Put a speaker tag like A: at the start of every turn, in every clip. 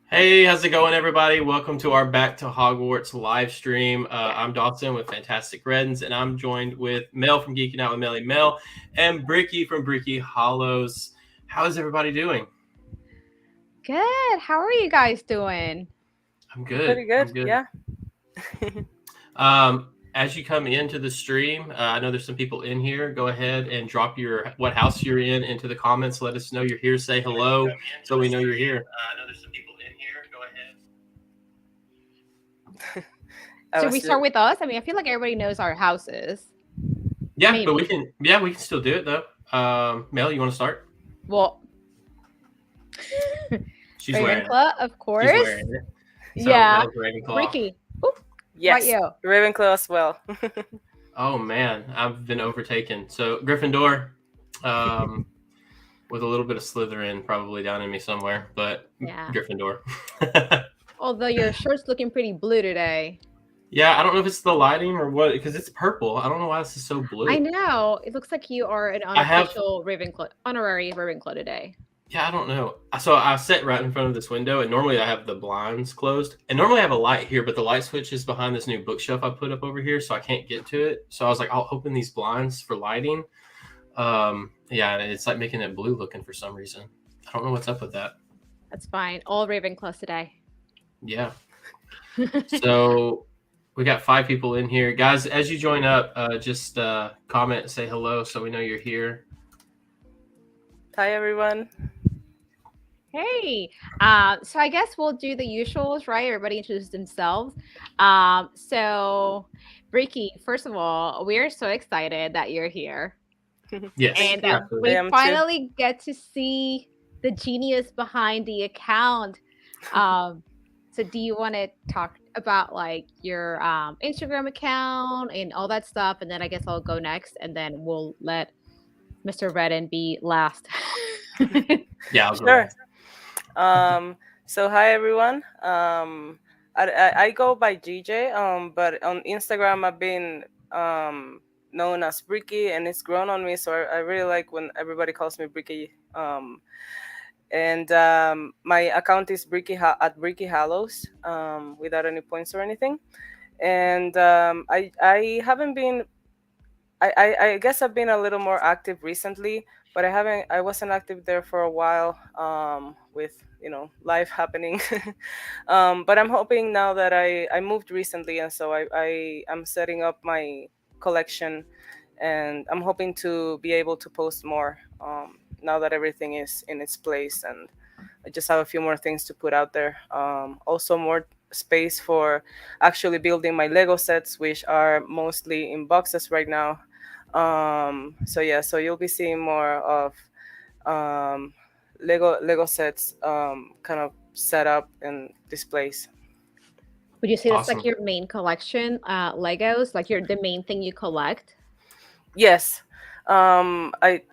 A: Hey, how's it going, everybody? Welcome to our Back to Hogwarts live stream. I'm Dawson with Fantastic Reds, and I'm joined with Mel from Geeking Out with Melly Mel and Bricky from Bricky Hollows. How is everybody doing?
B: Good. How are you guys doing?
A: I'm good.
C: Pretty good.
A: I'm good.
C: Yeah.
A: As you come into the stream, I know there's some people in here. Go ahead and drop what house you're in into the comments. Let us know you're here. Say hello so we know you're here.
C: I know there's some people in here. Go ahead.
B: Should we start with us? I mean, I feel like everybody knows our houses.
A: Yeah,
B: Maybe.
A: but we can still do it though. Mel, you want to start?
B: Well,
A: she's wearing
B: Ravenclaw, of course.
A: She's wearing it. So
B: yeah,
A: Ravenclaw.
B: Ricky. Oop.
C: Yes,
B: right,
C: Ravenclaw as well.
A: Oh man, I've been overtaken. So Gryffindor, with a little bit of Slytherin probably down in me somewhere, but
B: yeah.
A: Gryffindor.
B: Although your shirt's looking pretty blue today.
A: Yeah, I don't know if it's the lighting or what, because it's purple. I don't know why this is so blue.
B: I know. It looks like you are an unofficial Ravenclaw, honorary Ravenclaw today.
A: Yeah, I don't know. So I sit right in front of this window, and normally I have the blinds closed. And normally I have a light here, but the light switch is behind this new bookshelf I put up over here, so I can't get to it. So I was like, I'll open these blinds for lighting. Yeah, it's like making it blue looking for some reason. I don't know what's up with that.
B: That's fine. All Ravenclaws today.
A: Yeah. So we got 5 people in here. Guys, as you join up, just comment, say hello so we know you're here.
C: Hi, everyone.
B: Hey, so I guess we'll do the usuals, right? Everybody introduce themselves. So, Bricky, first of all, we're so excited that you're here.
A: Yes,
B: and we finally get to see the genius behind the account. So, do you want to talk about like your Instagram account and all that stuff? And then I guess I'll go next, and then we'll let Mr. Redden be last.
A: Yeah, I'll
C: sure. So hi everyone. I go by GJ. But on Instagram I've been known as Bricky, and it's grown on me. So I really like when everybody calls me Bricky. And my account is at Bricky Hollows, without any points or anything. And I haven't been. I guess I've been a little more active recently, but I wasn't active there for a while, with life happening. But I'm hoping now that I moved recently, and so I'm setting up my collection, and I'm hoping to be able to post more now that everything is in its place, and I just have a few more things to put out there. Also more space for actually building my Lego sets, which are mostly in boxes right now. So you'll be seeing more of Lego sets kind of set up and displays.
B: Would you say that's like your main collection, Legos, like the main thing you collect?
C: Yes. That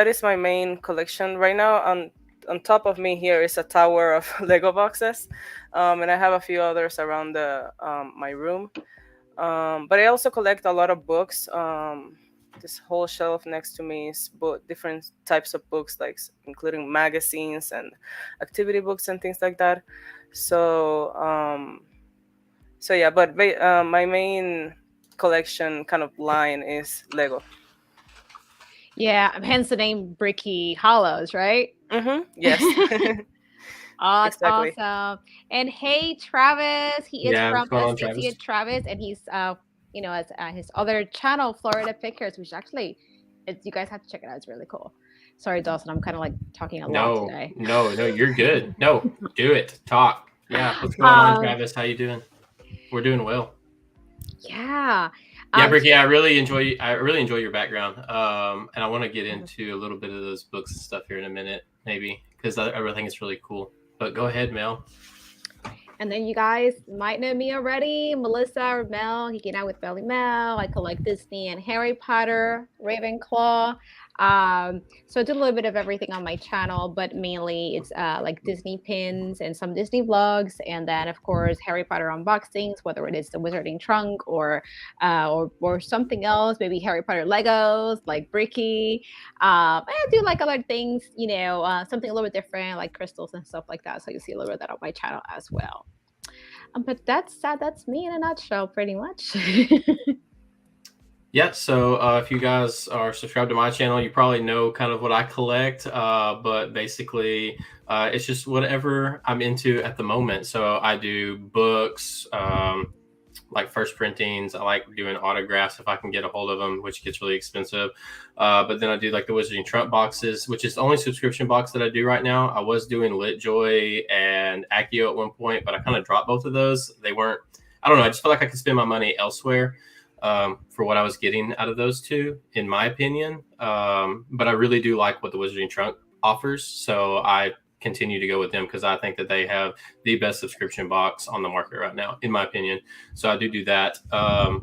C: is my main collection right now. On top of me here is a tower of Lego boxes, and I have a few others around my room. But I also collect a lot of books. This whole shelf next to me is different types of books, like including magazines and activity books and things like that. So yeah, but my main collection kind of line is Lego.
B: Yeah, hence the name Bricky Hollows, right?
C: Mm-hmm. Yes.
B: Exactly. Awesome. And hey, Travis, he is from Associate Travis, and he's as his other channel, Florida Pickers, which actually, you guys have to check it out. It's really cool. Sorry, Dawson, I'm kind of like talking a lot today.
A: No, you're good. No, do it. Talk. Yeah, what's going on, Travis? How you doing? We're doing well.
B: Yeah.
A: Yeah, Bricky, I really enjoy your background. And I want to get into a little bit of those books and stuff here in a minute, maybe, because I really think it's really cool. But go ahead, Mel.
B: And then you guys might know me already, Melissa or Mel, Geeking Out with Belly Mel. I collect Disney and Harry Potter, Ravenclaw. So I do a little bit of everything on my channel, but mainly it's like Disney pins and some Disney vlogs, and then of course Harry Potter unboxings, whether it is the Wizarding Trunk or something else, maybe Harry Potter Legos like Bricky. And I do like other things, something a little bit different like crystals and stuff like that. So you see a little bit of that on my channel as well. But that's me in a nutshell, pretty much.
A: Yeah, so if you guys are subscribed to my channel, you probably know kind of what I collect. But basically, it's just whatever I'm into at the moment. So I do books, like first printings. I like doing autographs if I can get a hold of them, which gets really expensive. But then I do like the Wizarding Trump boxes, which is the only subscription box that I do right now. I was doing LitJoy and Accio at one point, but I kind of dropped both of those. They weren't, I don't know, I just felt like I could spend my money elsewhere. For what I was getting out of those two, in my opinion. But I really do like what the Wizarding Trunk offers. So I continue to go with them because I think that they have the best subscription box on the market right now, in my opinion. So I do that,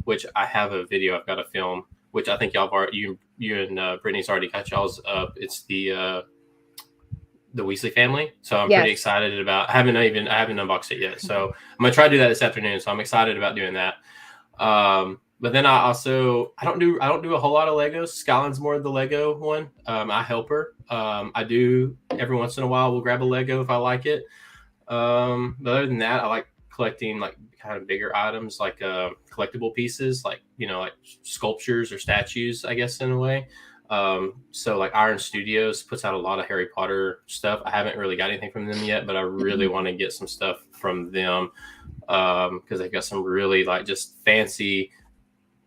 A: which I have a video I've got to film, which I think y'all have already, you and Brittany's already got y'all's up. It's the Weasley family. So I'm pretty excited about, I haven't unboxed it yet. So I'm going to try to do that this afternoon. So I'm excited about doing that. But then I don't do a whole lot of Legos. Skyline's more the Lego one. I help her. I do every once in a while. We'll grab a Lego if I like it. But other than that, I like collecting like kind of bigger items, like collectible pieces, like like sculptures or statues, I guess in a way. So like Iron Studios puts out a lot of Harry Potter stuff. I haven't really got anything from them yet, but I really want to get some stuff from them because they've got some really like just fancy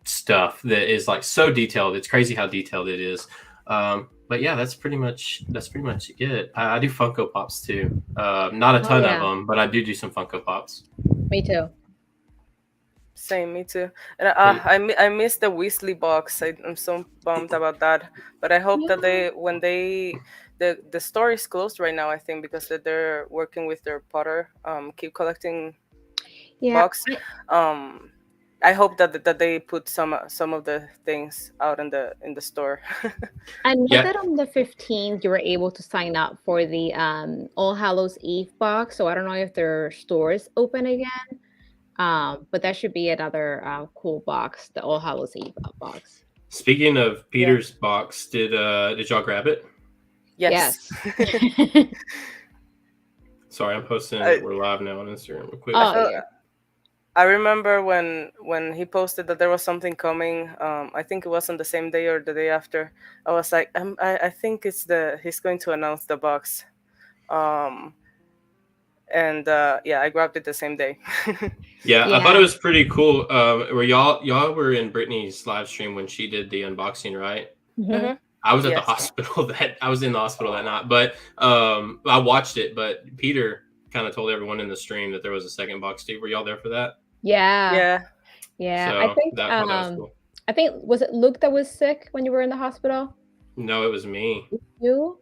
A: stuff that is like so detailed. It's crazy how detailed it is. But yeah, that's pretty much it. I do Funko Pops too. Not a ton of them, but I do some Funko Pops.
B: Me too.
C: Same, me too. And I missed the Weasley box. I'm so bummed about that. But I hope that the store is closed right now, I think, because they're working with their Potter keep collecting box. I hope that they put some of the things out in the store.
B: I know that on the 15th you were able to sign up for the All Hallows Eve box, so I don't know if their stores open again. But that should be another cool box, the All Hallows Eve box.
A: Speaking of Peter's box, did y'all grab it?
C: Yes.
A: Sorry, I'm posting it. We're live now on Instagram real quick.
C: I remember when he posted that there was something coming. I think it was on the same day or the day after. I was like, I think he's going to announce the box. And I grabbed it the same day.
A: I thought it was pretty cool. Where y'all were in Brittany's live stream when she did the unboxing, right?
B: Mm-hmm.
A: I was at the hospital I was in the hospital that night, but I watched it. But Peter kind of told everyone in the stream that there was a second box too. Were y'all there for that?
B: Yeah. So I think
A: that was cool.
B: I think, was it Luke that was sick when you were in the hospital?
A: No, it was me.
B: You?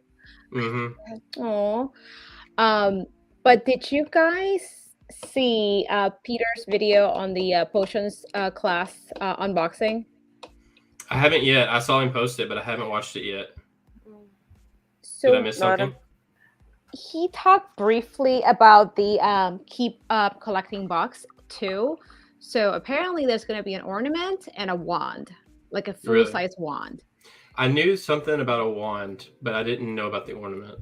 A: Mm-hmm.
B: Oh. But did you guys see Peter's video on the potions class unboxing?
A: I haven't yet. I saw him post it, but I haven't watched it yet.
B: So
A: did I miss something?
B: He talked briefly about the keep collecting box too. So apparently there's going to be an ornament and a wand, like a full-size wand. I
A: knew something about a wand, but I didn't know about the ornament.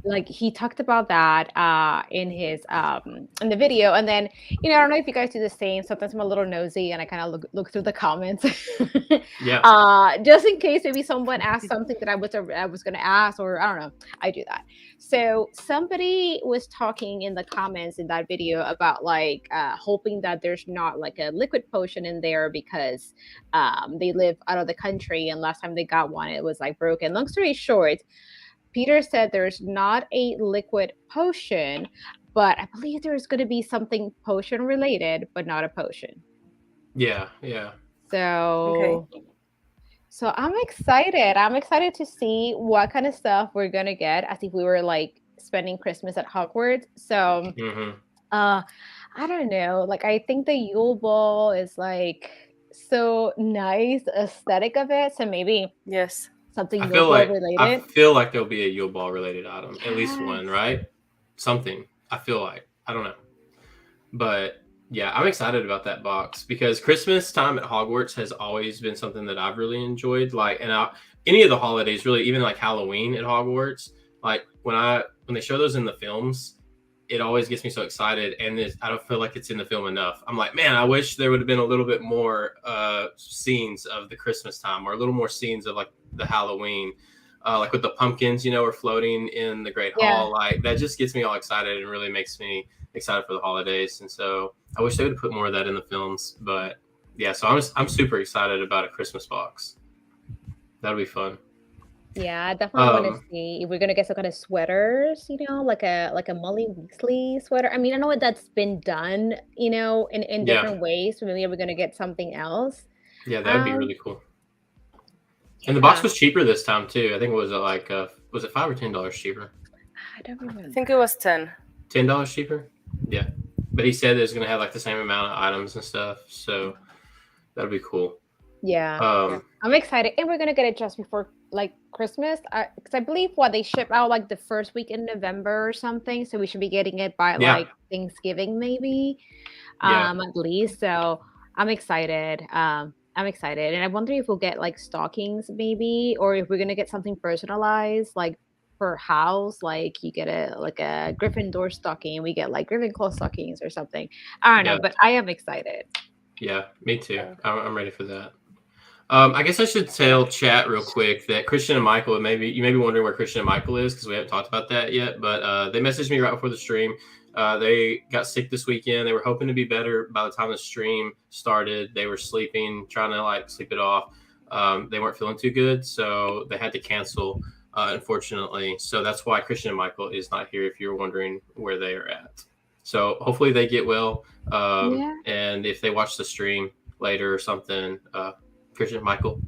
B: Like he talked about that in his in the video, and then I don't know if you guys do the same. Sometimes I'm a little nosy and I kind of look through the comments. Just in case maybe someone asked something that I was going to ask, or I don't know. I do that. So somebody was talking in the comments in that video about like hoping that there's not like a liquid potion in there because they live out of the country, and last time they got one it was like broken. Long story short, Peter said there's not a liquid potion, but I believe there's going to be something potion related, but not a potion.
A: Yeah.
B: So I'm excited. I'm excited to see what kind of stuff we're going to get as if we were like spending Christmas at Hogwarts. So I don't know. Like I think the Yule Ball is like so nice, aesthetic of it. So maybe Something
A: I
B: Yule Ball related.
A: feel like there'll be a Yule Ball related item, at least one,
B: Yes.
A: right? Something. I feel like. I don't know. But yeah, I'm excited about that box because Christmas time at Hogwarts has always been something that I've really enjoyed. Like, any of the holidays, really, even like Halloween at Hogwarts. Like when they show those in the films, it always gets me so excited, and I don't feel like it's in the film enough. I'm like, man, I wish there would have been a little bit more scenes of the Christmas time, or a little more scenes of like the Halloween. Like with the pumpkins, are floating in the Great
B: Yeah.
A: Hall. Like that just gets me all excited and really makes me excited for the holidays. And so I wish they would have put more of that in the films. But yeah, so I'm super excited about a Christmas box. That'll be fun.
B: Yeah, I definitely want to see if we're gonna get some kind of sweaters, like a Molly Weasley sweater. I mean, I know that's been done, in different ways. So maybe we're gonna get something else.
A: Yeah, that would be really cool.
B: Yeah.
A: And the box was cheaper this time too. I think it was like was it $5 or $10 cheaper?
B: I don't remember.
C: I think it was $10.
A: $10 cheaper? Yeah. But he said it's gonna have like the same amount of items and stuff. So that'll be cool.
B: Yeah. I'm excited. And we're gonna get it just before like Christmas. Because I believe they ship out like the first week in November or something. So we should be getting it by like Thanksgiving maybe. At least. So I'm excited. And I wonder if we'll get like stockings maybe, or if we're gonna get something personalized like per house, like you get a Gryffindor stocking, we get like Ravenclaw stockings or something. I don't know, but I am excited.
A: Yeah, me too. I'm ready for that. I guess I should tell chat real quick that Christian and Michael, you may be wondering where Christian and Michael is because we haven't talked about that yet, but they messaged me right before the stream. They got sick this weekend. They were hoping to be better by the time the stream started. They were sleeping, trying to like sleep it off. They weren't feeling too good, so they had to cancel, unfortunately. So that's why Christian and Michael is not here if you're wondering where they are at. So hopefully they get well. And if they watch the stream later or something, Christian, Michael,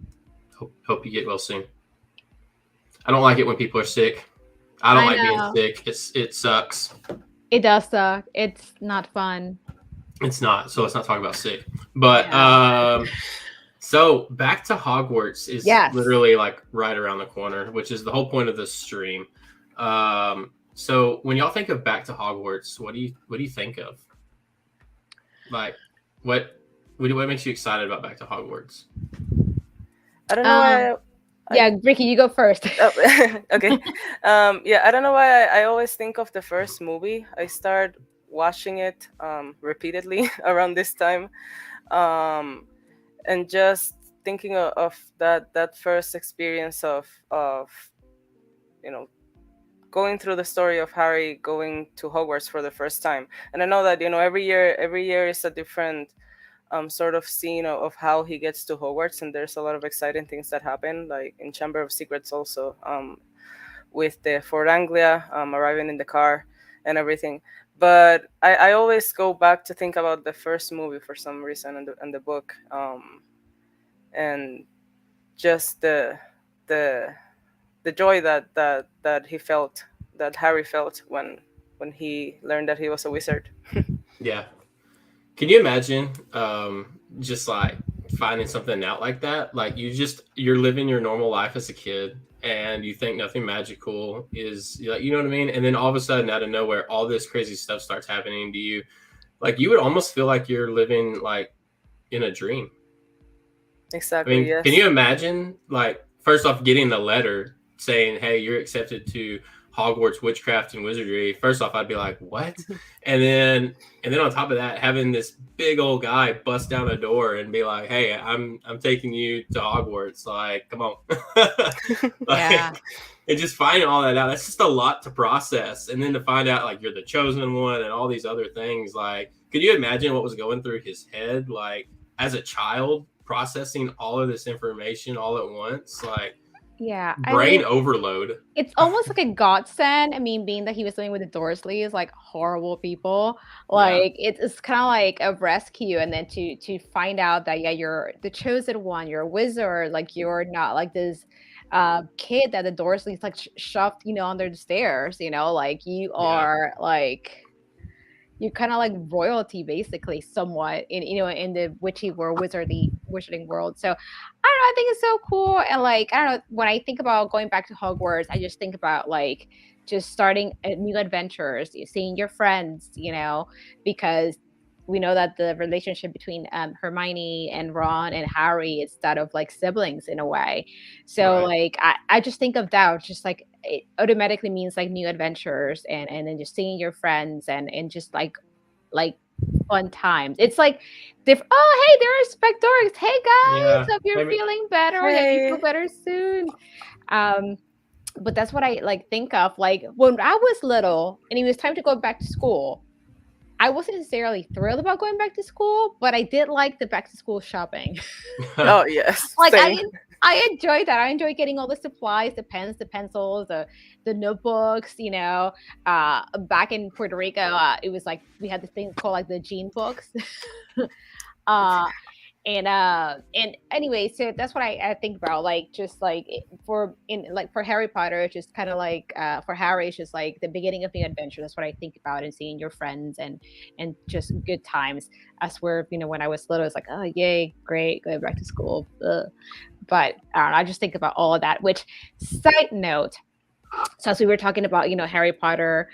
A: hope you get well soon. I don't like it when people are sick. I don't like being sick. It sucks.
B: It does suck. It's not fun.
A: It's not. So let's not talk about sick. But so back to Hogwarts is literally like right around the corner, which is the whole point of this stream. So when y'all think of Back to Hogwarts, what do you think of? Like what makes you excited about Back to Hogwarts?
C: I don't know
B: why. Ricky, you go first.
C: Okay. I don't know why I always think of the first movie. I start watching it repeatedly around this time, and just thinking of that first experience of going through the story of Harry going to Hogwarts for the first time. And I know that every year is a different sort of scene of how he gets to Hogwarts, and there's a lot of exciting things that happen, like in Chamber of Secrets also, with the Fort Anglia arriving in the car and everything. But I always go back to think about the first movie for some reason in the book, and just the joy that he felt, that Harry felt when he learned that he was a wizard.
A: Yeah. Can you imagine just like finding something out like that? Like you're living your normal life as a kid and you think nothing magical is, like, you know what I mean? And then all of a sudden out of nowhere, all this crazy stuff starts happening to you. Like you would almost feel like you're living like in a dream.
C: Exactly.
A: I mean,
C: yes.
A: Can you imagine, like, first off, getting the letter saying, hey, you're accepted to Hogwarts Witchcraft and Wizardry? First off, I'd be like, what? and then on top of that, having this big old guy bust down a door and be like, hey, I'm taking you to Hogwarts. Like, come on. And just finding all that out, that's just a lot to process. And then to find out, like, you're the chosen one and all these other things. Like, could you imagine what was going through his head, like, as a child, processing all of this information all at once? Like, brain overload.
B: It's almost like a godsend. I mean, being that he was living with the Dursleys, like horrible people, like it's kind of like a rescue, and then to find out that you're the chosen one, you're a wizard, like you're not like this kid that the Dursleys like shoved under the stairs, like you are like you're kind of like royalty basically, somewhat in the witchy world, wizarding world. So I don't know, I think it's so cool. And like, I don't know, when I think about going back to Hogwarts, I just think about like just starting new adventures, seeing your friends, because we know that the relationship between Hermione and Ron and Harry is that of like siblings in a way. So like I just think of that, just like it automatically means like new adventures and then just seeing your friends and just like fun times. It's like oh hey, there are Spectorix. Hey guys, hope you're feeling better. Hope you feel better soon. But that's what I like think of like when I was little and it was time to go back to school. I wasn't necessarily thrilled about going back to school, but I did like the back to school shopping.
C: Oh yes,
B: like I enjoyed that. I enjoyed getting all the supplies, the pens, the pencils, the notebooks. Back in Puerto Rico, it was like we had this thing called like the Gene books. And anyway, so that's what I think about, like just like for Harry Potter, it's just kind of like for Harry, it's just like the beginning of the adventure. That's what I think about, and seeing your friends and just good times. As where when I was little, it's like, oh yay, great, going back to school. Ugh. But I don't know, I just think about all of that. Which, side note, so as we were talking about Harry Potter,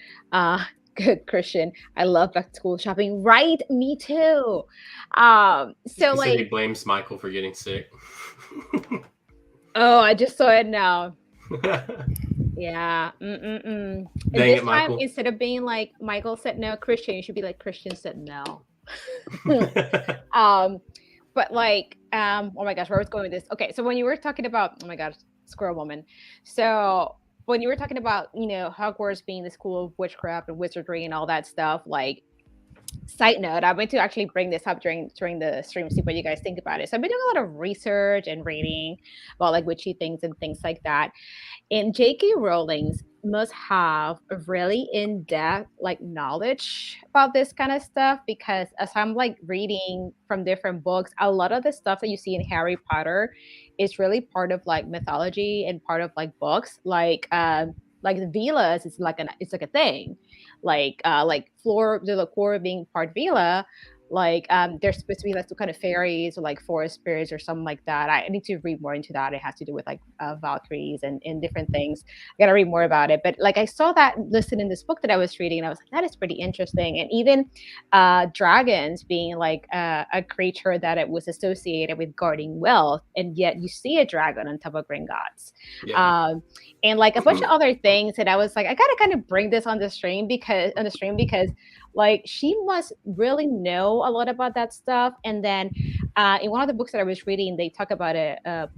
B: good Christian, I love back to school shopping. Right, me too. So like
A: he blames Michael for getting sick.
B: Oh, I just saw it now. Yeah. And this time, Michael, instead of being like Michael said no, Christian, you should be like Christian said no. But like, oh my gosh, where I was going with this? Okay, so when you were talking about, oh my gosh, squirrel woman. So when you were talking about, Hogwarts being the school of witchcraft and wizardry and all that stuff, like, side note, I'm going to actually bring this up during the stream, see what you guys think about it. So I've been doing a lot of research and reading about like witchy things and things like that. And J.K. Rowling must have a really in-depth like knowledge about this kind of stuff, because as I'm like reading from different books, a lot of the stuff that you see in Harry Potter is really part of like mythology and part of like books, like the Velas is like a thing, like Fleur Delacour being part Vela, like there's supposed to be like some kind of fairies or like forest spirits or something like that. I need to read more into that. It has to do with like Valkyries and different things. I gotta read more about it. But like I saw that listed in this book that I was reading, and I was like, that is pretty interesting. And even dragons being like a creature that it was associated with guarding wealth, and yet you see a dragon on top of Gringotts. Yeah. And like a bunch of other things. And I was like, I gotta kind of bring this on the stream because like she must really know a lot about that stuff. And then in one of the books that I was reading, they talk about I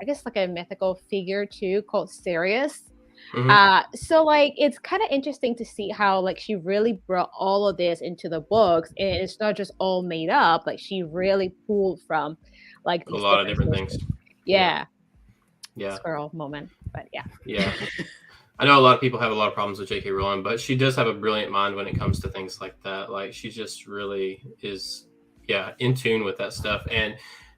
B: guess like a mythical figure too called Sirius. Mm-hmm. So like it's kind of interesting to see how like she really brought all of this into the books, and it's not just all made up. Like she really pulled from like
A: a lot of different things.
B: Yeah.
A: Squirrel
B: moment, but yeah.
A: I know a lot of people have a lot of problems with J.K. Rowling, but she does have a brilliant mind when it comes to things like that. Like she just really is, in tune with that stuff. And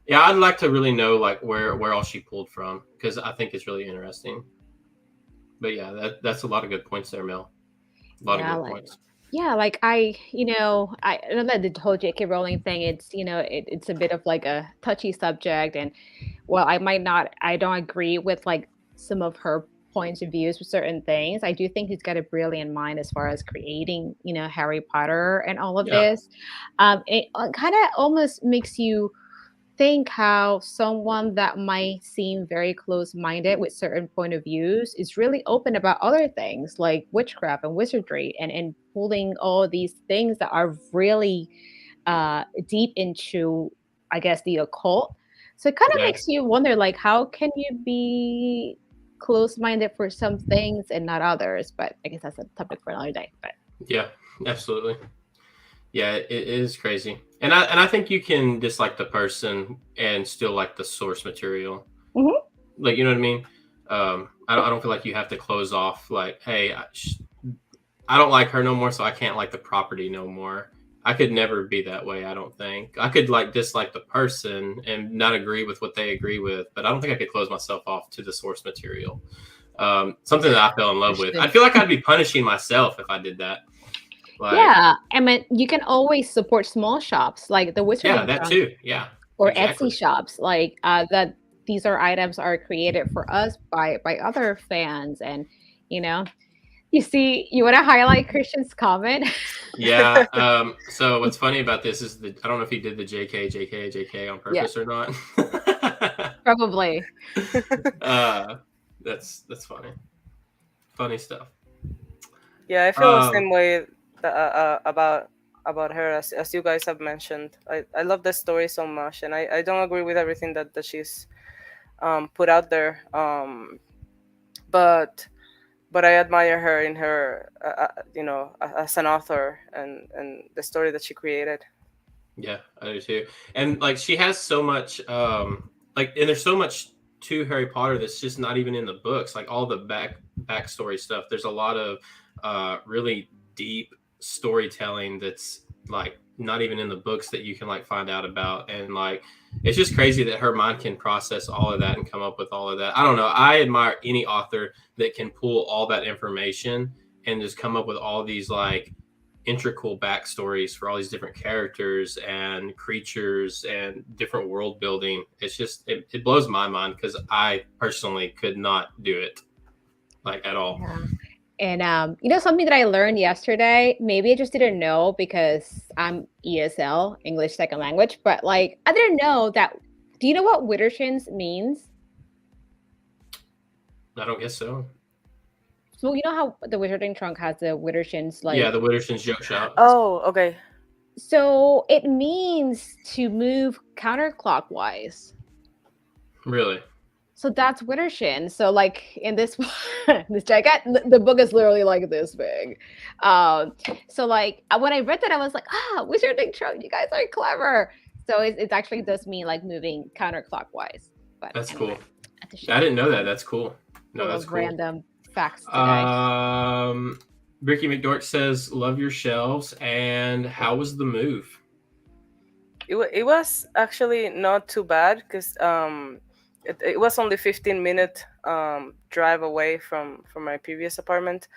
A: I'd like to really know like where all she pulled from, because I think it's really interesting. But that's a lot of good points there, Mel. A lot of good points.
B: Yeah, like I know that the whole J.K. Rowling thing, it's it's a bit of like a touchy subject, and I don't agree with like some of her points of views with certain things. I do think he's got a brilliant mind as far as creating, Harry Potter and all of this. It kind of almost makes you think how someone that might seem very close-minded with certain point of views is really open about other things like witchcraft and wizardry and pulling all these things that are really deep into, I guess, the occult. So it kind of makes you wonder, like, how can you be close-minded for some things and not others? But I guess that's a topic for another day. But
A: yeah, absolutely. Yeah, it is crazy. And I think you can dislike the person and still like the source material.
B: Mm-hmm.
A: Like, you know what I mean? I don't feel like you have to close off like, hey, I don't like her no more, so I can't like the property no more. I could never be that way, I don't think. I could like dislike the person and not agree with what they agree with, but I don't think I could close myself off to the source material. Something that I fell in love with. I feel like I'd be punishing myself if I did that. Like,
B: yeah, I mean, you can always support small shops like the
A: yeah,
B: Wizarding
A: that
B: Trunk
A: too. Yeah,
B: or
A: exactly.
B: Etsy shops, like that. These are items are created for us by other fans, and you know, you see, you want to highlight Christian's comment.
A: Yeah. So what's funny about this is that I don't know if he did the JK on
B: Yeah,
A: purpose or not.
B: probably.
A: That's funny. Funny stuff.
C: Yeah, I feel the
A: Um,
C: same way about her as you guys have mentioned. I love the story so much, and I don't agree with everything that she's put out there. But I admire her in her as an author and the story that she created.
A: yeah, I do too. And like she has so much and there's so much to Harry Potter that's just not even in the books. Like all the backstory stuff. There's a lot of really deep storytelling that's like not even in the books that you can like find out about. And like it's just crazy that her mind can process all of that and come up with all of that. I don't know. I admire any author that can pull all that information and just come up with all these like integral backstories for all these different characters and creatures and different world building. It's just it blows my mind because I personally could not do it like at all.
B: Yeah. And you know, something that I learned yesterday, maybe I just didn't know because I'm ESL, English second language, but like I didn't know that. Do you know what Wittershins means?
A: I don't guess so.
B: So you know how the Wizarding Trunk has the Wittershins,
A: Yeah,
B: like,
A: the Wittershins joke shop.
C: Oh, okay.
B: so it means to move counterclockwise.
A: Really?
B: So that's Wittershin. So like in this this giant, the book is literally like this big. So like when I read that, I was like, Wizarding Trunk, you guys are clever. So it actually does mean like moving counterclockwise. But
A: That's
B: anyway,
A: cool.
B: I have to share
A: I didn't know that. That's cool. No,
B: full
A: that's
B: of
A: cool.
B: random facts today.
A: Ricky McDork says, "Love your shelves." And how was the move?
C: It was actually not too bad because it was only 15-minute drive away from my previous apartment.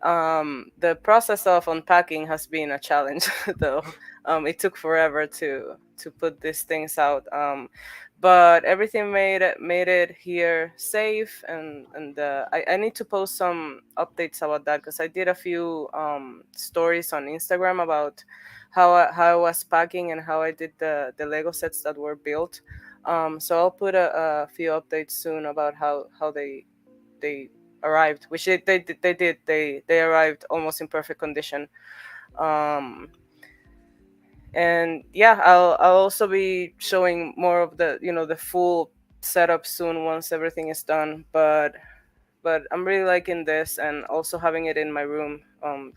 C: The process of unpacking has been a challenge though. It took forever to put these things out, but everything made it here safe, and I need to post some updates about that because I did a few stories on Instagram about how I was packing and how I did the Lego sets that were built. So I'll put a few updates soon about how they arrived, which they did. They arrived almost in perfect condition. And yeah, I'll also be showing more of the full setup soon once everything is done. But I'm really liking this and also having it in my room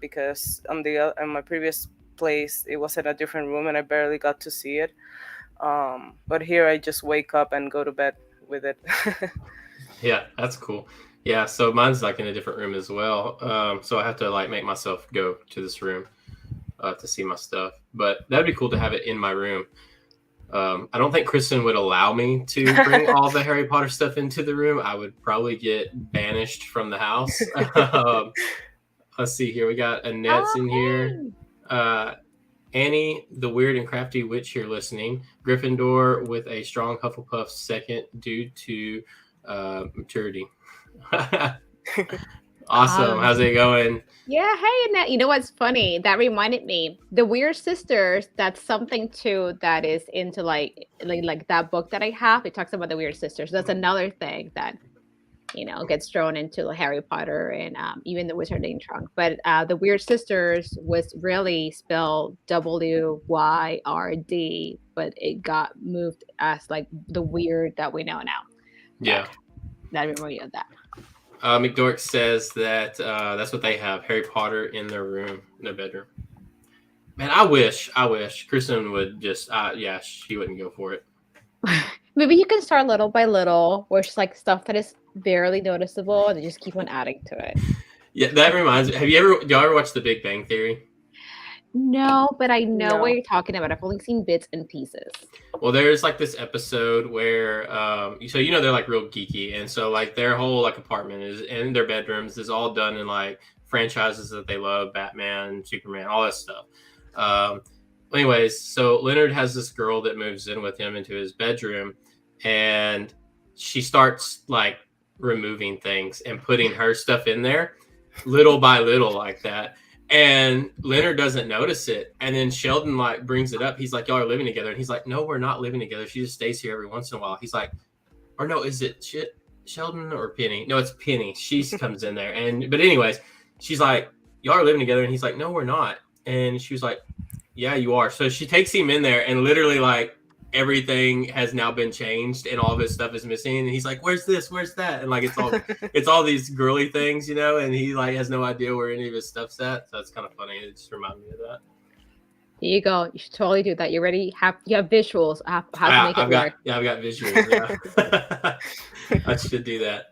C: because on my previous place it was in a different room and I barely got to see it. But here I just wake up and go to bed with it.
A: Yeah, that's cool. Yeah, so mine's like in a different room as well. So I have to like make myself go to this room to see my stuff. But that'd be cool to have it in my room. I don't think Kristen would allow me to bring all the Harry Potter stuff into the room. I would probably get banished from the house. Let's see here. We got Annette's in here. Annie, the weird and crafty witch here listening. Gryffindor with a strong Hufflepuff second due to maturity. Awesome. How's it going?
B: Yeah, hey, Annette. You know what's funny? That reminded me. The Weird Sisters, that's something too that is into like that book that I have. It talks about the Weird Sisters. That's another thing that, gets thrown into Harry Potter and even the Wizarding Trunk. But the Weird Sisters was really spelled WYRD, but it got moved as like the weird that we know now.
A: Yeah.
B: That reminded me of that.
A: McDork says that that's what they have, Harry Potter in their room, in their bedroom. Man, I wish Kristen would just, she wouldn't go for it.
B: Maybe you can start little by little, where it's like stuff that is barely noticeable, and then just keep on adding to it.
A: Yeah, that reminds me. Do y'all ever watch The Big Bang Theory?
B: No, but I know what you're talking about. I've only seen bits and pieces.
A: Well, there's like this episode where, so they're like real geeky, and so like their whole like apartment is in their bedrooms is all done in like franchises that they love, Batman, Superman, all that stuff. Anyways, so Leonard has this girl that moves in with him into his bedroom, and she starts like removing things and putting her stuff in there little by little like that. And Leonard doesn't notice it. And then Sheldon like brings it up. He's like, y'all are living together. And he's like, no, we're not living together. She just stays here every once in a while. He's like, or no, is it Sheldon or Penny? No, it's Penny. She comes in there. But anyways, she's like, y'all are living together. And he's like, no, we're not. And she was like, yeah, you are. So she takes him in there and literally like everything has now been changed and all of his stuff is missing. And he's like, where's this? Where's that? And like, it's all these girly things, you know, and he like has no idea where any of his stuff's at. So it's kind of funny. It just reminded me of that.
B: Here you go. You should totally do that. You have visuals. How to make it work.
A: I've got visuals. Yeah. I should do that.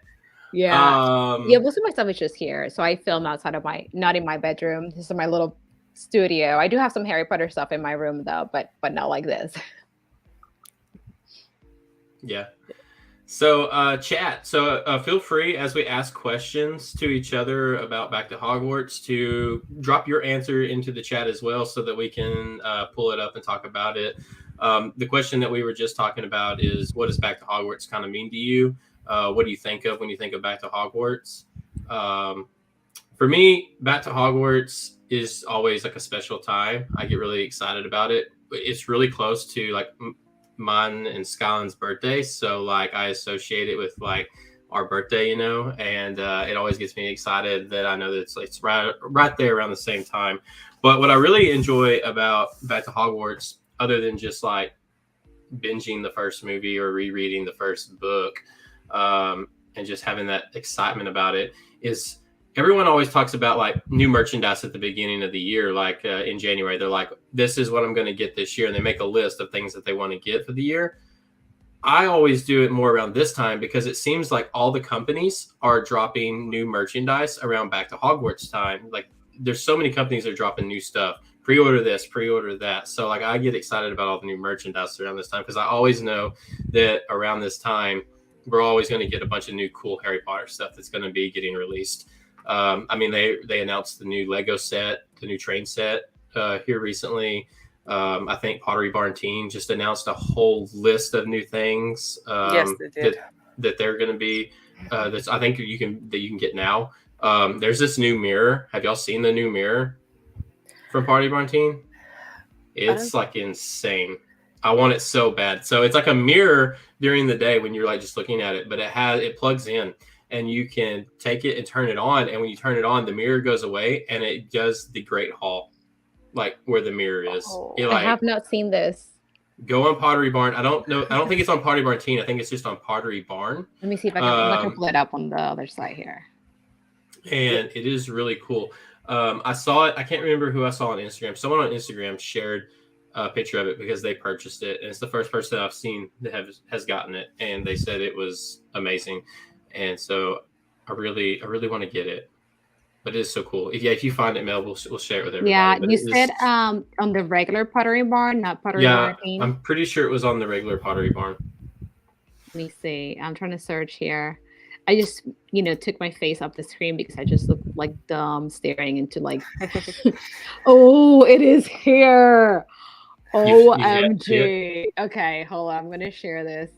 B: Yeah. Most of my stuff is just here. So I film outside of not in my bedroom. This is my little studio. I do have some Harry Potter stuff in my room though, but not like this.
A: Yeah. So chat. So feel free as we ask questions to each other about Back to Hogwarts to drop your answer into the chat as well so that we can pull it up and talk about it. The question that we were just talking about is, what does Back to Hogwarts kind of mean to you? What do you think of when you think of Back to Hogwarts? For me, Back to Hogwarts is always like a special time. I get really excited about it. It's really close to like mine and Skyland's birthday, so like I associate it with like our birthday, you know, and it always gets me excited that I know that it's right there around the same time. But what I really enjoy about Back to Hogwarts, other than just like binging the first movie or rereading the first book, and just having that excitement about it, is everyone always talks about like new merchandise at the beginning of the year. Like in January, they're like, this is what I'm going to get this year. And they make a list of things that they want to get for the year. I always do it more around this time because it seems like all the companies are dropping new merchandise around Back to Hogwarts time. Like there's so many companies that are dropping new stuff. Pre-order this, pre-order that. So like I get excited about all the new merchandise around this time because I always know that around this time, we're always going to get a bunch of new cool Harry Potter stuff that's going to be getting released. I mean, they announced the new Lego set, the new train set here recently. I think Pottery Barn Teen just announced a whole list of new things.
C: Yes, they did.
A: That they're going to be. That's I think you can get now. There's this new mirror. Have y'all seen the new mirror from Pottery Barn Teen? It's like insane. I want it so bad. So it's like a mirror during the day when you're like just looking at it, but it plugs in. And you can take it and turn it on. And when you turn it on, the mirror goes away and it does the Great Hall, like where the mirror is.
B: I have not seen this.
A: Go on Pottery Barn. I don't know. I don't think it's on Pottery Barn Teen. I think it's just on Pottery Barn.
B: Let me see if I can pull it up on the other side here.
A: And it is really cool. I saw it. I can't remember who I saw on Instagram. Someone on Instagram shared a picture of it because they purchased it. And it's the first person I've seen that has gotten it. And they said it was amazing. And so I really want to get it, but it is so cool. If you find it, Mel, we'll share it with everybody.
B: Yeah, you said on the regular Pottery Barn, not Pottery Barn.
A: Yeah, I'm pretty sure it was on the regular Pottery Barn.
B: Let me see. I'm trying to search here. I just, took my face off the screen because I just look like dumb staring into like, oh, it is here. OMG. Okay, hold on. I'm going to share this.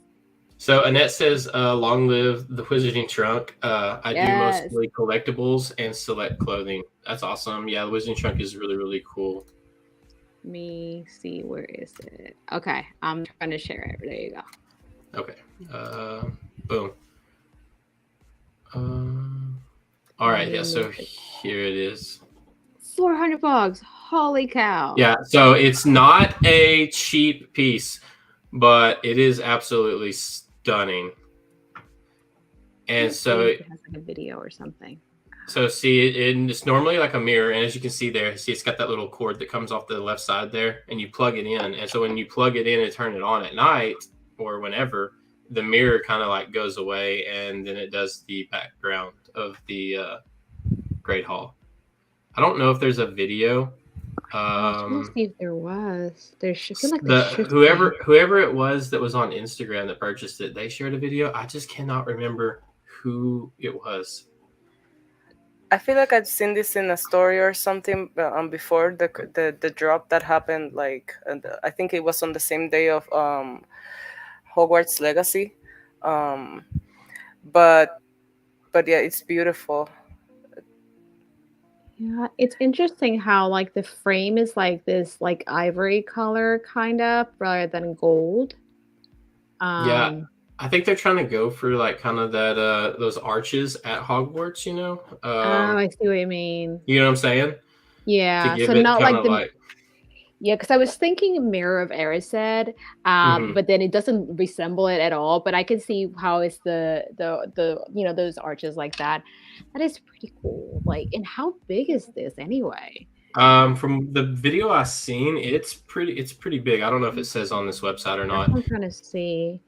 A: So Annette says, long live the Wizarding Trunk. I do mostly collectibles and select clothing. That's awesome. Yeah, the Wizarding Trunk is really, really cool.
B: Let me see. Where is it? Okay, I'm trying to share it. There you go.
A: Okay. Boom. All right. Yeah, so here it is.
B: $400. Holy cow.
A: Yeah, so it's not a cheap piece, but it is absolutely stunning. And so
B: it has like a video or something.
A: So see, it's normally like a mirror, and as you can see there, see it's got that little cord that comes off the left side there, and you plug it in. And so when you plug it in and turn it on at night or whenever, the mirror kind of like goes away, and then it does the background of the Great Hall. I don't know if there's a video.
B: Let's see if there was. There should be like
A: whoever it was that was on Instagram that purchased it, they shared a video. I just cannot remember who it was.
C: I feel like I'd seen this in a story or something before the drop that happened. Like, I think it was on the same day of Hogwarts Legacy. Um, but yeah, it's beautiful.
B: Yeah, it's interesting how like the frame is like this like ivory color kind of rather than gold.
A: Yeah,
B: Um,
A: I think they're trying to go for like kind of that those arches at Hogwarts, you know.
B: oh, I see what you mean.
A: You know what I'm saying? To
B: Yeah, so
A: give it
B: not
A: kind
B: like
A: of
B: the
A: like
B: yeah, because I was thinking Mirror of Erised,
A: mhm.
B: but then it doesn't resemble it at all. But I can see how it's the you know those arches like that. That is pretty cool. Like, and how big is this anyway?
A: From the video I've seen, it's pretty big. I don't know if it says on this website or
B: That's
A: not.
B: what I'm trying to see.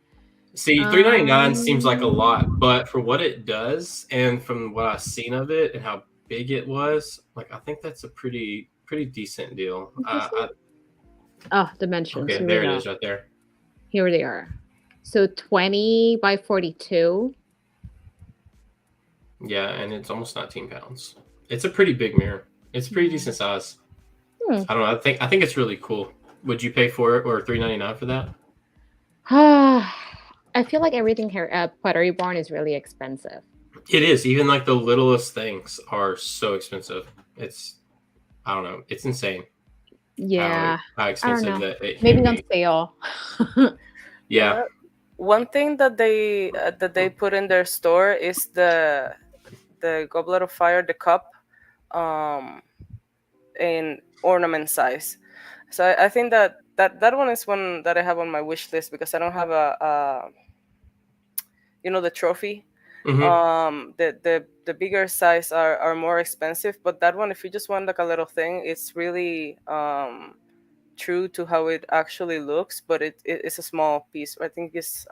A: See, 399 seems like a lot,
B: Um,
A: but for what it does and from what I've seen of it and how big it was, like I think that's a pretty decent deal.
B: interesting. Oh, dimensions.
A: Okay,
B: Here we
A: there it
B: go.
A: is right there.
B: Here they are. So 20 by 42.
A: Yeah, and it's almost 19 pounds. It's a pretty big mirror. It's pretty decent size.
B: Hmm.
A: I don't know. I think it's really cool. Would you pay for it or $3.99 for that?
B: I feel like everything here at Pottery Barn is really expensive.
A: It is. Even like the littlest things are so expensive. It's I don't know. It's insane
B: Yeah,
A: how
B: I don't
A: expensive
B: know.
A: that it can
B: Maybe on
A: be.
B: sale.
A: Yeah.
C: One thing that they put in their store is the Goblet of Fire, the cup, um, in ornament size. So I think that one is one that I have on my wish list because I don't have a the trophy.
A: Hmm.
C: The bigger size are more expensive, but that one, if you just want like a little thing, it's really true to how it actually looks, but it's a small piece. I think it's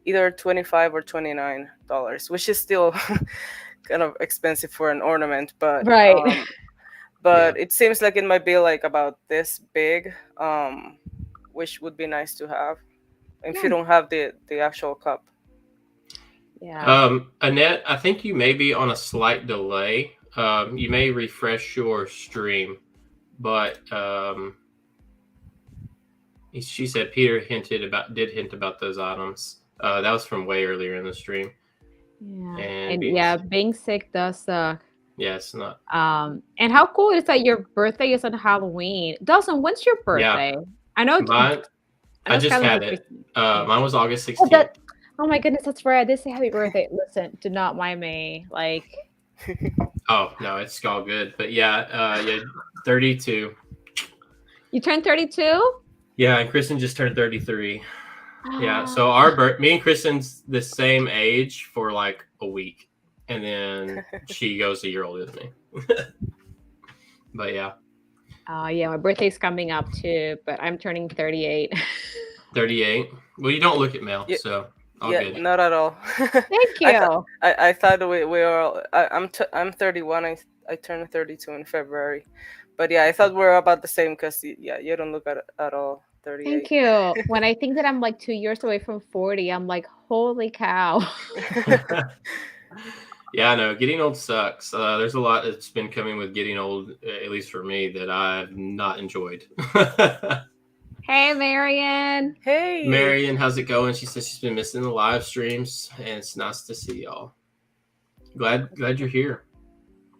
C: either 25 or $29, which is still kind of expensive for an ornament,
B: Right.
A: Yeah.
C: but it seems like it might be like about this big, which would be nice to have if you
B: Yeah.
C: don't have the actual cup.
B: Yeah.
A: Annette, I think you may be on a slight delay. You may refresh your stream, but she said Peter did hint about those items. That was from way earlier in the stream.
B: Yeah.
A: And
B: And yeah, being sick does suck.
A: yeah, it's not.
B: And how cool is that your birthday is on Halloween? Dawson, when's your
A: Yeah,
B: birthday? I know
A: mine. I just
B: Skylar's
A: had
B: is
A: it.
B: recent.
A: Mine was August
B: Oh,
A: 16th.
B: oh my goodness, that's right. I did say happy birthday. Listen, do not mind me. Like,
A: Oh no, it's all good. But yeah, 32.
B: you turned 32?
A: Yeah, and Kristen just turned 33. Yeah, so me and Kristen's the same age for like a week, and then she goes a year older than me. But yeah,
B: Yeah, my birthday's coming up too, but I'm turning 38.
A: 38. Well, you don't look at mail,
C: Yeah,
A: so all
C: yeah,
A: good.
C: not at all.
B: Thank
C: I thought
B: you.
C: I thought we were all. I'm 31. I turned 32 in February, but yeah, I thought we were about the same because yeah, you don't look at all 38.
B: Thank you. When I think that I'm like 2 years away from 40, I'm like, holy cow.
A: Yeah, I know. Getting old sucks. There's a lot that's been coming with getting old, at least for me, that I've not enjoyed.
B: Hey, Marion.
C: Hey.
A: Marion, how's it going? She says she's been missing the live streams, and it's nice to see y'all. Glad you're here.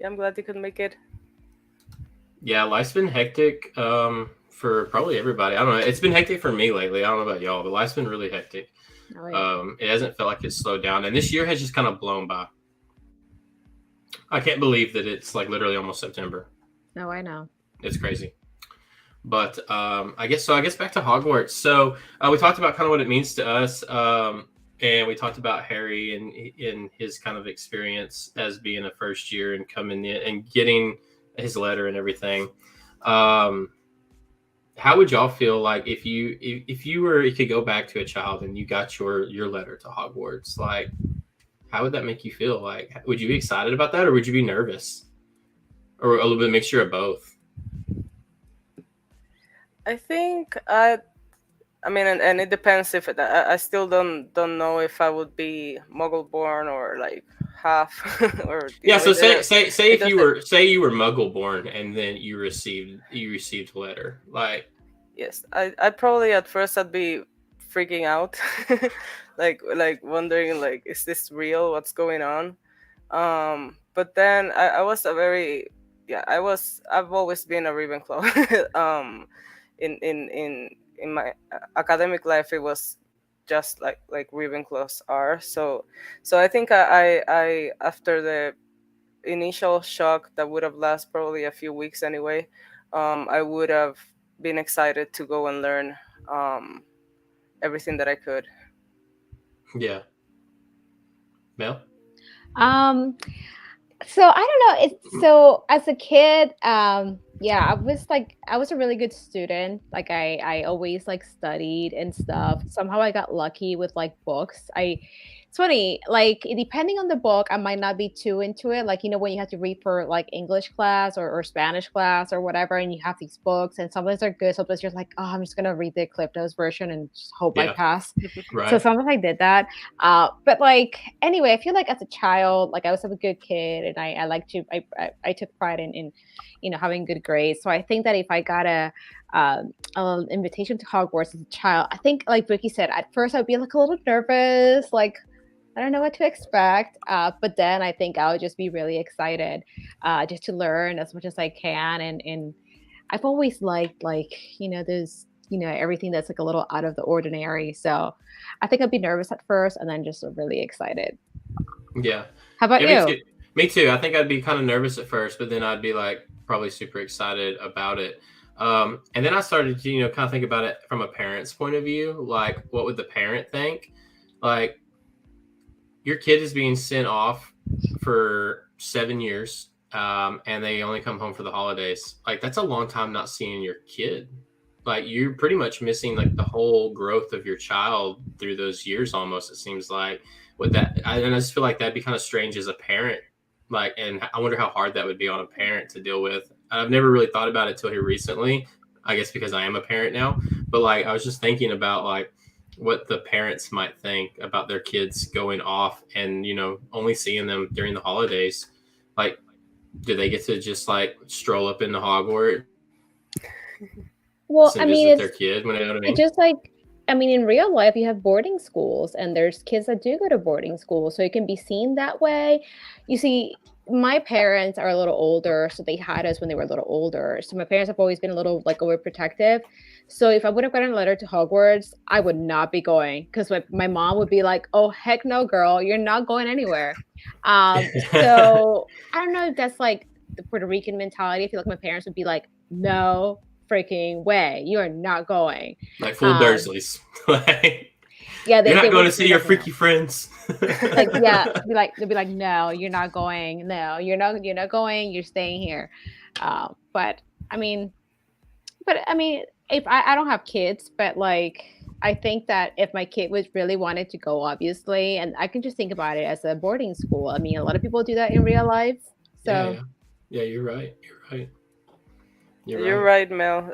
C: Yeah, I'm glad you could make it.
A: Yeah, life's been hectic for probably everybody. I don't know. It's been hectic for me lately. I don't know about y'all, but life's been really hectic.
B: Oh, yeah.
A: It hasn't felt like it's slowed down, and this year has just kind of blown by. I can't believe that it's like literally almost September.
B: No, I know.
A: It's crazy. But I guess back to Hogwarts. So we talked about kind of what it means to us, and we talked about Harry and in his kind of experience as being a first year and coming in and getting his letter and everything. How would y'all feel like if you could go back to a child and you got your letter to Hogwarts? Like, how would that make you feel? Like, would you be excited about that, or would you be nervous, or a little bit of mixture of both?
C: I think I mean, and it depends if I still don't know if I would be Muggle born or like half, or
A: Yeah. So
C: it,
A: say
C: it
A: if you
C: doesn't.
A: were Muggle born and then you received a letter, like.
C: Yes, I probably at first I'd be freaking out, like wondering like, is this real? What's going on? But then I was a very, yeah, I've always been a Ravenclaw. In my academic life, it was just like Ravenclaws are. So I think I after the initial shock that would have lasted probably a few weeks anyway, I would have been excited to go and learn um, everything that I could.
A: Yeah. Mel?
B: Um, so I don't know. So as a kid, yeah, I was a really good student. Like I always like studied and stuff. Somehow I got lucky with like books. It's funny, like depending on the book, I might not be too into it. Like, when you have to read for like English class or Spanish class or whatever, and you have these books, and sometimes they're good, sometimes you're like, oh, I'm just gonna read the Cliff Notes version and just hope I
A: Yeah.
B: pass. So
A: Right.
B: sometimes I did that. But like anyway, I feel like as a child, like I was a good kid, and I like to I took pride in having good grades. So I think that if I got an invitation to Hogwarts as a child, I think like Vicky said, at first I'd be like a little nervous, like I don't know what to expect. But then I think I would just be really excited, just to learn as much as I can. And I've always liked like, there's, everything that's like a little out of the ordinary. So I think I'd be nervous at first and then just really excited.
A: Yeah.
B: How about
A: Yeah,
B: you?
A: Me too. I think I'd be kind of nervous at first, but then I'd be like probably super excited about it. And then I started to, kind of think about it from a parent's point of view. Like, what would the parent think? Like, your kid is being sent off for 7 years, and they only come home for the holidays. Like, that's a long time not seeing your kid. Like, you're pretty much missing like the whole growth of your child through those years. Almost, it seems like. With that, and I just feel like that'd be kind of strange as a parent. Like, and I wonder how hard that would be on a parent to deal with. I've never really thought about it till here recently. I guess because I am a parent now. But like, I was just thinking about like what the parents might think about their kids going off and only seeing them during the holidays. Like, do they get to just like stroll up into Hogwarts
B: Well,
A: and
B: I
A: visit
B: mean,
A: their kid? You know what I
B: it's
A: mean?
B: just like, I mean, in real life, you have boarding schools, and there's kids that do go to boarding school, so it can be seen that way. You see, my parents are a little older, so they had us when they were a little older. So my parents have always been a little like overprotective. So if I would have gotten a letter to Hogwarts, I would not be going because my mom would be like, "Oh heck no, girl, you're not going anywhere." So I don't know if that's like the Puerto Rican mentality. I feel like my parents would be like, "No freaking way, you are not going."
A: Like full Dursleys. Like,
B: Yeah,
A: you're not
B: they
A: going
B: would
A: to see
B: be
A: your
B: like, no.
A: freaky friends.
B: Like, yeah, they'll be like, no, you're not going. No, you're not going. You're staying here. But I mean, if I don't have kids, but like, I think that if my kid was really wanted to go, obviously, and I can just think about it as a boarding school. I mean, a lot of people do that in real life. So
A: Yeah, you're right.
C: You're right, Mel.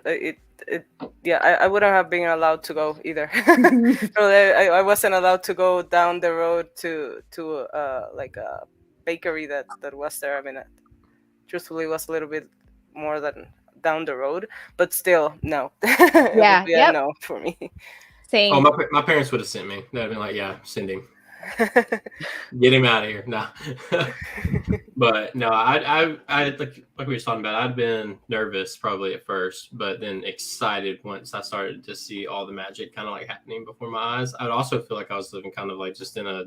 C: Yeah, I wouldn't have been allowed to go either. I wasn't allowed to go down the road to like a bakery that was there. I mean, truthfully, it was a little bit more than down the road, but still, no. It would be a no for me.
B: Same.
A: Oh, my parents would have sent me. They'd have been like, yeah, send him. Get him out of here. No. But no, I like we were talking about, I'd been nervous probably at first, but then excited once I started to see all the magic kind of like happening before my eyes. I'd also feel like I was living kind of like just in a,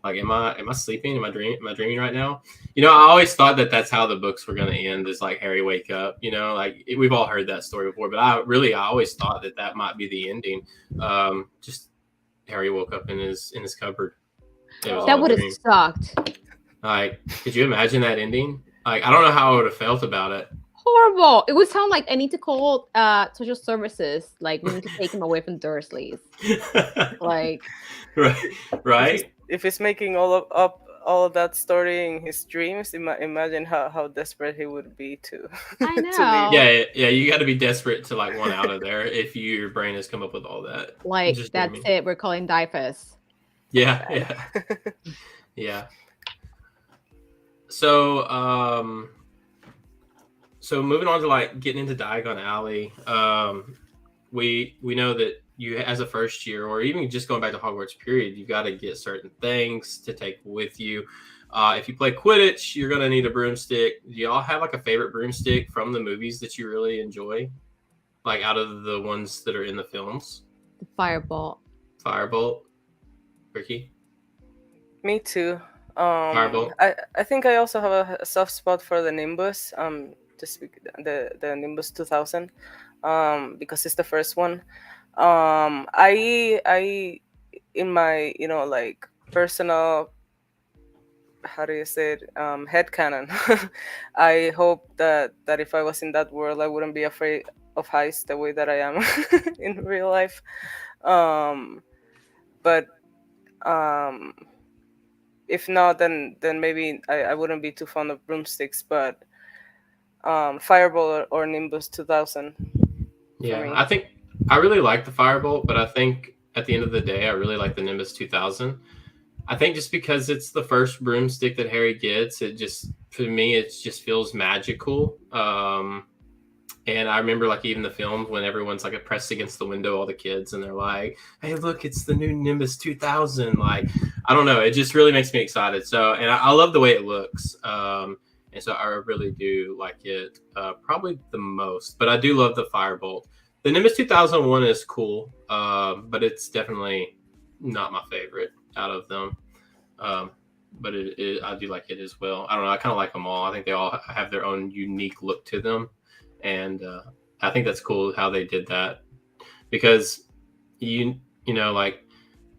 A: like, am I sleeping? Am I dreaming right now? I always thought that that's how the books were going to end, is like Harry wake up, like we've all heard that story before, but I always thought that might be the ending. Just Harry woke up in his cupboard.
B: That would have sucked.
A: Like, could you imagine that ending? Like, I don't know how I would have felt about it.
B: Horrible. It would sound like I need to call social services. Like, we need to take him away from Dursleys. Like,
A: right.
C: If he's making all of that story in his dreams, imagine how desperate he would be to.
B: I know.
C: To
A: leave. Yeah. You got to be desperate to like want out of there if your brain has come up with all that.
B: Like, that's it. We're calling Dyfus.
A: Yeah. Yeah. So so moving on to like getting into Diagon Alley, we know that you, as a first year, or even just going back to Hogwarts period, you got to get certain things to take with you. If you play Quidditch, you're gonna need a broomstick. Do y'all have like a favorite broomstick from the movies that you really enjoy, like out of the ones that are in the films?
B: The Fireball.
A: Firebolt, Ricky.
C: Me too.
A: Firebolt.
C: I think I also have a soft spot for the Nimbus. The Nimbus 2000. Because it's the first one. I in my like personal, how do you say it, headcanon. I hope that if I was in that world, I wouldn't be afraid of heights the way that I am in real life. But if not, then maybe I wouldn't be too fond of broomsticks. But Fireball or Nimbus 2000.
A: Yeah, I think I really like the Firebolt, but I think at the end of the day, I really like the Nimbus 2000. I think just because it's the first broomstick that Harry gets, it just, for me, it just feels magical. And I remember like even the film when everyone's like pressed against the window, all the kids, and they're like, "Hey, look, it's the new Nimbus 2000." Like, I don't know, it just really makes me excited. So, and I love the way it looks. And so I really do like it, probably the most. But I do love the Firebolt. The Nimbus 2001 is cool, but it's definitely not my favorite out of them. But I do like it as well. I don't know. I kind of like them all. I think they all have their own unique look to them. And I think that's cool how they did that. Because, you know, like,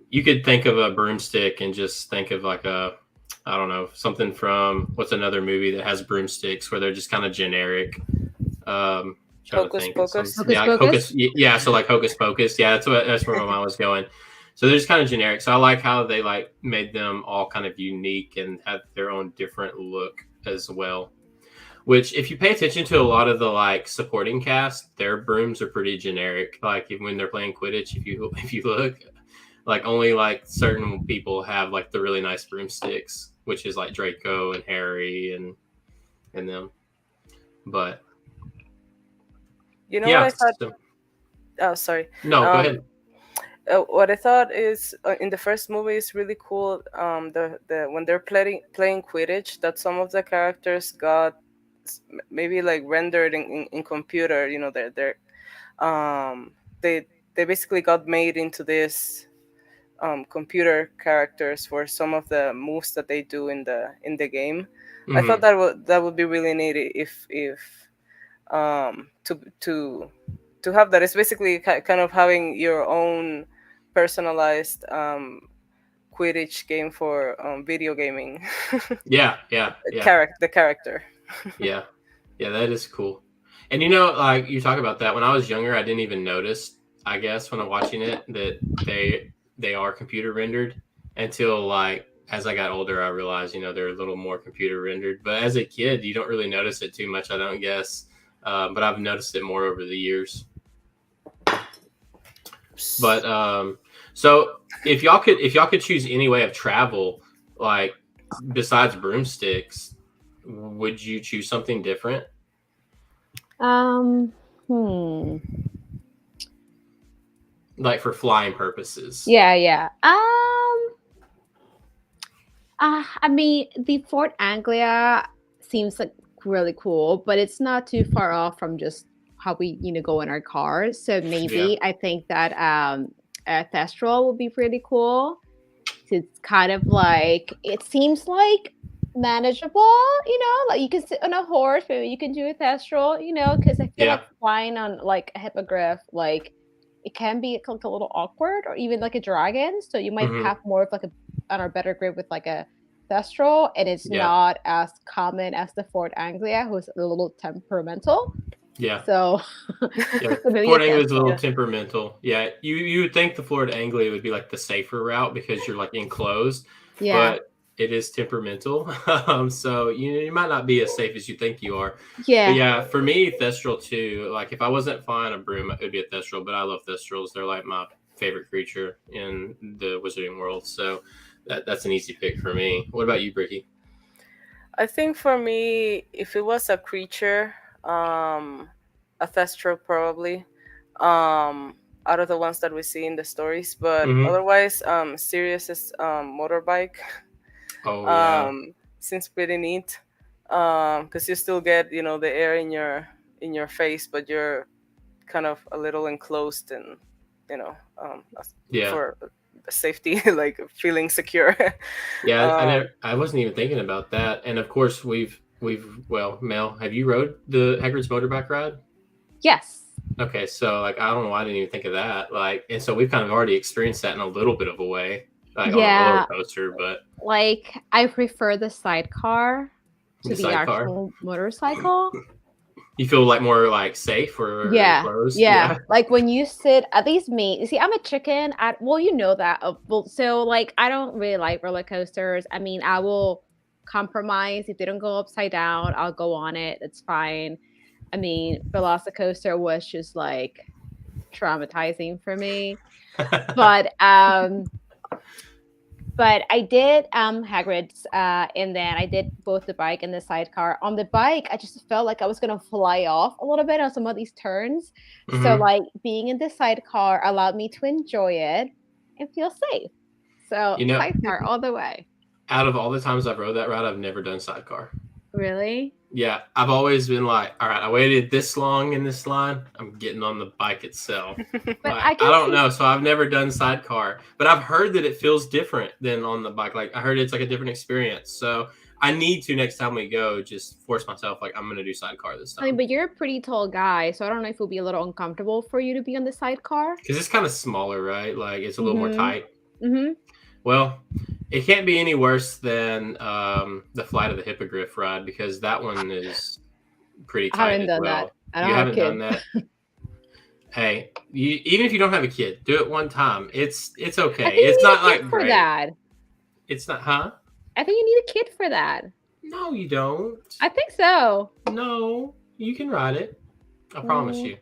A: you could think of a broomstick and just think of like I don't know, something from, what's another movie that has broomsticks where they're just kind of generic.
C: Hocus Pocus.
A: Yeah, so like Hocus Pocus. Yeah, that's where my mind was going. So they're just kind of generic. So I like how they like made them all kind of unique and have their own different look as well. Which, if you pay attention to a lot of the like supporting cast, their brooms are pretty generic. Like even when they're playing Quidditch, if you look, like only like certain people have like the really nice broomsticks, which is like Draco and Harry and them. But
C: you know
A: yeah,
C: what I thought? Oh, sorry.
A: No, go ahead.
C: What I thought is in the first movie is really cool. The when they're playing Quidditch, that some of the characters got maybe like rendered in computer. You know, they basically got made into this computer characters for some of the moves that they do in the game. Mm-hmm. I thought that would be really neat if to have that. It's basically kind of having your own personalized Quidditch game for video gaming.
A: Yeah.
C: The character.
A: yeah, that is cool. And you know, like you talk about that, when I was younger, I didn't even notice, I guess, when I'm watching it, that they are computer rendered, until like as I got older, I realized, you know, they're a little more computer rendered. But as a kid, you don't really notice it too much, I don't guess. But I've noticed it more over the years. But so if y'all could choose any way of travel, like besides broomsticks, would you choose something different? Like for flying purposes.
B: Yeah. I mean, the Fort Anglia seems like really cool, but it's not too far off from just how we go in our cars. So maybe I think that Thestral would be pretty cool. It's kind of like, it seems like manageable, like you can sit on a horse, maybe you can do a Thestral, because I feel like flying on like a hippogriff, like it can be like a little awkward, or even like a dragon. So you might have more of like a better grip with like a Thestral, and it's not as common as the Fort Anglia, who's a little temperamental.
A: Yeah.
B: So,
A: so Fort Anglia is a little temperamental. Yeah. You would think the Fort Anglia would be like the safer route because you're like enclosed. Yeah. But it is temperamental. So you might not be as safe as you think you are.
B: Yeah.
A: But yeah, for me, Thestral too. Like if I wasn't flying a broom, it would be a Thestral. But I love Thestrals. They're like my favorite creature in the Wizarding world. So that's an easy pick for me. What about you, Bricky?
C: I think for me, if it was a creature, a Thestro probably, out of the ones that we see in the stories. But
A: Mm-hmm.
C: otherwise, Sirius's motorbike
A: Oh yeah.
C: seems pretty neat. Because you still get the air in your face, but you're kind of a little enclosed and
A: Yeah.
C: for safety, like feeling secure.
A: Yeah,
C: um,
A: I wasn't even thinking about that. And of course, well, Mel, have you rode the Hagrid's motorbike ride?
B: Yes.
A: Okay, so like I don't know why I didn't even think of that. Like, and so we've kind of already experienced that in a little bit of a way, like on a roller
B: Yeah,
A: coaster. But
B: like I prefer the sidecar
A: the
B: to the
A: sidecar,
B: actual motorcycle.
A: you feel like more like safe or
B: Yeah,
A: enclosed.
B: yeah.
A: Yeah.
B: Like when you sit, at least me. You see, I'm a chicken. Well, you know that. Well, so like I don't really like roller coasters. I mean, I will compromise if they don't go upside down. I'll go on it. It's fine. I mean, Velocicoaster was just like traumatizing for me. But I did Hagrid's and then I did both the bike and the sidecar. On the bike, I just felt like I was gonna fly off a little bit on some of these turns. So
A: Hmm.
B: like being in the sidecar allowed me to enjoy it and feel safe. So
A: You know,
B: sidecar all the way.
A: out of all the times I've rode that ride, I've never done sidecar.
B: Really?
A: Yeah, I've always been like, all right, I waited this long in this line. I'm getting on the bike itself.
B: But
A: Like,
B: I
A: I
B: can
A: don't
B: see
A: know. So I've never done sidecar, but I've heard that it feels different than on the bike. Like I heard it's like a different experience. So I need to next time we go, just force myself. Like I'm going to do sidecar this
B: I mean,
A: time
B: but you're a pretty tall guy, so I don't know if it'll be a little uncomfortable for you to be on the sidecar.
A: because it's kind of smaller, right? Like it's a little more
B: Mm-hmm.
A: tight.
B: Mm-hmm.
A: Well, it can't be any worse than the Flight of the Hippogriff ride because that one is pretty
B: I
A: tight
B: haven't
A: as
B: done that.
A: well.
B: I don't
A: You
B: have
A: haven't done
B: kids.
A: that? Hey, even if you don't have a kid, do it one time. It's
B: I
A: okay.
B: think
A: It's
B: you need
A: not
B: a kid
A: like
B: for
A: great.
B: that.
A: It's not, huh?
B: I think you need a kid for that.
A: No, you don't.
B: I think so.
A: No, you can ride it. I promise
B: Mm,
A: you.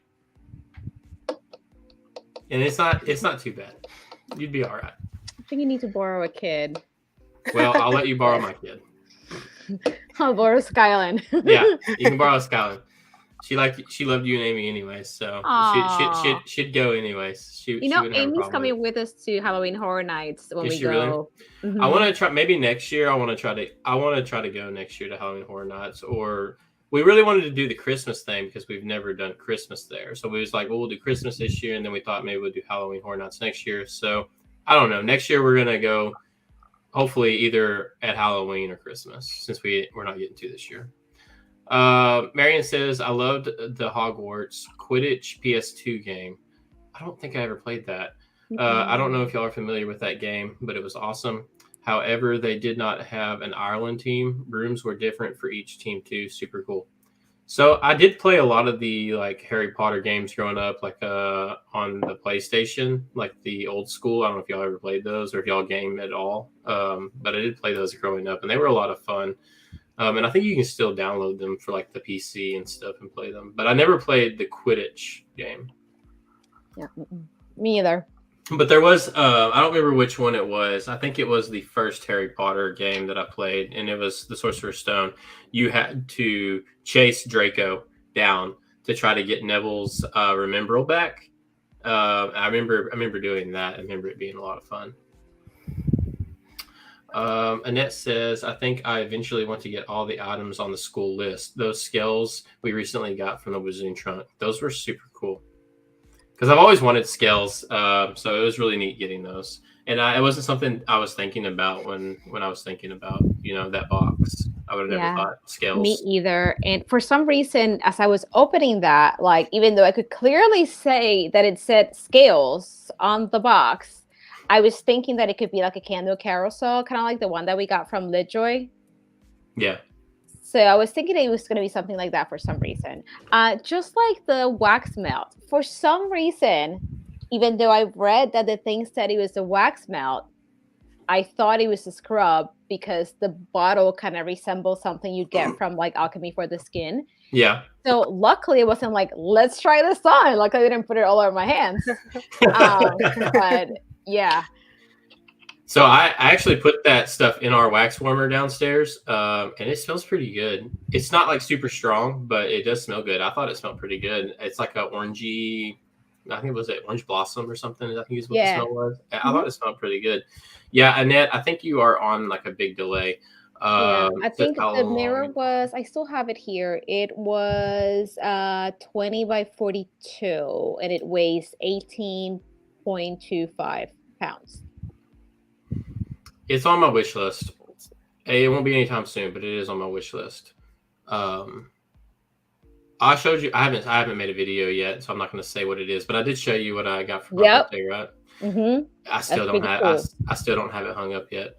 A: And it's not too bad. You'd be all right.
B: I think you need to borrow a kid.
A: Well, I'll let you borrow my kid.
B: I'll borrow Skyline.
A: Yeah, you can borrow Skyline. She loved you and Amy anyways, so
B: Aww.
A: she'd go anyways. She
B: You know,
A: wouldn't have a
B: Amy's
A: problem with it.
B: coming with us to Halloween Horror Nights when
A: Is
B: we
A: she really?
B: go.
A: I want
B: Mhm.
A: to try maybe next year. I want to try to go next year to Halloween Horror Nights, or we really wanted to do the Christmas thing because we've never done Christmas there. So we was like, well, we'll do Christmas this year, and then we thought maybe we'll do Halloween Horror Nights next year. So I don't know. Next year we're gonna go. Hopefully, either at Halloween or Christmas, since we're not getting to this year. Marion says, I loved the Hogwarts Quidditch PS2 game. I don't think I ever played that. I don't know if y'all are familiar with that game, but it was awesome. However, they did not have an Ireland team. Rooms were different for each team too. Super cool. So I did play a lot of the like Harry Potter games growing up, like on the PlayStation, like the old school. I don't know if y'all ever played those or if y'all game at all. But I did play those growing up, and they were a lot of fun. And I think you can still download them for like the PC and stuff and play them. But I never played the Quidditch game.
B: Yeah, me either.
A: But there was, I don't remember which one it was. I think it was the first Harry Potter game that I played, and it was the Sorcerer's Stone. You had to chase Draco down to try to get Neville's Remembrall back. I remember doing that. I remember it being a lot of fun. Annette says, I think I eventually want to get all the items on the school list. Those scales we recently got from the Wizarding Trunk. Those were super cool. Because I've always wanted scales, so it was really neat getting those. And it wasn't something I was thinking about when I was thinking about that box. I would have never thought scales.
B: Me either. And for some reason, as I was opening that, like even though I could clearly say that it said scales on the box, I was thinking that it could be like a candle carousel, kind of like the one that we got from LitJoy.
A: Yeah.
B: So I was thinking it was going to be something like that for some reason. Just like the wax melt. For some reason, even though I read that the thing said it was a wax melt, I thought it was a scrub because the bottle kind of resembles something you get from like Alchemy for the Skin.
A: Yeah.
B: So luckily it wasn't like, let's try this on. Luckily I didn't put it all over my hands. But yeah.
A: So I actually put that stuff in our wax warmer downstairs, and it smells pretty good. It's not like super strong, but it does smell good. I thought it smelled pretty good. It's like a orangey, I think it was orange blossom or something. I think is what the smell was. I thought it smelled pretty good. Yeah, Annette, I think you are on like a big delay.
B: Yeah, I think the mirror was, I still have it here. It was 20 by 42 and it weighs 18.25 pounds.
A: It's on my wish list. It won't be anytime soon, but it is on my wish list. I showed you. I haven't made a video yet, so I'm not going to say what it is. But I did show you what I got for my birthday, right?
B: Mm-hmm.
A: I still don't have. Cool. I still don't have it hung up yet.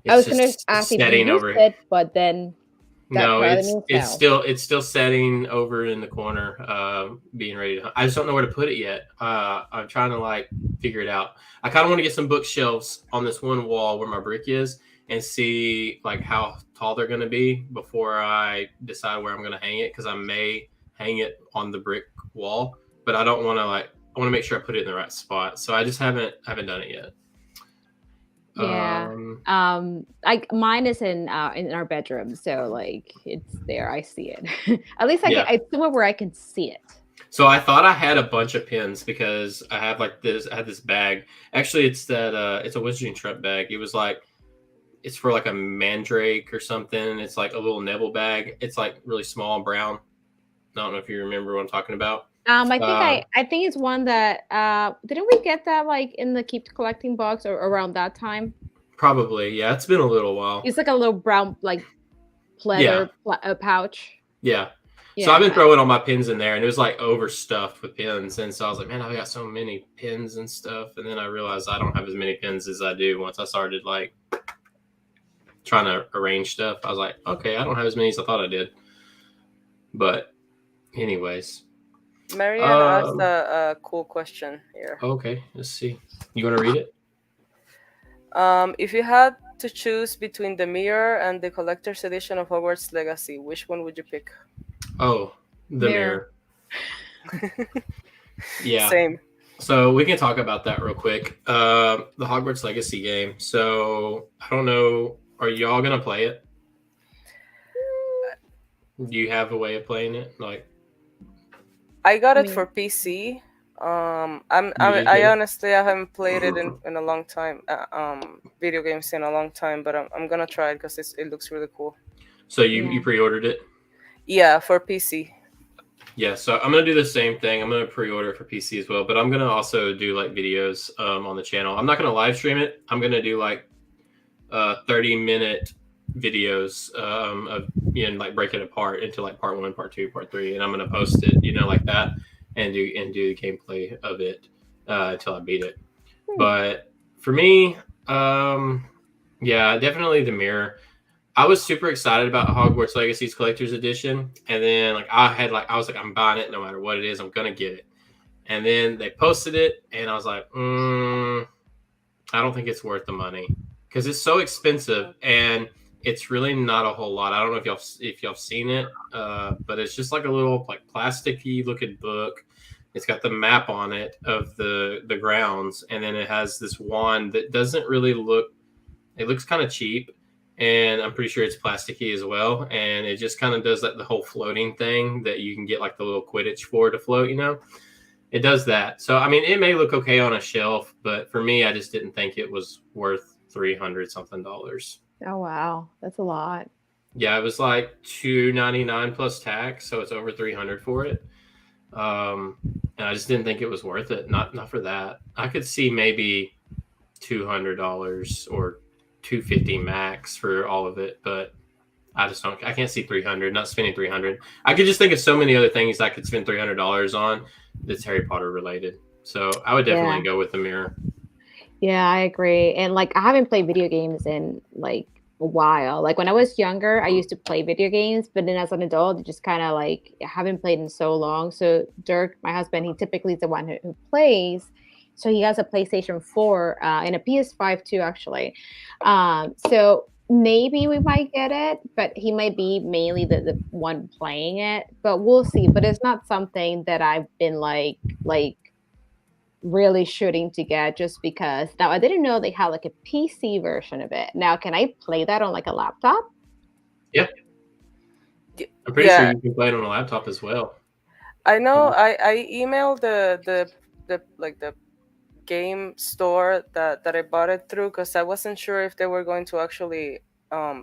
B: It's I was going to ask if you used it, but then
A: no, it's still setting over in the corner, being ready to. I just don't know where to put it yet. I'm trying to like figure it out. I kind of want to get some bookshelves on this one wall where my brick is, and see like how tall they're going to be before I decide where I'm going to hang it. Because I may hang it on the brick wall, but I don't want to like. I want to make sure I put it in the right spot. So I just haven't done it yet.
B: Yeah. Like mine is in our bedroom, so like it's there. I see it. At least it's somewhere where I can see it.
A: So I thought I had a bunch of pins because I have like this. I had this bag. Actually, it's that. It's a Wizarding Trip bag. It was like. It's for like a mandrake or something. It's like a little Neville bag. It's like really small and brown. I don't know if you remember what I'm talking about.
B: I think it's one that didn't we get that like in the Keep Collecting box or around that time?
A: Probably, yeah. It's been a little while.
B: It's like a little brown like leather pouch.
A: Yeah. So I've been throwing all my pins in there, and it was like overstuffed with pins. And so I was like, man, I've got so many pins and stuff. And then I realized I don't have as many pins as I do once I started like trying to arrange stuff. I was like, okay, I don't have as many as I thought I did. But anyways.
C: Marianne asked a cool question here.
A: Okay, let's see. You want to read it?
C: If you had to choose between the mirror and the collector's edition of Hogwarts Legacy, which one would you pick?
A: Oh, the mirror. Yeah.
C: Same.
A: So we can talk about that real quick. The Hogwarts Legacy game. So I don't know. Are y'all gonna play it? Do you have a way of playing it? Like,
C: I got it for PC. I honestly haven't played it in a long time. Video games in a long time, but I'm gonna try it because it looks really cool.
A: So you pre-ordered it?
C: Yeah, for PC.
A: Yeah, so I'm gonna do the same thing. I'm gonna pre-order it for PC as well, but I'm gonna also do like videos on the channel. I'm not gonna live stream it. I'm gonna do like 30-minute videos of like break it apart into like part 1, part 2, part 3, and I'm gonna post it, like that, and do the gameplay of it until I beat it. But for me, definitely the mirror. I was super excited about Hogwarts Legacy's Collector's Edition, and then I was like, I'm buying it no matter what it is. I'm gonna get it. And then they posted it, and I was like, I don't think it's worth the money because it's so expensive, and it's really not a whole lot. I don't know if y'all have seen it, but it's just like a little like plasticky looking book. It's got the map on it of the grounds, and then it has this wand that doesn't really look. It looks kind of cheap. And I'm pretty sure it's plasticky as well. And it just kind of does the whole floating thing that you can get like the little Quidditch for to float, It does that. So, I mean, it may look okay on a shelf, but for me, I just didn't think it was worth $300 something.
B: Oh, wow. That's a lot.
A: Yeah, it was like $299 plus tax. So it's over $300 for it. And I just didn't think it was worth it. Not for that. I could see maybe $200 or $250 max for all of it, but I can't see $300, not spending $300. I could just think of so many other things I could spend $300 on that's Harry Potter related. So I would definitely go with the mirror.
B: Yeah, I agree. And like, I haven't played video games in like a while. Like when I was younger, I used to play video games, but then as an adult, it just kind of like, I haven't played in so long. So Dirk, my husband, he typically is the one who plays. So he has a PlayStation 4 and a PS5 too, actually. So maybe we might get it, but he might be mainly the one playing it. But we'll see. But it's not something that I've been like really shooting to get, just because now I didn't know they had like a PC version of it. Now, can I play that on like a laptop?
A: Yeah. I'm pretty sure you can play it on a laptop as well.
C: I know. I emailed the game store that I bought it through, because I wasn't sure if they were going to actually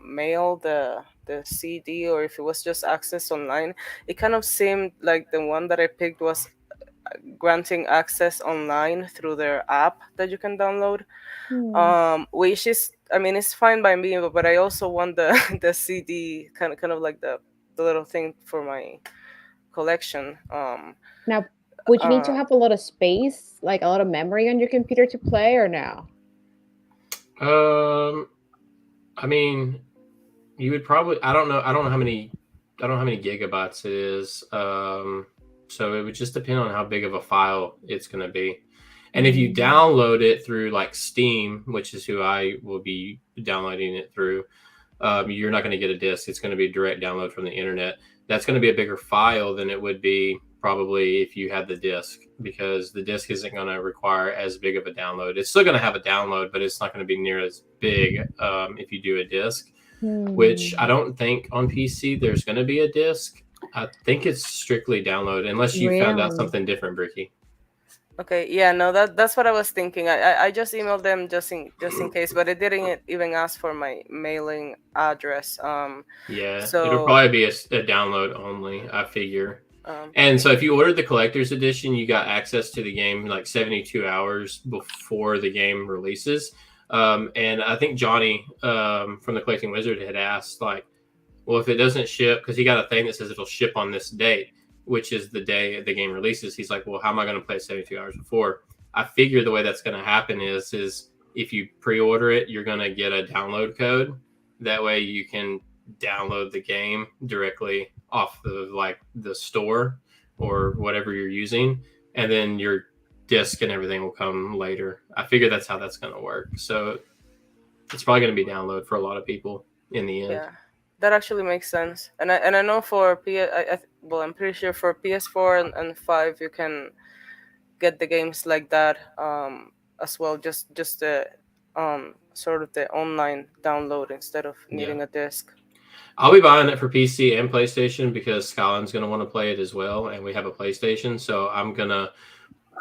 C: mail the CD or if it was just access online. It kind of seemed like the one that I picked was granting access online through their app that you can download. Which is, I mean, it's fine by me, but I also want the the CD, kind of like the little thing for my collection.
B: Now, would you need to have a lot of space, like a lot of memory on your computer to play, or no?
A: I mean, you would probably. I don't know how many. I don't know how many gigabytes it is. So it would just depend on how big of a file it's going to be. And if you download it through like Steam, which is who I will be downloading it through, you're not going to get a disc. It's going to be a direct download from the internet. That's going to be a bigger file than it would be probably if you had the disc, because the disc isn't going to require as big of a download. It's still going to have a download, but it's not going to be near as big if you do a disc, which I don't think on PC there's going to be a disc. I think it's strictly download, unless you found out something different, Bricky.
C: Okay, yeah, no, that's what I was thinking. I just emailed them just in case, but it didn't even ask for my mailing address.
A: Yeah,
C: so
A: it'll probably be a download only, I figure. And so if you ordered the collector's edition, you got access to the game like 72 hours before the game releases. And I think Johnny from the Collecting Wizard had asked, like, well, if it doesn't ship, because he got a thing that says it'll ship on this date, which is the day the game releases. He's like, well, how am I going to play 72 hours before? I figure the way that's going to happen is if you pre-order it, you're going to get a download code. That way you can download the game directly off of like the store or whatever you're using. And then your disc and everything will come later. I figure that's how that's going to work. So it's probably going to be download for a lot of people in the end.
C: Yeah. That actually makes sense, and I know for I'm pretty sure for PS4 and 5 you can get the games like that as well. Just the sort of the online download instead of needing a disc.
A: I'll be buying it for PC and PlayStation because Skyline's going to want to play it as well, and we have a PlayStation, so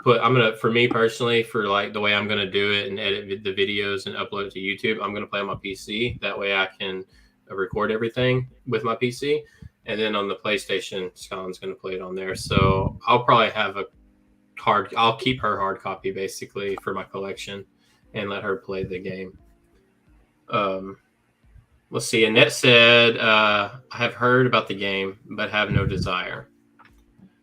A: for me personally, for like the way I'm going to do it and edit the videos and upload it to YouTube, I'm going to play on my PC. That way I can record everything with my PC, and then on the PlayStation, Scott's going to play it on there. So I'll probably have I'll keep her hard copy basically for my collection and let her play the game. Let's see. Annette said, I have heard about the game, but have no desire.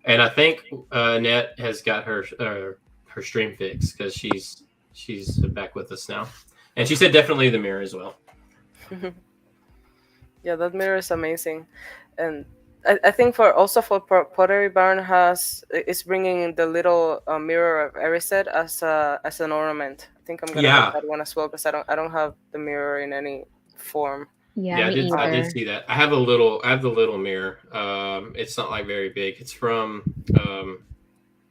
A: And I think Annette has got her stream fixed because she's back with us now. And she said definitely the mirror as well.
C: Yeah, that mirror is amazing, and I think for Pottery Barn is bringing the little mirror of Erised as an ornament. I think I'm gonna get that one as well because I don't have the mirror in any form.
B: Yeah,
A: I did see that. I have the little mirror. It's not like very big. It's from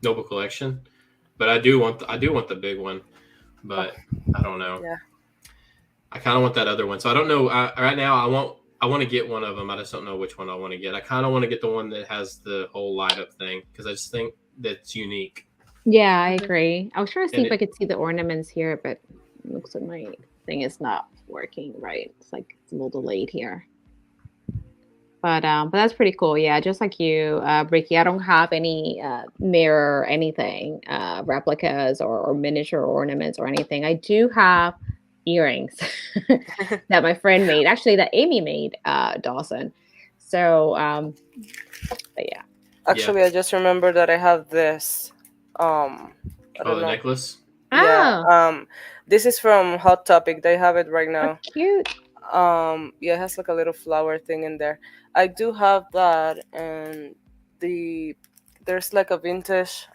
A: Noble Collection, but I do want the big one, but I don't know.
C: Yeah,
A: I kind of want that other one. So I don't know. Right now, I want to get one of them. I just don't know which one I want to get. I kind of want to get the one that has the whole light up thing because I just think that's unique.
B: Yeah, I agree. I was trying to see if I could see the ornaments here, but it looks like my thing is not working right. It's like it's a little delayed here. But that's pretty cool. Yeah, just like you, Ricky, I don't have any mirror or anything, replicas or miniature ornaments or anything. I do have earrings that my friend made, actually that Amy made, Dawson. So but yeah,
C: actually I just remembered that I have this
A: the necklace.
C: This is from Hot Topic. They have it right now.
B: That's cute.
C: It has like a little flower thing in there. I do have that, and there's like a vintage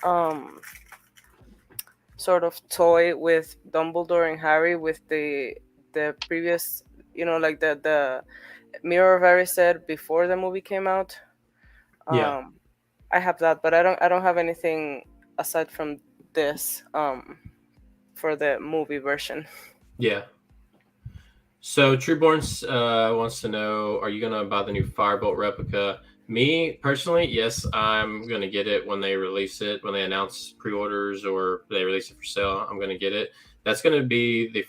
C: sort of toy with Dumbledore and Harry with the previous, like the Mirror of Erised before the movie came out. I have that, but I don't have anything aside from this for the movie version.
A: Yeah. So Trueborns wants to know, are you going to buy the new Firebolt replica? Me, personally, yes, I'm going to get it when they release it, when they announce pre-orders or they release it for sale. I'm going to get it. That's going to be the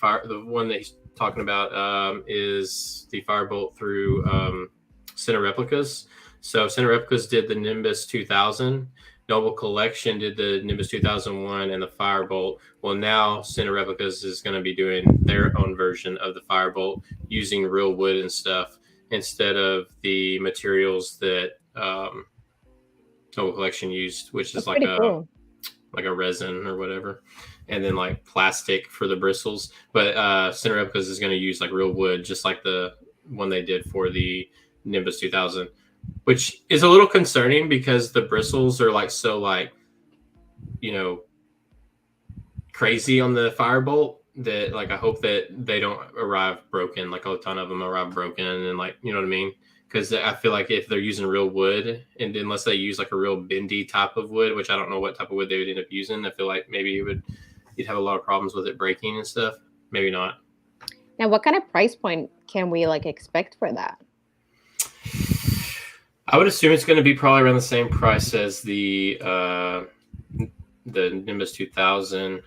A: one that he's talking about is the Firebolt through Center Replicas. So Center Replicas did the Nimbus 2000. Noble Collection did the Nimbus 2001 and the Firebolt. Well, now Center Replicas is going to be doing their own version of the Firebolt using real wood and stuff instead of the materials that Noble Collection used, which is like a resin or whatever, and then like plastic for the bristles. But Center Replicas is going to use like real wood, just like the one they did for the Nimbus 2000. Which is a little concerning because the bristles are like so like, crazy on the Firebolt that like I hope that they don't arrive broken. Like a ton of them arrive broken and like, you know what I mean? Because I feel like if they're using real wood and unless they use like a real bendy type of wood, which I don't know what type of wood they would end up using, I feel like maybe you'd have a lot of problems with it breaking and stuff. Maybe not.
B: Now, what kind of price point can we like expect for that?
A: I would assume it's going to be probably around the same price as the Nimbus 2000,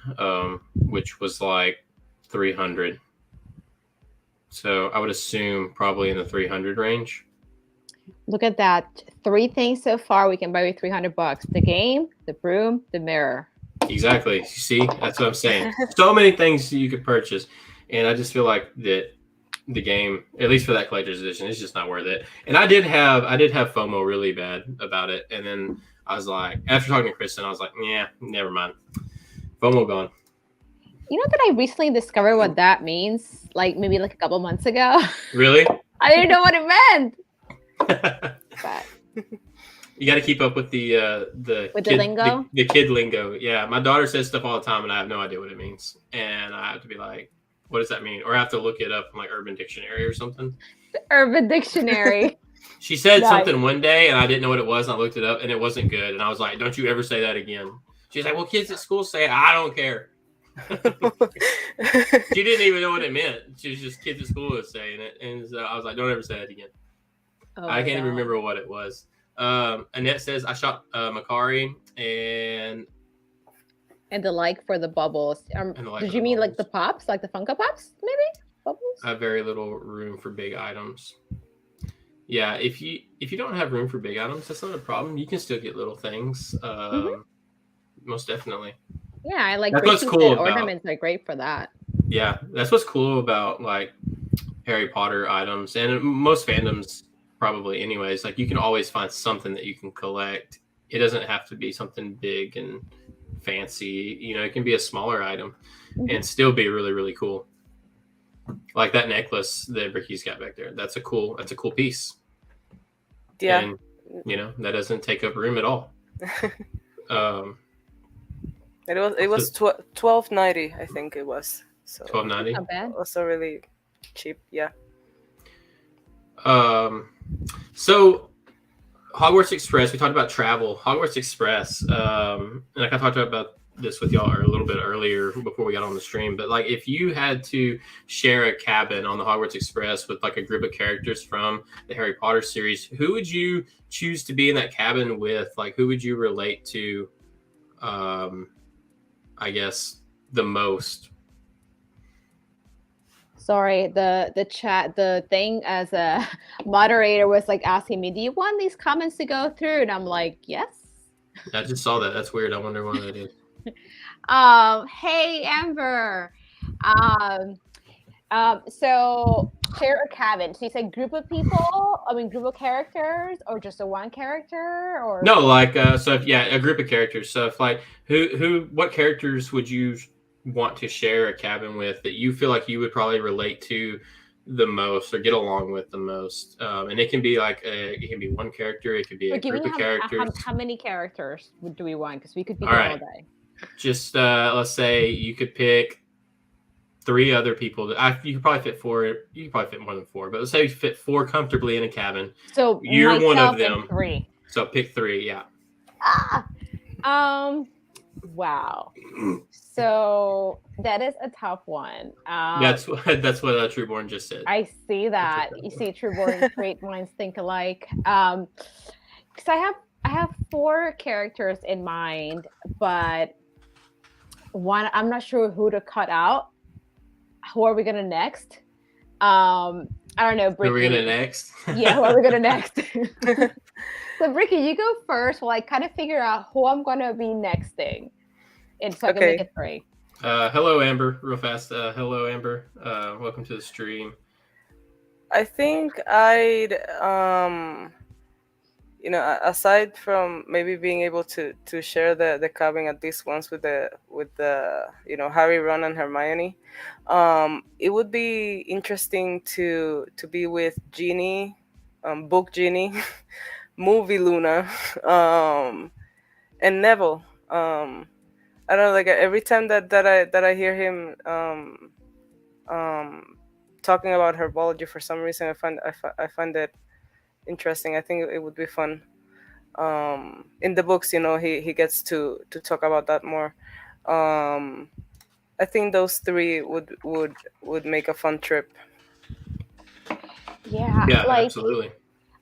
A: which was like $300. So I would assume probably in the 300 range.
B: Look at that. 3 things so far we can buy with $300. The game, the broom, the mirror.
A: Exactly. You see, that's what I'm saying. So many things you could purchase. And I just feel like that the game, at least for that collector's edition, is just not worth it. And I did have FOMO really bad about it. And then I was like, after talking to Kristen, I was like, yeah, never mind. FOMO gone.
B: You know that I recently discovered what that means? Like maybe like a couple months ago.
A: Really?
B: I didn't know what it meant. But
A: you got to keep up with the
B: lingo.
A: The kid lingo. Yeah, my daughter says stuff all the time, and I have no idea what it means. And I have to be like, what does that mean? Or I have to look it up in like Urban Dictionary or something.
B: The Urban Dictionary.
A: She said something one day, and I didn't know what it was, and I looked it up, and it wasn't good. And I was like, don't you ever say that again. She's like, well, kids at school say it. I don't care. She didn't even know what it meant. She was just kids at school was saying it. And so I was like, don't ever say that again.
B: Oh,
A: I can't even remember what it was. Annette says, I shot Makari and
B: the like for the bubbles. Did you mean like the pops, like the Funko Pops, maybe? Bubbles?
A: I have very little room for big items. Yeah, if you don't have room for big items, that's not a problem. You can still get little things. Most definitely.
B: Yeah, I like
A: that's what's cool about
B: ornaments are great for that.
A: Yeah, that's what's cool about like Harry Potter items and most fandoms probably anyways. Like you can always find something that you can collect. It doesn't have to be something big and fancy. It can be a smaller item and still be really, really cool. Like that necklace that Ricky's got back there. That's a cool piece.
C: Yeah.
A: And that doesn't take up room at all.
C: It was $12.90, I think it was. So
A: $12.90.
B: Not bad.
C: Also really cheap, yeah.
A: So Hogwarts Express, we talked about travel. Hogwarts Express, and I kind of talked about this with y'all a little bit earlier before we got on the stream, but like if you had to share a cabin on the Hogwarts Express with like a group of characters from the Harry Potter series, who would you choose to be in that cabin with? Like who would you relate to, I guess, the most?
B: Sorry, the chat, the thing as a moderator was like asking me, do you want these comments to go through? And I'm like, yes.
A: I just saw that. That's weird. I wonder why that is.
B: Hey, Amber. So share a cabin. So you said group of people? I mean, group of characters, or just a one character, or
A: no? Like, so if, yeah, a group of characters. So if like, what characters would you want to share a cabin with that you feel like you would probably relate to the most or get along with the most? And it can be like it can be one character. It could be a group of characters.
B: How many characters do we want? Because we could be here all day.
A: Just let's say you could pick 3 other people. You could probably fit 4. You could probably fit more than 4, but let's say you fit 4 comfortably in a cabin.
B: So
A: you're one of them.
B: 3.
A: So pick 3. Yeah.
B: Wow. So that is a tough one.
A: That's what Trueborn just said.
B: I see that. You see, Trueborn, great minds think alike. Because I have 4 characters in mind, but one I'm not sure who to cut out. Who are we gonna next? I don't know. Bricky.
A: Who are we gonna next?
B: Yeah, who are we gonna next? So Bricky, you go first while I kind of figure out who I'm gonna be nexting, and so I can make it 3.
A: Hello, Amber. Real fast. Hello, Amber. Welcome to the stream.
C: I think I'd aside from maybe being able to share the cabin at least once with the Harry, Ron, and Hermione, it would be interesting to be with Ginny, book Ginny, movie Luna, and Neville. I don't know, like every time that I hear him talking about herbology, for some reason I find it interesting. I think it would be fun. In the books, he gets to talk about that more. I think those 3 would make a fun trip.
B: Yeah,
A: absolutely.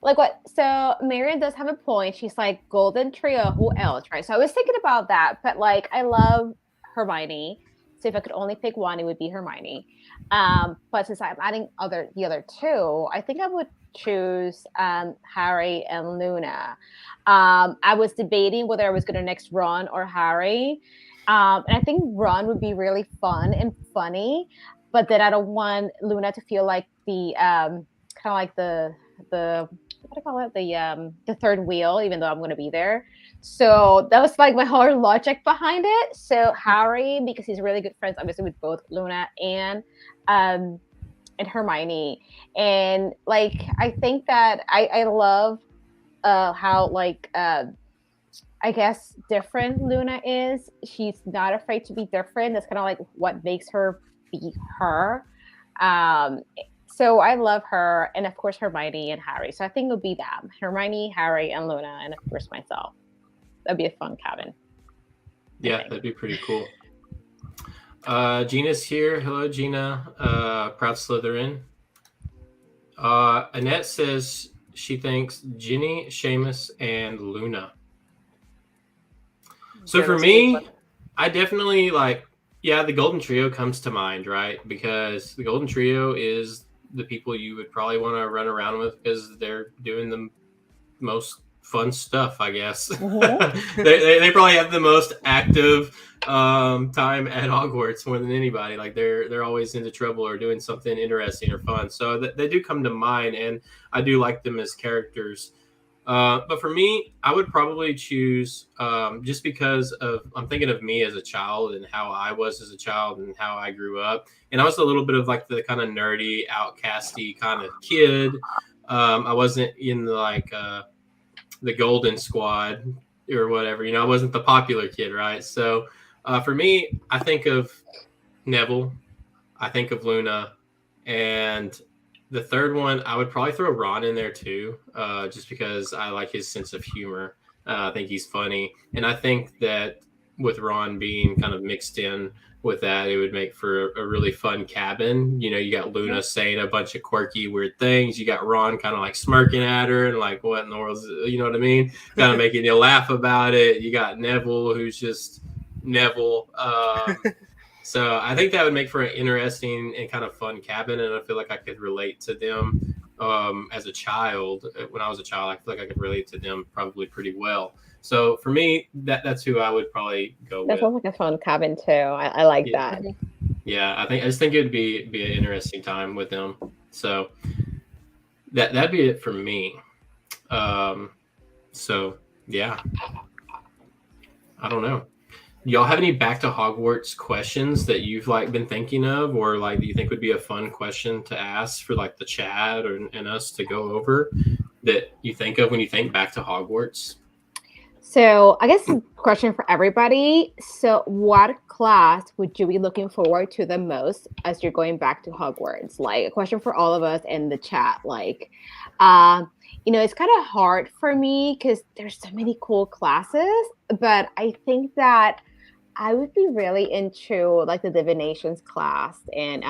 B: Like what? So Marion does have a point. She's like, golden trio, who else, right? So I was thinking about that, but like I love Hermione. So if I could only pick one, it would be Hermione. But since I'm adding the other 2, I think I would choose Harry and Luna. I was debating whether I was going to next Ron or Harry. And I think Ron would be really fun and funny, but then I don't want Luna to feel like the kind of like the what do I call it? The third wheel, even though I'm going to be there. So that was like my whole logic behind it. So Harry, because he's really good friends, obviously, with both Luna and Hermione. And like, I think that I love how like, I guess different Luna is. She's not afraid to be different. That's kind of like what makes her be her. So I love her, and of course Hermione and Harry. So I think it would be them: Hermione, Harry, and Luna, and of course myself. That'd be a fun cabin.
A: Yeah, that'd be pretty cool. Gina's here. Hello, Gina. Proud Slytherin. Annette says she thinks Ginny, Seamus, and Luna. So for me, I definitely the Golden Trio comes to mind, right? Because the Golden Trio is the people you would probably want to run around with because they're doing the most fun stuff, I guess. Mm-hmm. they probably have the most active time at Hogwarts more than anybody. Like they're always into trouble or doing something interesting or fun. So they do come to mind, and I do like them as characters. But for me, I would probably choose just because I'm thinking of me as a child and how I was as a child and how I grew up. And I was a little bit of like the kind of nerdy, outcasty kind of kid. I wasn't in the Golden Squad or whatever. I wasn't the popular kid, right? So for me, I think of Neville, I think of Luna, and the third one, I would probably throw Ron in there too, just because I like his sense of humor. I think he's funny. And I think that with Ron being kind of mixed in with that, it would make for a really fun cabin. You got Luna saying a bunch of quirky, weird things. You got Ron kind of like smirking at her and like, what in the world, you know what I mean? Kind of making you laugh about it. You got Neville, who's just Neville. So I think that would make for an interesting and kind of fun cabin, and I feel like I could relate to them as a child. When I was a child, I feel like I could relate to them probably pretty well. So for me, that's who I would probably go with.
B: That sounds like a fun cabin too. I like that.
A: Yeah, I just think it would be an interesting time with them. So that'd be it for me. So yeah, I don't know. Y'all have any back to Hogwarts questions that you've been thinking of, or that you think would be a fun question to ask for the chat and us to go over that you think of when you think back to Hogwarts?
B: So I guess a question for everybody. So what class would you be looking forward to the most as you're going back to Hogwarts? A question for all of us in the chat. It's kind of hard for me because there's so many cool classes, but I think that I would be really into like the divinations class, and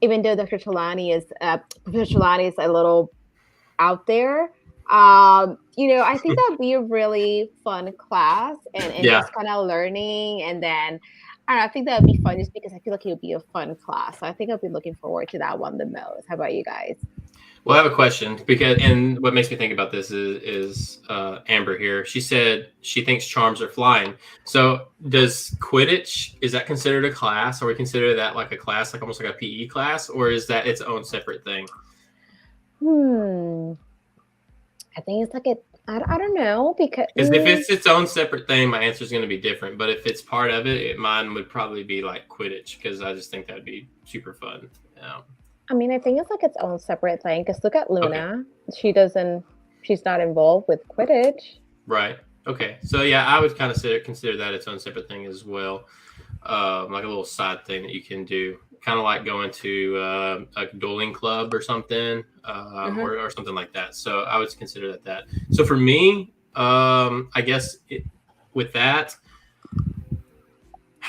B: even though Professor Trelawney is a little out there, I think that would be a really fun class, and
A: Yeah.
B: just kind of learning, and then I don't know, I think that would be fun just because I feel like it would be a fun class. So I think I'll be looking forward to that one the most. How about you guys?
A: Well, I have a question and what makes me think about this is Amber here. She said she thinks charms are flying. So does Quidditch, is that considered a class? Or we consider that like a class, like almost like a PE class, or is that its own separate thing?
B: I think it's like I don't know because
A: if it's its own separate thing, my answer is going to be different. But if it's part of it, mine would probably be like Quidditch because I just think that'd be super fun.
B: I mean, I think it's like its own separate thing. Because look at Luna; she's not involved with Quidditch.
A: Right. Okay. So yeah, I would kind of consider that its own separate thing as well, like a little side thing that you can do, kind of like going to a dueling club or something, or something like that. So I would consider that. So for me, I guess with that,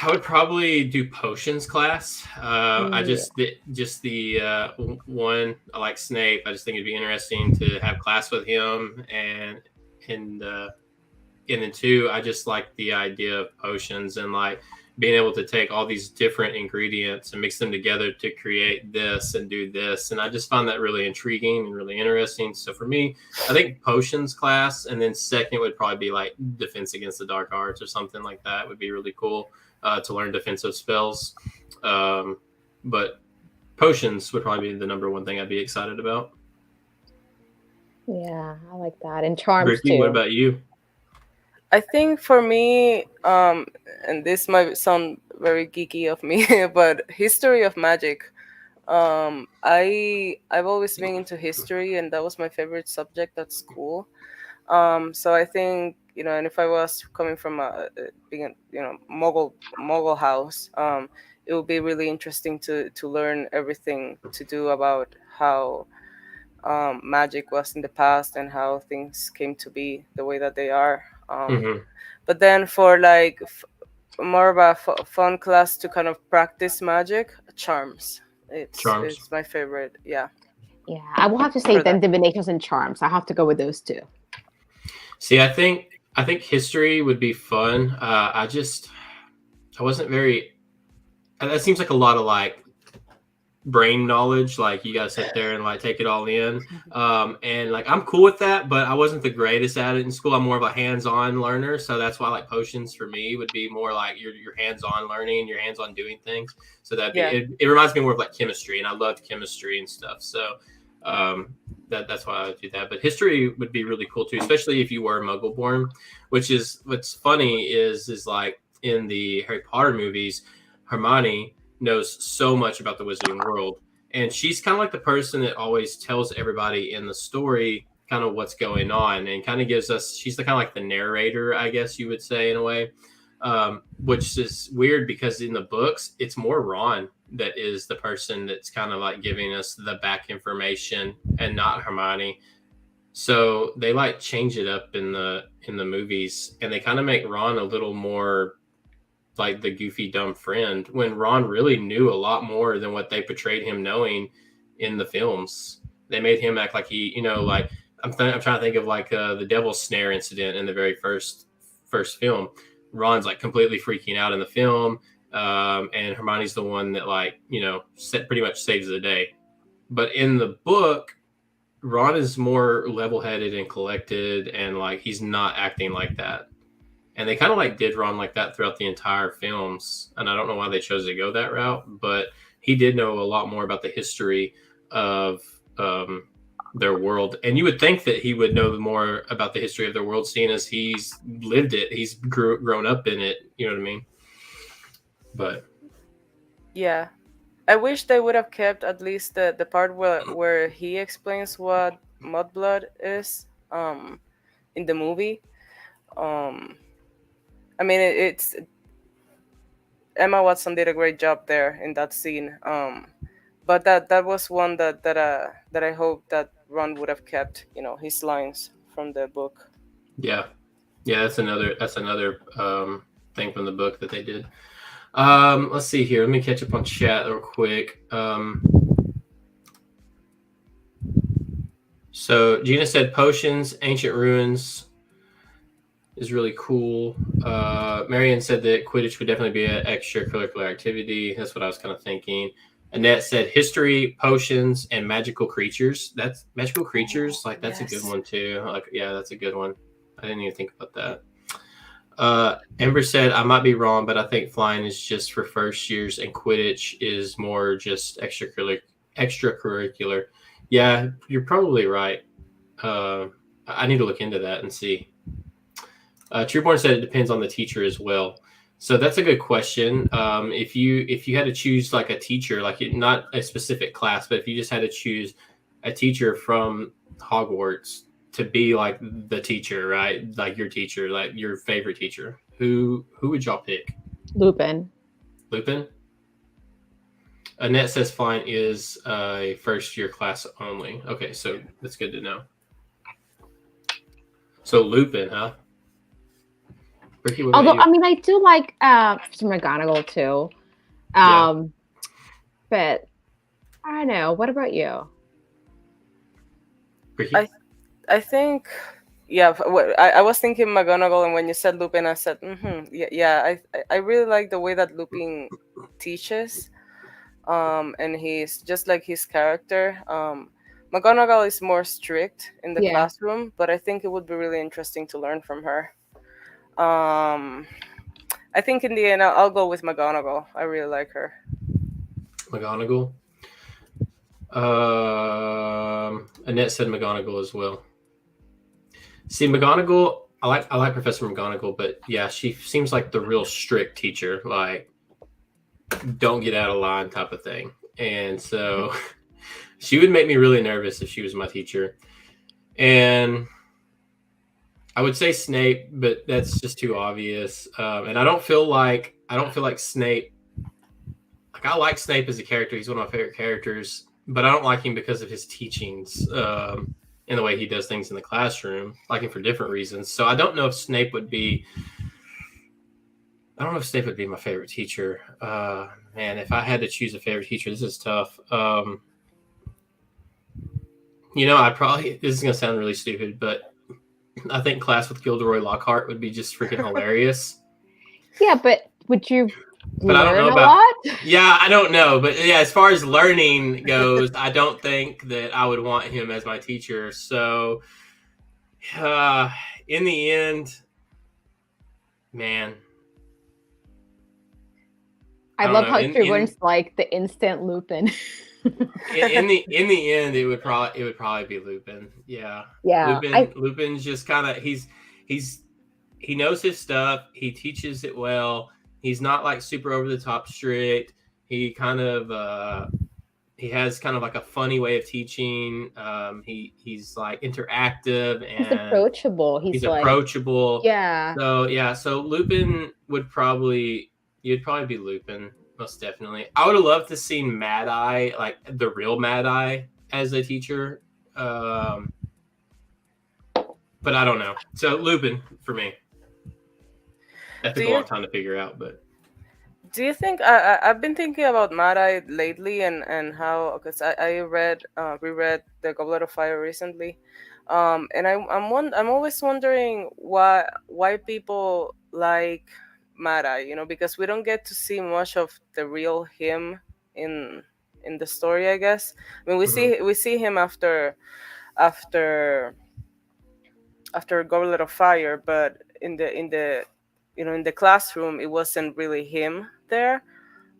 A: I would probably do potions class. I the one, I like Snape. I just think it'd be interesting to have class with him, and then two, I just like the idea of potions and like being able to take all these different ingredients and mix them together to create this and do this. And I just find that really intriguing and really interesting. So for me, I think potions class, and then second would probably be like defense against the dark arts or something like that would be really cool to learn defensive spells. But potions would probably be the number one thing I'd be excited about.
B: Yeah, I like that. And charms
A: Ricky,
B: too.
A: what about you?
C: I think for me, and this might sound very geeky of me, but history of magic. I've always been into history, and that was my favorite subject at school. So I think, and if I was coming from a being Mogul house, it would be really interesting to learn everything to do about how magic was in the past and how things came to be the way that they are. But then for like more of a fun class to kind of practice magic, charms. It's my favorite. Yeah.
B: Yeah, I will have to say then divinations and charms. I have to go with those two.
A: See, I think history would be fun. I wasn't very. That seems like a lot of like brain knowledge. Like you gotta sit there and like take it all in. And like I'm cool with that, but I wasn't the greatest at it in school. I'm more of a hands-on learner, so that's why like potions for me would be more like your hands-on learning, your hands-on doing things. So that it reminds me more of like chemistry, and I loved chemistry and stuff. So that's why I would do that. But history would be really cool too, especially if you were Muggle born. Which is what's funny is like in the Harry Potter movies, Hermione knows so much about the wizarding world, and she's kind of like the person that always tells everybody in the story kind of what's going on, and kind of gives us. She's the kind of like the narrator, I guess you would say, in a way, which is weird because in the books it's more Ron that is the person that's kind of like giving us the back information and not Hermione. So they like change it up in the movies, and they kind of make Ron a little more like the goofy dumb friend, when Ron really knew a lot more than what they portrayed him knowing in the films. They made him act like he, like I'm trying to think of like the Devil's Snare incident in the very first film. Ron's like completely freaking out in the film, and Hermione's the one that like pretty much saves the day. But in the book, Ron is more level-headed and collected, and like he's not acting like that. And they kind of like did Ron like that throughout the entire films, and I don't know why they chose to go that route, but he did know a lot more about the history of their world. And you would think that he would know more about the history of their world, seeing as he's lived it, he's grown up in it. You know what I mean? But
C: yeah, I wish they would have kept at least the part where he explains what mudblood is in the movie. I mean, it's Emma Watson did a great job there in that scene. But that was one that I hope that Ron would have kept, his lines from the book.
A: Yeah, that's another thing from the book that they did. Let's see here. Let me catch up on chat real quick. So Gina said potions, ancient ruins is really cool. Marianne said that Quidditch would definitely be an extracurricular activity. That's what I was kind of thinking. Annette said history, potions, and magical creatures. That's magical creatures. Like that's a good one too. Like that's a good one. I didn't even think about that. Ember said I might be wrong, but I think flying is just for first years, and Quidditch is more just extracurricular. Yeah, you're probably right. I need to look into that and see. Trueborn said it depends on the teacher as well. So that's a good question. If you had to choose like a teacher, like not a specific class, but if you just had to choose a teacher from Hogwarts to be like the teacher, right? Like your teacher, like your favorite teacher, who would y'all pick?
B: Lupin.
A: Lupin? Annette says flying is a first year class only. Okay, so that's good to know. So Lupin, huh? Ricky,
B: although I mean I do like McGonagall too. But I don't know. What about you?
A: Ricky?
C: I think I was thinking McGonagall, and when you said Lupin, I said I really like the way that Lupin teaches. And he's just like his character. McGonagall is more strict in the classroom, but I think it would be really interesting to learn from her. I think in the end I'll go with McGonagall. I really like her.
A: McGonagall. Annette said McGonagall as well. See, McGonagall, I like Professor McGonagall, but yeah, she seems like the real strict teacher, like don't get out of line type of thing. And so she would make me really nervous if she was my teacher. And I would say Snape, but that's just too obvious. And I don't feel like Snape. Like I like Snape as a character; he's one of my favorite characters. But I don't like him because of his teachings and the way he does things in the classroom. I like him for different reasons. So I don't know if Snape would be. I don't know if Snape would be my favorite teacher. Man, if I had to choose a favorite teacher, this is tough. This is gonna sound really stupid, but I think class with Gilderoy Lockhart would be just freaking hilarious.
B: Yeah, but would you
A: but I don't know about, lot? Yeah, I don't know. But yeah, as far as learning goes, I don't think that I would want him as my teacher. So in the end, man.
B: I love how everyone's like the instant Lupin.
A: in the end, it would probably be Lupin. Yeah. Lupin's just kind of he knows his stuff. He teaches it well. He's not like super over the top strict. He kind of he has kind of like a funny way of teaching. He's like interactive and
B: he's approachable. He's like,
A: approachable.
B: Yeah.
A: So Lupin would probably. You'd probably be Lupin, most definitely. I would have loved to see Mad Eye, like the real Mad Eye, as a teacher. But I don't know. So Lupin for me. That took a long time to figure out, but.
C: Do you think I've been thinking about Mad Eye lately and how because I reread The Goblet of Fire recently, and I'm always wondering why people like Mad Eye, because we don't get to see much of the real him in the story, I guess. I mean, we see him after Goblet of Fire, but in the classroom it wasn't really him there,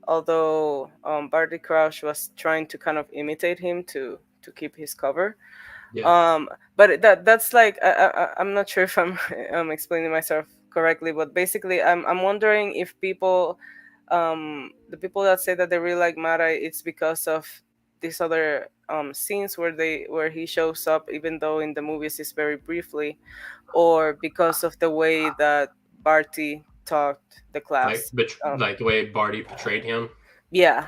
C: although Barty Crouch was trying to kind of imitate him to keep his cover. But that's like I'm not sure if I'm explaining myself correctly, but basically I'm wondering if people the people that say that they really like Mad Eye, it's because of these other scenes where he shows up, even though in the movies it's very briefly, or because of the way that Barty taught the class,
A: like the way Barty portrayed him.
C: Yeah,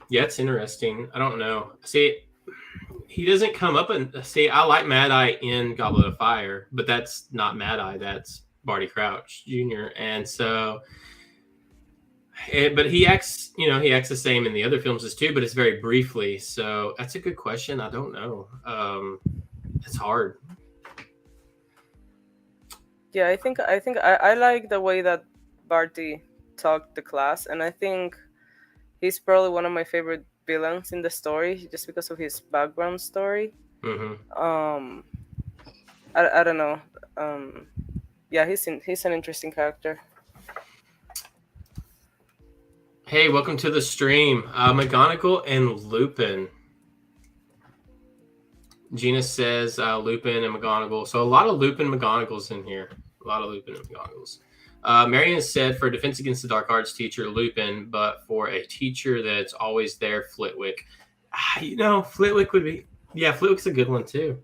A: it's interesting. I don't know. See, he doesn't come up and see. I like Mad Eye in Goblet of Fire, but that's not Mad Eye. That's Barty Crouch Jr. And so, but he acts the same in the other films as too, but it's very briefly. So that's a good question. I don't know. It's hard.
C: Yeah, I think I like the way that Barty talked the class, and I think he's probably one of my favorite villains in the story just because of his background story.
A: Mm-hmm.
C: I don't know. Yeah, he's an interesting character.
A: Hey, welcome to the stream. McGonagall and Lupin. Gina says Lupin and McGonagall. So a lot of Lupin McGonagalls in here. A lot of Lupin and McGonagalls. Marion said for Defense Against the Dark Arts teacher, Lupin, but for a teacher that's always there, Flitwick. Flitwick would be... Yeah, Flitwick's a good one too.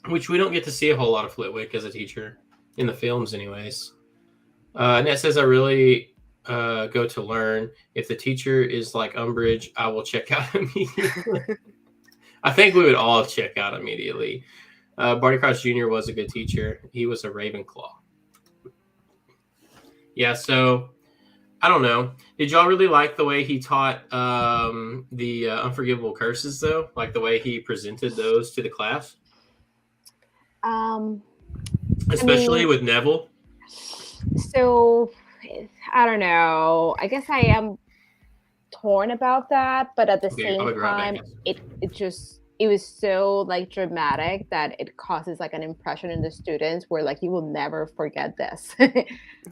A: Which we don't get to see a whole lot of Flitwick as a teacher in the films anyways. Annette says, I really go to learn. If the teacher is like Umbridge, I will check out immediately. I think we would all check out immediately. Barty Crouch Jr. was a good teacher. He was a Ravenclaw. Yeah, so I don't know. Did y'all really like the way he taught the Unforgivable Curses, though? Like the way he presented those to the class? Especially with Neville? So,
B: I don't know. I guess I am torn about that, but at the same time, it was so like dramatic that it causes like an impression in the students where like you will never forget this.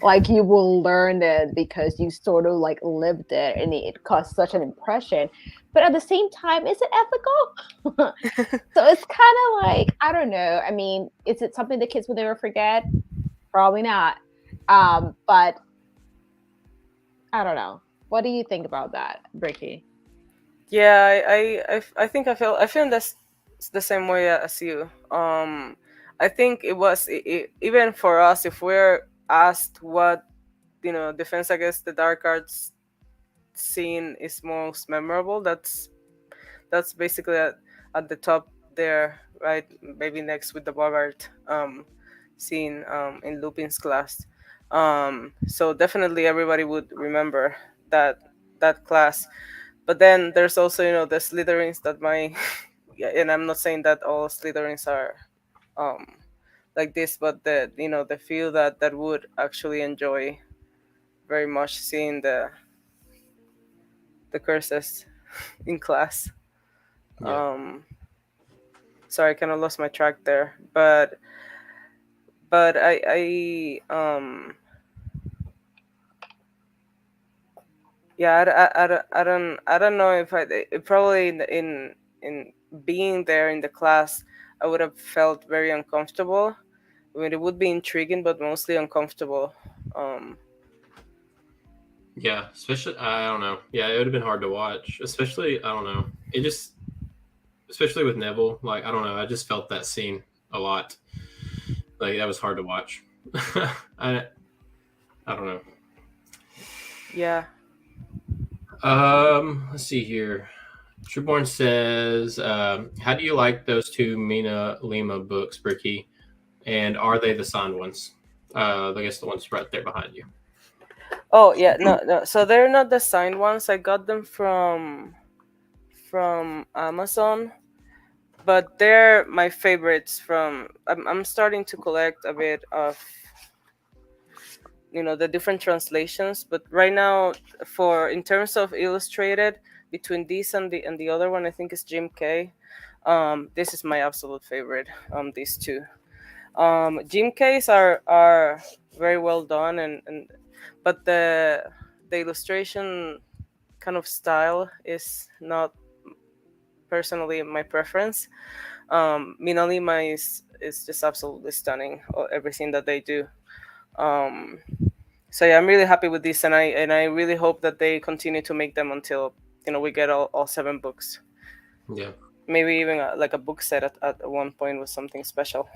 B: Like you will learn it because you sort of like lived it, and it caused such an impression. But at the same time, is it ethical? So it's kind of like, I don't know. I mean, is it something the kids will never forget? Probably not. But I don't know. What do you think about that, Bricky?
C: Yeah, I think I feel that's the same way as you. I think it was even for us, if we're asked what Defense Against the Dark Arts scene is most memorable, that's basically at the top there, right? Maybe next with the Bogart scene in Lupin's class. So definitely everybody would remember that class. But then there's also the Slytherins that yeah, and I'm not saying that all Slytherins are like this, but the few that would actually enjoy very much seeing the curses in class. Yeah. Sorry, I kind of lost my track there, but I yeah, I don't know if it probably in being there in the class, I would have felt very uncomfortable. I mean, it would be intriguing, but mostly uncomfortable.
A: Yeah, especially, I don't know. Yeah, it would have been hard to watch. Especially, I don't know. Especially with Neville, like, I don't know. I just felt that scene a lot. Like, that was hard to watch. I don't know.
C: Yeah.
A: Let's see here. Trueborn says, how do you like those two Mina Lima books, Bricky? And are they the signed ones? I guess the ones right there behind you.
C: Oh yeah, no. So they're not the signed ones. I got them from Amazon, but they're my favorites. I'm starting to collect a bit of the different translations, but right now, in terms of illustrated, between this and the other one, I think is Jim Kay. This is my absolute favorite. These two. Jim K's are very well done, but the illustration kind of style is not personally my preference. Mina Lima is just absolutely stunning. Everything that they do. So yeah, I'm really happy with this, and I really hope that they continue to make them until we get all 7 books.
A: Yeah.
C: Maybe even like a book set at one point was something special.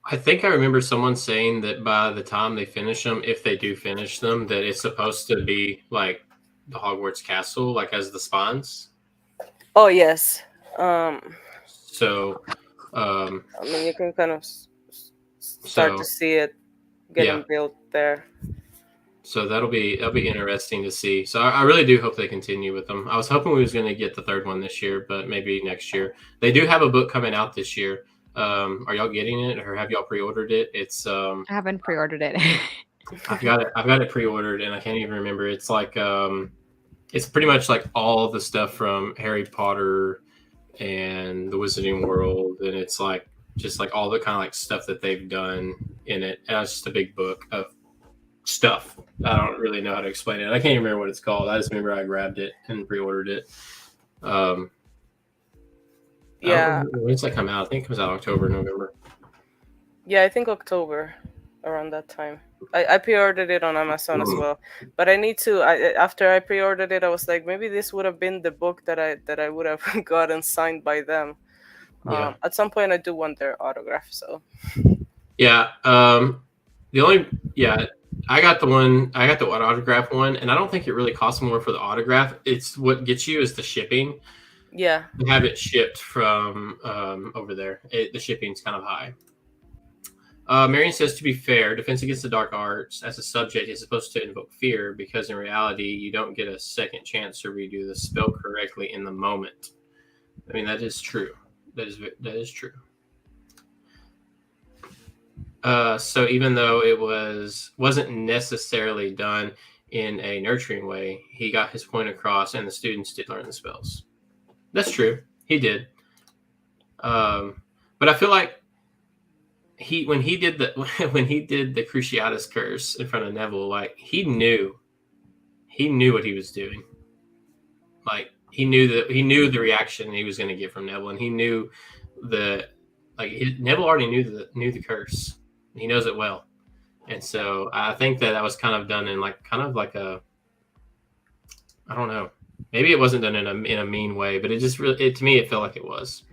A: I think I remember someone saying that by the time they finish them, if they do finish them, that it's supposed to be like the Hogwarts castle, like as the spines.
C: Oh yes.
A: So,
C: I mean, you can kind of start
A: So
C: to see it getting built there.
A: So that'll be interesting to see. So I really do hope they continue with them. I was hoping we was going to get the third one this year, but maybe next year. They do have a book coming out this year. Are y'all getting it, or have y'all pre-ordered it? It's
B: I haven't pre-ordered it.
A: I've got it pre-ordered, and I can't even remember. It's like it's pretty much like all the stuff from Harry Potter and the Wizarding World, and it's like just like all the kind of like stuff that they've done in it. And it's just a big book of stuff. I don't really know how to explain it. I can't even remember what it's called. I just remember I grabbed it and pre-ordered it.
C: Yeah.
A: When does that come out? I think it comes out October, November.
C: Yeah, I think October, around that time. I pre-ordered it on Amazon as well, but I need to. After I pre-ordered it, I was like, maybe this would have been the book that I would have gotten signed by them.
A: Yeah.
C: At some point, I do want their autograph. So.
A: Yeah. I got the autograph one, and I don't think it really costs more for the autograph. It's what gets you is the shipping.
C: Yeah.
A: To have it shipped from over there, the shipping's kind of high. Marion says, to be fair, Defense Against the Dark Arts as a subject is supposed to invoke fear because in reality, you don't get a second chance to redo the spell correctly in the moment. I mean, that is true. That is true. So even though it wasn't necessarily done in a nurturing way, he got his point across, and the students did learn the spells. That's true. He did. But I feel like when he did the Cruciatus curse in front of Neville, like he knew what he was doing. Like he knew the reaction he was going to get from Neville, and he knew Neville already knew the curse. He knows it well, and so I think that was kind of done in like a, I don't know, maybe it wasn't done in a mean way, but to me it felt like it was.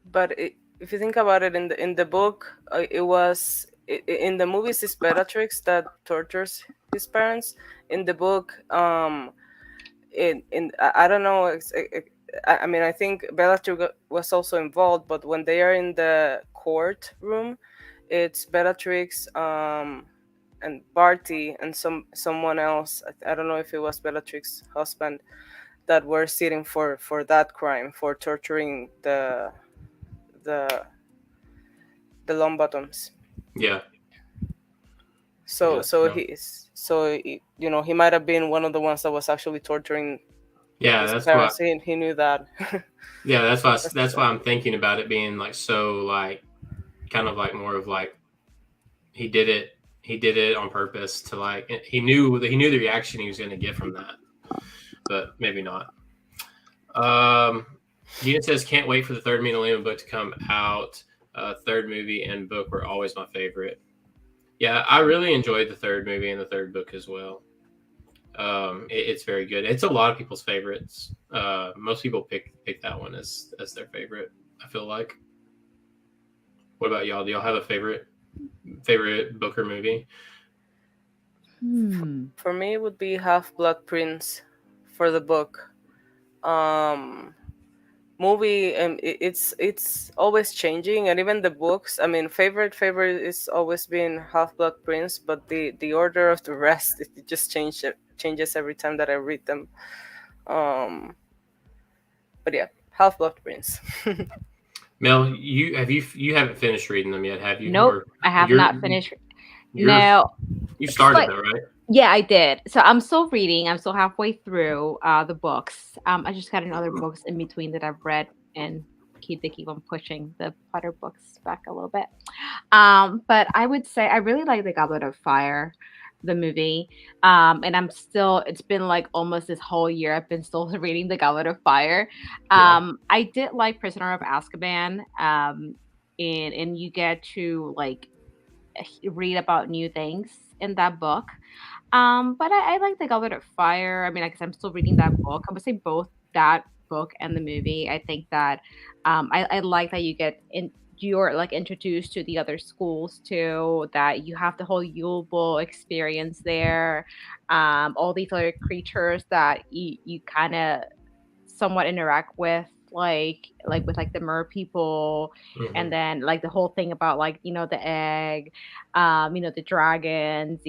C: But if you think about it, in the book, it was in the movies it's Bellatrix that tortures his parents. In the book, I don't know. I mean, I think Bellatrix was also involved, but when they are in the court room, it's Bellatrix and Barty and someone else. I don't know if it was Bellatrix's husband that were sitting for that crime, for torturing the Longbottoms.
A: Yeah.
C: So he might have been one of the ones that was actually torturing.
A: Yeah,
C: his
A: that's
C: parents.
A: why
C: He knew that.
A: Yeah, that's why I'm thinking about it being like so like kind of like more of like he did it on purpose to like he knew the reaction he was going to get from that, but maybe not. Gina says, can't wait for the third Mina Lehman book to come out. Third movie and book were always my favorite. Yeah, I really enjoyed the third movie and the third book as well. It's very good. It's a lot of people's favorites. Most people pick that one as their favorite, I feel like. What about y'all? Do y'all have a favorite book or movie?
C: For me, it would be Half-Blood Prince for the book. Movie, it's always changing, and even the books. I mean, favorite is always been Half-Blood Prince, but the order of the rest it just changes every time that I read them. But yeah, Half-Blood Prince.
A: Mel, you haven't finished reading them yet, have you?
B: Nope, I have not finished. No,
A: you started though, right?
B: Yeah, I did. So I'm still reading. I'm still halfway through the books. I just got another books in between that I've read and keep on pushing the Potter books back a little bit. But I would say I really like The Goblet of Fire, the movie. And it's been like almost this whole year I've been still reading The Goblet of Fire. I did like Prisoner of Azkaban. And you get to like read about new things in that book. But I like The Goblet of Fire. I mean, I guess I'm still reading that book. I would say both that book and the movie. I think that I like that you're like introduced to the other schools too, that you have the whole Yule Ball experience there. All these other creatures that you kind of somewhat interact with like with like the mer people, and then like the whole thing about like the egg, the dragons,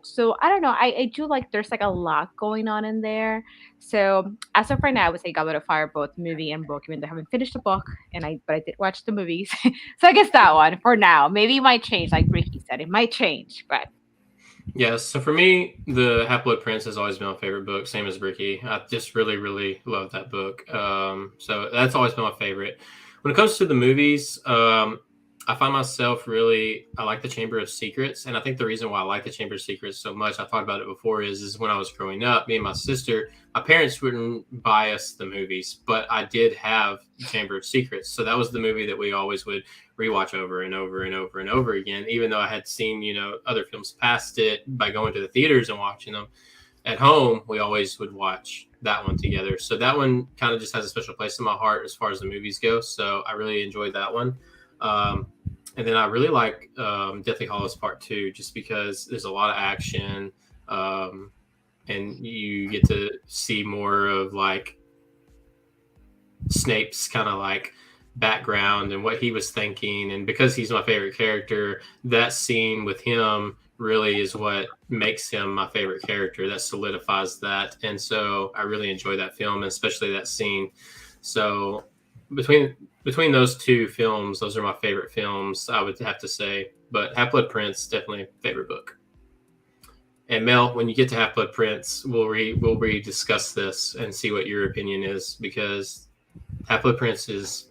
B: so I don't know. I do like there's like a lot going on in there. So as of right now, I would say Goblet of Fire, both movie and book, even though I haven't finished the book, but I did watch the movies. So I guess that one for now. Maybe it might change, like Ricky said, it might change, but
A: Yeah, so for me, the Half-Blood Prince has always been my favorite book, same as Ricky. I just really, really love that book. So that's always been my favorite. When it comes to the movies, I find myself I like the Chamber of Secrets. And I think the reason why I like the Chamber of Secrets so much, I thought about it before, is when I was growing up, me and my sister, my parents wouldn't buy us the movies, but I did have the Chamber of Secrets. So that was the movie that we always would rewatch over and over and over and over again, even though I had seen, other films past it by going to the theaters and watching them. At home, we always would watch that one together. So that one kind of just has a special place in my heart as far as the movies go. So I really enjoyed that one. And then I really like Deathly Hallows Part 2, just because there's a lot of action, and you get to see more of like Snape's kind of like background and what he was thinking. And because he's my favorite character, that scene with him really is what makes him my favorite character. That solidifies that. And so I really enjoy that film, and especially that scene. So between those two films, those are my favorite films, I would have to say. But Half-Blood Prince, definitely favorite book. And Mel, when you get to Half-Blood Prince, we'll rediscuss this and see what your opinion is, because Half-Blood Prince is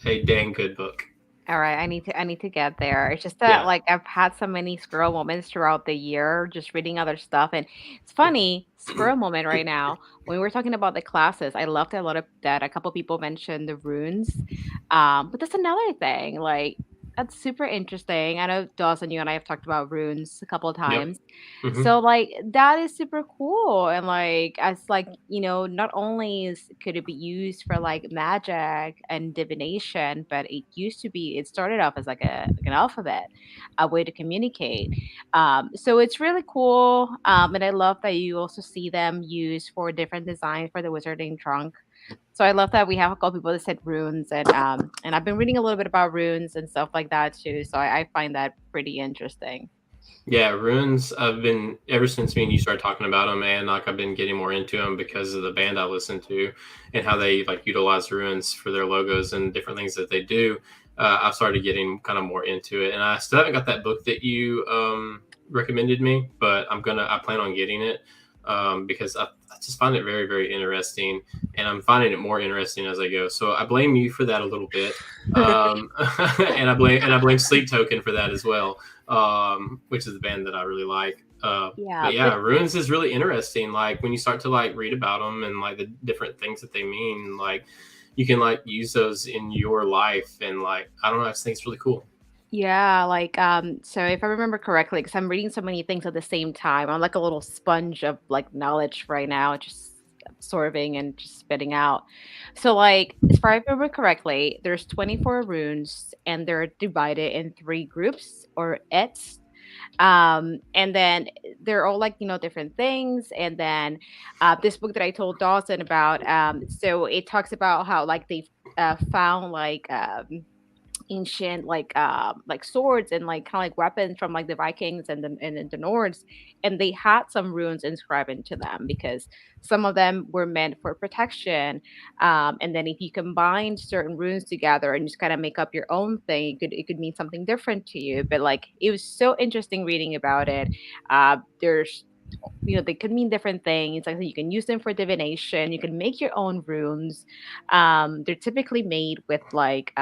A: a dang good book.
B: all right, I need to get there. It's just that like I've had so many squirrel moments throughout the year, just reading other stuff, and it's funny squirrel moment right now. When we were talking about the classes, I loved a lot of that. A couple people mentioned the runes, but that's another thing. Like that's super interesting. I know Dawson, you and I have talked about runes a couple of
A: Yep.
B: times. So like that is super cool, and like as like not only could it be used for like magic and divination, but it started off as like an alphabet, a way to communicate. So it's really cool, and I love that you also see them used for different designs for the wizarding trunk. So I love that we have a couple people that said runes, and I've been reading a little bit about runes and stuff like that too. So I find that pretty interesting.
A: Yeah, runes. I've been, ever since me and you started talking about them, and like I've been getting more into them because of the band I listen to and how they like utilize runes for their logos and different things that they do. I've started getting kind of more into it, and I still haven't got that book that you recommended me, but I plan on getting it, because I just find it very, very interesting, and I'm finding it more interesting as I go. So I blame you for that a little bit, and I blame Sleep Token for that as well, which is the band that I really like.
B: Yeah,
A: But yeah, runes is really interesting. Like when you start to like read about them and like the different things that they mean, like you can like use those in your life, and like I don't know, I just think it's really cool.
B: yeah, like so if I remember correctly, because I'm reading so many things at the same time, I'm like a little sponge of like knowledge right now, just absorbing and just spitting out. So like if I remember correctly, there's 24 runes and they're divided in three groups or ets. And then they're all like different things. And then this book that I told Dawson about, so it talks about how like they found like ancient like swords and like kind of like weapons from like the Vikings and the Nords, and they had some runes inscribed into them because some of them were meant for protection. And then if you combine certain runes together and just kind of make up your own thing, it could mean something different to you. But like it was so interesting reading about it. There's they could mean different things. Like you can use them for divination. You can make your own runes. They're typically made with like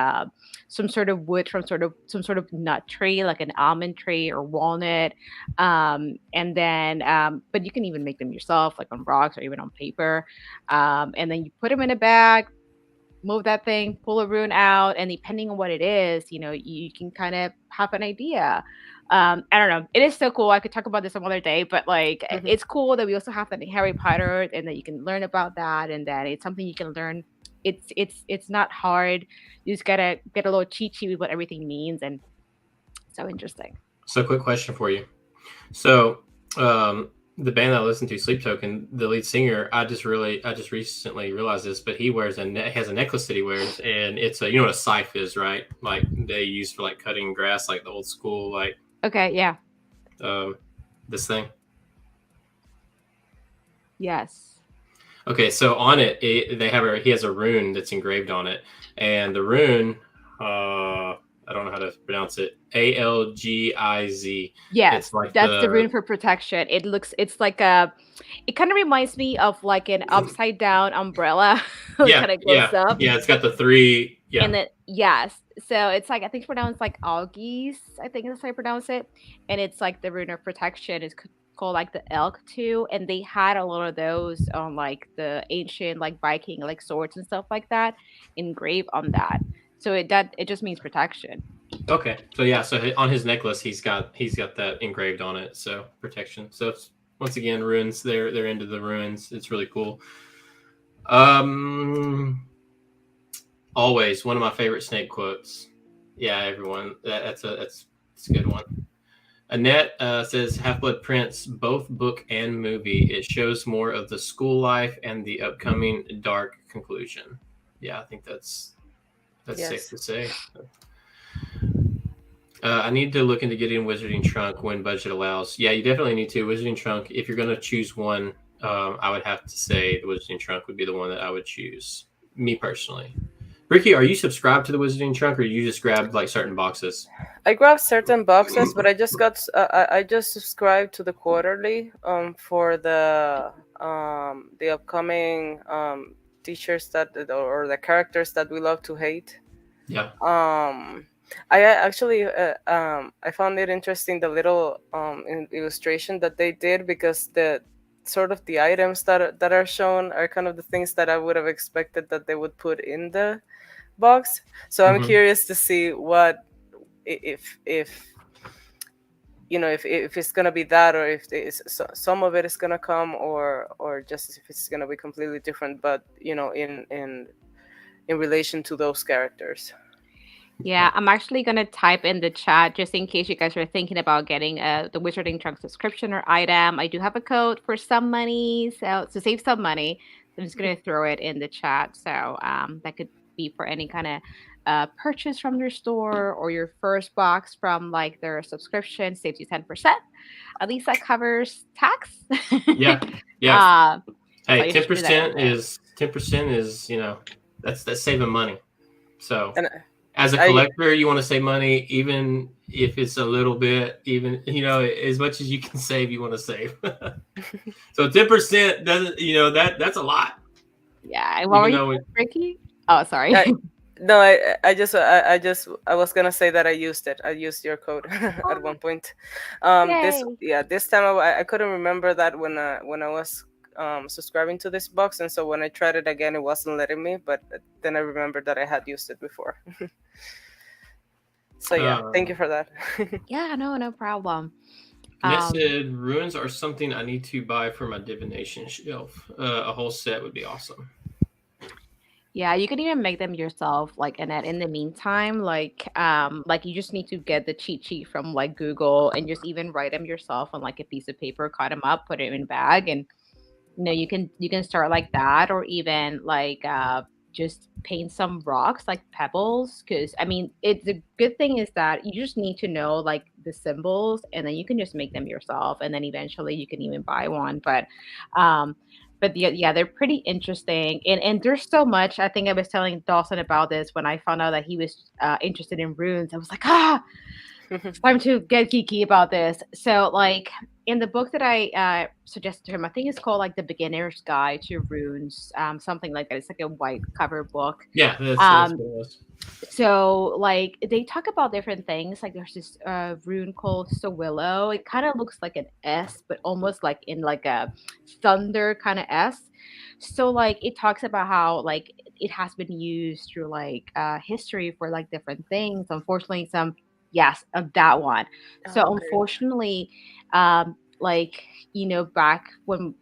B: some sort of wood from some sort of nut tree, like an almond tree or walnut. And then, but you can even make them yourself, like on rocks or even on paper. And then you put them in a bag, move that thing, pull a rune out, and depending on what it is, you can kind of have an idea. I don't know. It is so cool. I could talk about this some other day, but like it's cool that we also have that in Harry Potter and that you can learn about that, and that it's something you can learn. It's not hard. You just gotta get a little cheat sheet with what everything means, and so interesting.
A: So quick question for you. So the band that I listen to, Sleep Token, the lead singer, I just recently realized this, but he wears has a necklace that he wears, and it's a, you know what a scythe is, right? Like they use for like cutting grass, like the old school, like
B: Okay, yeah.
A: This thing.
B: Yes.
A: Okay, so on it, he has a rune that's engraved on it, and the rune, I don't know how to pronounce it. ALGIZ.
B: Yes,
A: It's like
B: that's the rune for protection. It's like it kind of reminds me of like an upside down umbrella. It kind of goes up.
A: Yeah. It's got the three. Yeah.
B: And then yes, so it's like I think it's pronounced like algaes. I think that's how I pronounce it. And it's like the rune of protection is called like the elk too. And they had a lot of those on like the ancient like Viking like swords and stuff like that engraved on that. So it just means protection.
A: Okay, so yeah, so on his necklace he's got that engraved on it, so protection. So once again, runes. They're into the runes. It's really cool. Always one of my favorite Snape quotes. Yeah, everyone, that's a good one. Annette says Half-Blood Prince, both book and movie. It shows more of the school life and the upcoming dark conclusion. Yeah, I think that's yes. Safe to say. I need to look into getting Wizarding Trunk when budget allows. Yeah, you definitely need to. Wizarding Trunk, if you're going to choose one, I would have to say the Wizarding Trunk would be the one that I would choose, me personally. Ricky, are you subscribed to the Wizarding Trunk, or you just grabbed like certain boxes?
C: I grabbed certain boxes, but I just subscribed to the quarterly for the upcoming teachers or the characters that we love to hate.
A: Yeah.
C: I actually I found it interesting, the little illustration that they did, because the sort of the items that are shown are kind of the things that I would have expected that they would put in the box. So I'm curious to see what if you know if it's gonna be that, or if some of it is gonna come, or just if it's gonna be completely different, but you know, in relation to those characters.
B: Yeah, I'm actually going to type in the chat just in case you guys are thinking about getting the Wizarding Trunk subscription or item. I do have a code for some money, so to save some money. I'm just going to throw it in the chat. So that could be for any kind of purchase from their store, or your first box from like their subscription saves you 10%. At least that covers tax.
A: Yeah. Hey, 10% is, you know, that's saving money. So. As a collector, you want to save money, even if it's a little bit, even, you know, as much as you can save, you want to save. So 10% doesn't, you know, that's a lot.
B: Yeah. What were you, Ricky? Oh, sorry.
C: I was gonna say that I used it. I used your code at one point. This time I couldn't remember that when I was subscribing to this box, and so when I tried it again, it wasn't letting me, but then I remembered that I had used it before. So yeah, thank you for that.
B: Yeah, no problem.
A: Annette said runes are something I need to buy for my divination shelf. A whole set would be awesome.
B: Yeah, you can even make them yourself, like, Annette. In the meantime, like you just need to get the cheat sheet from like Google and just even write them yourself on like a piece of paper, cut them up, put them in a bag, and you know, you can start like that, or even like just paint some rocks like pebbles, because I mean, the good thing is that you just need to know like the symbols, and then you can just make them yourself, and then eventually you can even buy one. But yeah, they're pretty interesting, and there's so much. I think I was telling Dawson about this when I found out that he was interested in runes. I was like, it's time to get geeky about this. So like in the book that I suggested to him, I think it's called like The Beginner's Guide to Runes, something like that. It's like a white cover book.
A: Yeah, that's what it was.
B: So like they talk about different things. Like there's this rune called Sowillo. It kind of looks like an S, but almost like in like a thunder kind of S. So like it talks about how like it has been used through like history for like different things. Unfortunately, that one. So unfortunately, like, you know, back when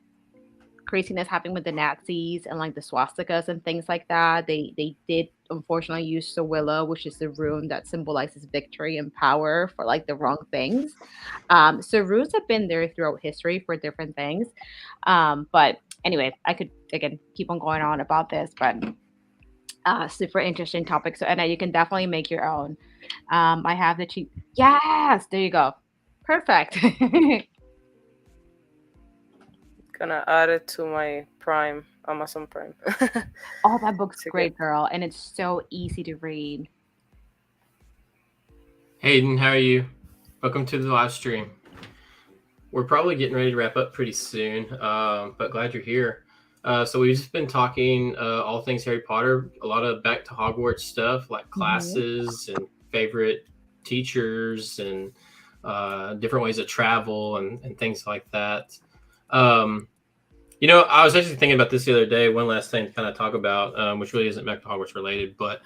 B: craziness happened with the Nazis and like the swastikas and things like that, they did unfortunately use the willow, which is the rune that symbolizes victory and power, for like the wrong things. So runes have been there throughout history for different things. But anyway, I could again keep on going on about this, but super interesting topic. So Anna, you can definitely make your own. I have the cheap. Yes, there you go. Perfect.
C: Gonna add it to my Prime, Amazon Prime.
B: Oh, that book's
C: It's
B: great,
C: okay.
B: girl, and it's so easy to read.
A: Hayden, how are you? Welcome to the live stream. We're probably getting ready to wrap up pretty soon, but glad you're here. So we've just been talking all things Harry Potter, a lot of back to Hogwarts stuff, like classes and favorite teachers and different ways of travel and things like that. You know, I was actually thinking about this the other day. One last thing to kind of talk about, which really isn't back to Hogwarts related, but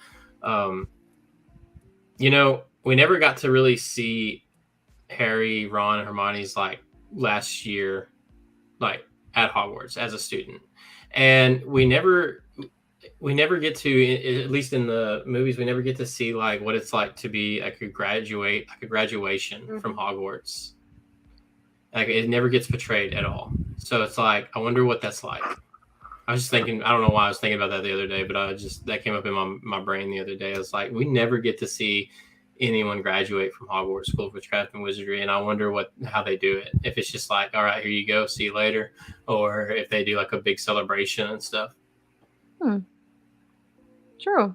A: you know, we never got to really see Harry, Ron, and Hermione's like last year, like at Hogwarts as a student, and we never get to, at least in the movies, we never get to see like what it's like to be like a graduation from Hogwarts. Like it never gets portrayed at all. So it's like, I wonder what that's like. I was just thinking, I don't know why I was thinking about that the other day, but that came up in my brain the other day. I was like, we never get to see anyone graduate from Hogwarts School of Witchcraft and Wizardry, and I wonder how they do it. If it's just like, all right, here you go, see you later, or if they do like a big celebration and stuff.
B: True.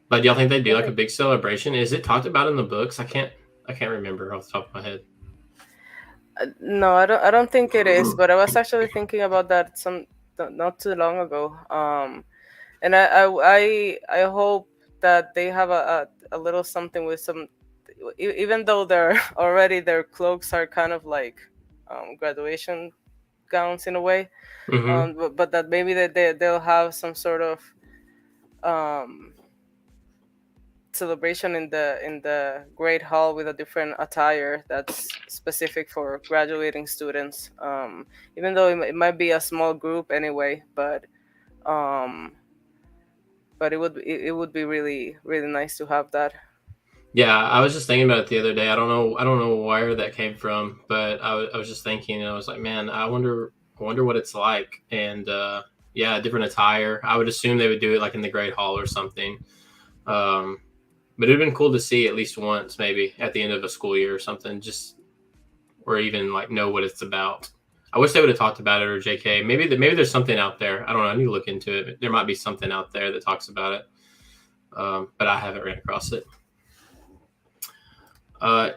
A: But do y'all think they do like a big celebration? Is it talked about in the books? I can't remember off the top of my head.
C: No, I don't think it is. But I was actually thinking about that not too long ago. And I hope that they have a little something with some, even though their cloaks are kind of like graduation gowns in a way, but that maybe they'll have some sort of celebration in the Great Hall with a different attire that's specific for graduating students. Even though it might be a small group anyway, but it would be really really nice to have that.
A: Yeah, I was just thinking about it the other day. I don't know where that came from, but I was just thinking, and I was like, man, I wonder what it's like. And yeah, different attire. I would assume they would do it like in the Great Hall or something. But it'd been cool to see at least once, maybe at the end of a school year or something, just or even like know what it's about. I wish they would have talked about it, or JK. Maybe there's something out there. I don't know. I need to look into it. There might be something out there that talks about it, but I haven't ran across it.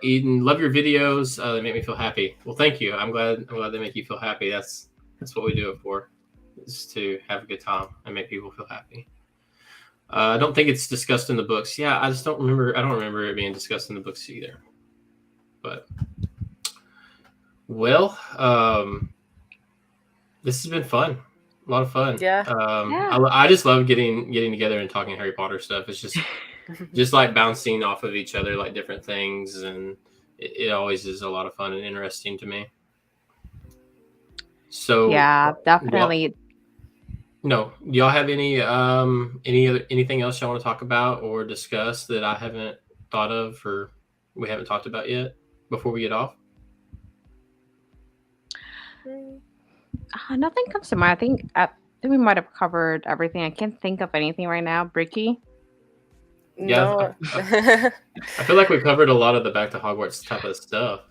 A: Eden, love your videos. They make me feel happy. Well, thank you. I'm glad they make you feel happy. That's what we do it for, is to have a good time and make people feel happy. I don't think it's discussed in the books. Yeah, I just don't remember. I don't remember it being discussed in the books either. But well, this has been fun. A lot of fun.
C: Yeah.
A: I just love getting together and talking Harry Potter stuff. It's just like bouncing off of each other, like different things, and it always is a lot of fun and interesting to me. So
B: yeah, definitely.
A: No, do y'all have anything else y'all want to talk about or discuss that I haven't thought of or we haven't talked about yet before we get off?
B: Nothing comes to mind. I think we might have covered everything. I can't think of anything right now. Bricky?
A: Yeah,
C: No.
A: I feel like we covered a lot of the Back to Hogwarts type of stuff.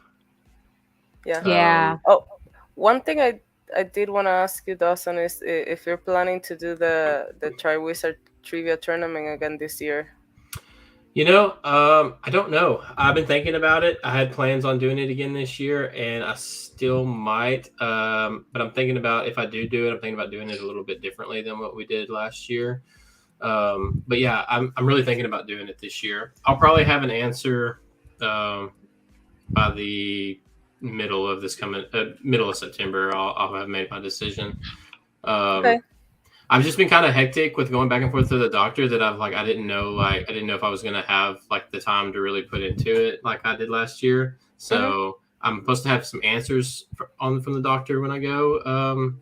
C: Yeah. One thing I did want to ask you, Dawson, is if you're planning to do the Triwizard Trivia Tournament again this year.
A: You know, I don't know. I've been thinking about it. I had plans on doing it again this year, and I still might. But I'm thinking about, if I do it, I'm thinking about doing it a little bit differently than what we did last year. But yeah, I'm really thinking about doing it this year. I'll probably have an answer by the middle of September. I'll have made my decision.
C: Okay.
A: I've just been kind of hectic with going back and forth to the doctor that I didn't know if I was going to have like the time to really put into it like I did last year. So I'm supposed to have some answers from the doctor when I go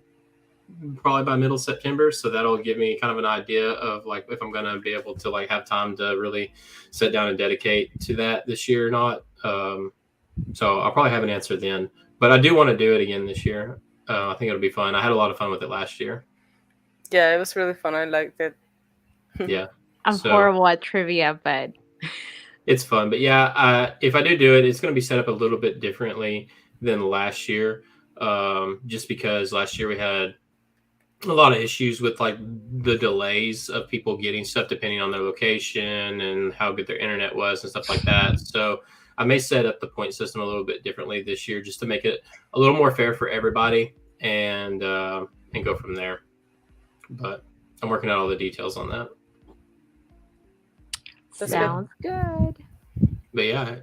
A: probably by middle September. So that'll give me kind of an idea of like if I'm going to be able to like have time to really sit down and dedicate to that this year or not. So I'll probably have an answer then. But I do want to do it again this year. I think it'll be fun. I had a lot of fun with it last year.
C: Yeah, it was really fun. I liked it.
A: Yeah.
B: I'm horrible at trivia, but
A: it's fun. But yeah, if I do it, it's going to be set up a little bit differently than last year. Just because last year we had a lot of issues with like the delays of people getting stuff depending on their location and how good their internet was and stuff like that. So I may set up the point system a little bit differently this year just to make it a little more fair for everybody and go from there. But I'm working out all the details on that.
B: Sounds good.
A: But yeah,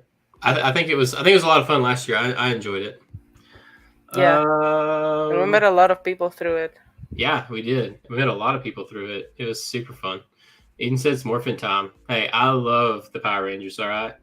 A: I think it was a lot of fun last year. I enjoyed it.
C: Yeah, and we met a lot of people through it.
A: Yeah, we did. We met a lot of people through it. It was super fun. Eden said it's morphin time. Hey, I love the Power Rangers. All right.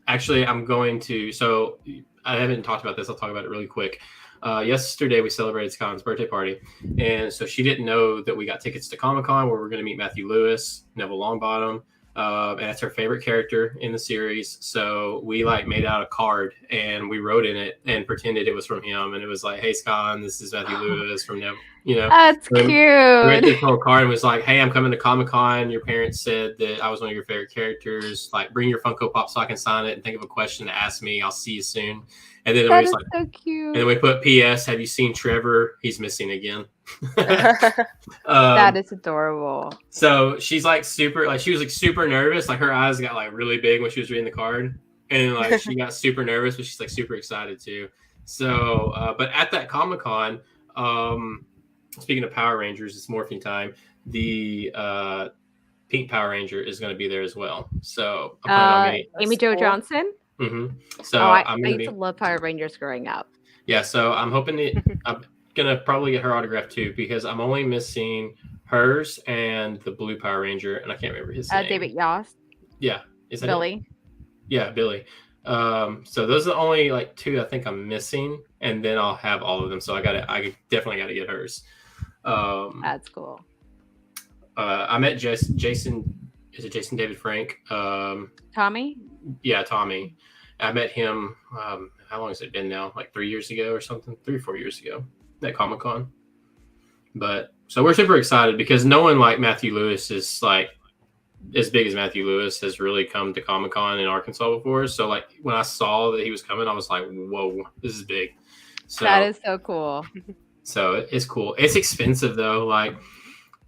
A: Actually, I'm going to. So I haven't talked about this. I'll talk about it really quick. Yesterday we celebrated Scott's birthday party, and so she didn't know that we got tickets to Comic-Con where we're going to meet Matthew Lewis, Neville Longbottom, and that's her favorite character in the series. So we like made out a card and we wrote in it and pretended it was from him, and it was like, "Hey Scott, this is Matthew Lewis from Neville." You know,
B: that's cute.
A: We read this whole card and was like, "Hey, I'm coming to Comic-Con. Your parents said that I was one of your favorite characters. Like, bring your Funko Pop so I can sign it and think of a question to ask me. I'll see you soon." And then
B: that is
A: like,
B: so cute.
A: And then we put P.S. Have you seen Trevor? He's missing again.
B: That is adorable.
A: So she's like super, like she was like super nervous. Like her eyes got like really big when she was reading the card, and like she got super nervous, but she's like super excited too. So, but at that Comic-Con, speaking of Power Rangers, it's morphing time. The Pink Power Ranger is going to be there as well. So
B: Amy Jo Johnson.
A: Mm-hmm. So
B: I used to love Power Rangers growing up.
A: Yeah, so I'm hoping I'm gonna probably get her autograph too because I'm only missing hers and the blue Power Ranger, and I can't remember his name.
B: David Yost.
A: Yeah, is that
B: Billy?
A: It? Yeah, Billy. So those are the only like two I think I'm missing, and then I'll have all of them. So I definitely gotta get hers.
B: That's cool.
A: I met Jason. Is it Jason David Frank?
B: Tommy?
A: Yeah, Tommy. I met him. How long has it been now? Like 3 years ago or something? 3 or 4 years ago at Comic-Con. But so we're super excited because no one like Matthew Lewis is like as big as Matthew Lewis has really come to Comic-Con in Arkansas before. So like when I saw that he was coming, I was like, whoa, this is big. So
B: that is so cool.
A: So it's cool. It's expensive though. Like,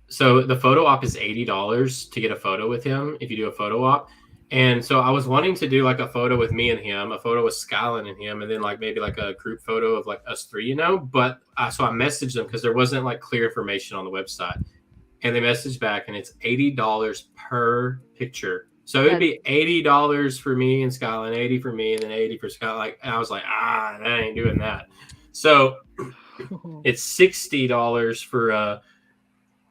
A: so the photo op is $80 to get a photo with him if you do a photo op. And so I was wanting to do like a photo with me and him, a photo with Skylin and him, and then like maybe like a group photo of like us three, you know. But so I messaged them because there wasn't like clear information on the website, and they messaged back, and it's $80 per picture. So it'd be $80 for me and Skylin, 80 for me, and then 80 for Skylin. Like, and I was like, that ain't doing that. So it's $60 for a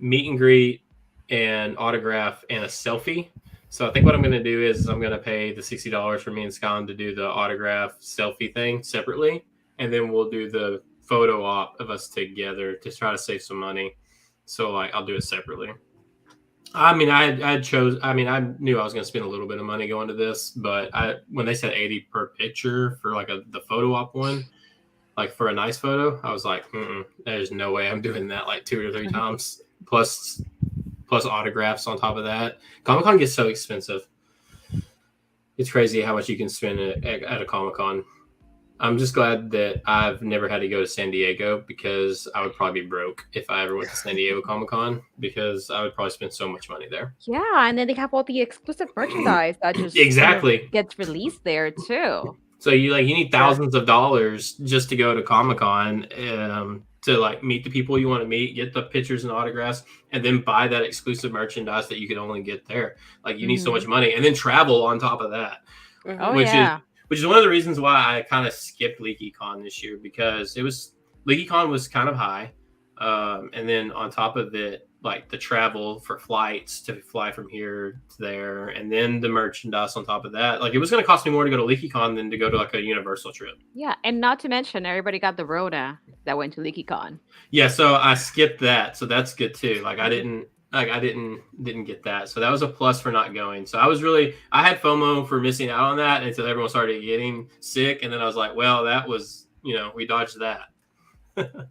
A: meet and greet and autograph and a selfie. So I think what I'm going to do is I'm going to pay the $60 for me and Scott to do the autograph selfie thing separately. And then we'll do the photo op of us together to try to save some money. So like, I'll do it separately. I mean, I knew I was going to spend a little bit of money going to this, but when they said 80 per picture for like the photo op one, like for a nice photo, I was like, there's no way I'm doing that like 2 or 3 times plus autographs on top of that. Comic-Con gets so expensive. It's crazy how much you can spend at a Comic-Con. I'm just glad that I've never had to go to San Diego because I would probably be broke if I ever went to San Diego Comic-Con because I would probably spend so much money there.
B: Yeah, and then they have all the exclusive merchandise that just
A: exactly
B: gets released there too.
A: So you need thousands of dollars just to go to Comic-Con to like meet the people you want to meet, get the pictures and autographs, and then buy that exclusive merchandise that you can only get there. Like you need so much money, and then travel on top of that. Which is one of the reasons why I kind of skipped LeakyCon this year because LeakyCon was kind of high, and then on top of it, like the travel for flights to fly from here to there, and then the merchandise on top of that. Like it was going to cost me more to go to LeakyCon than to go to like a Universal trip.
B: Yeah, and not to mention everybody got the Rona that went to LeakyCon.
A: Yeah, so I skipped that, so that's good too. Like I didn't get that, so that was a plus for not going. So I had FOMO for missing out on that until everyone started getting sick, and then I was like, well, that was we dodged that.
B: But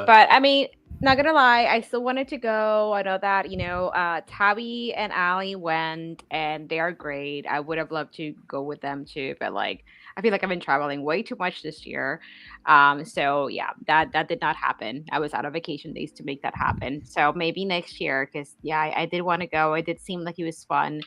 B: I mean, not gonna lie, I still wanted to go. I know that Tabby and Allie went, and they are great. I would have loved to go with them too, but like I feel like I've been traveling way too much this year. So yeah, that did not happen. I was out of vacation days to make that happen. So maybe next year, because yeah, I did want to go. It did seem like it was fun.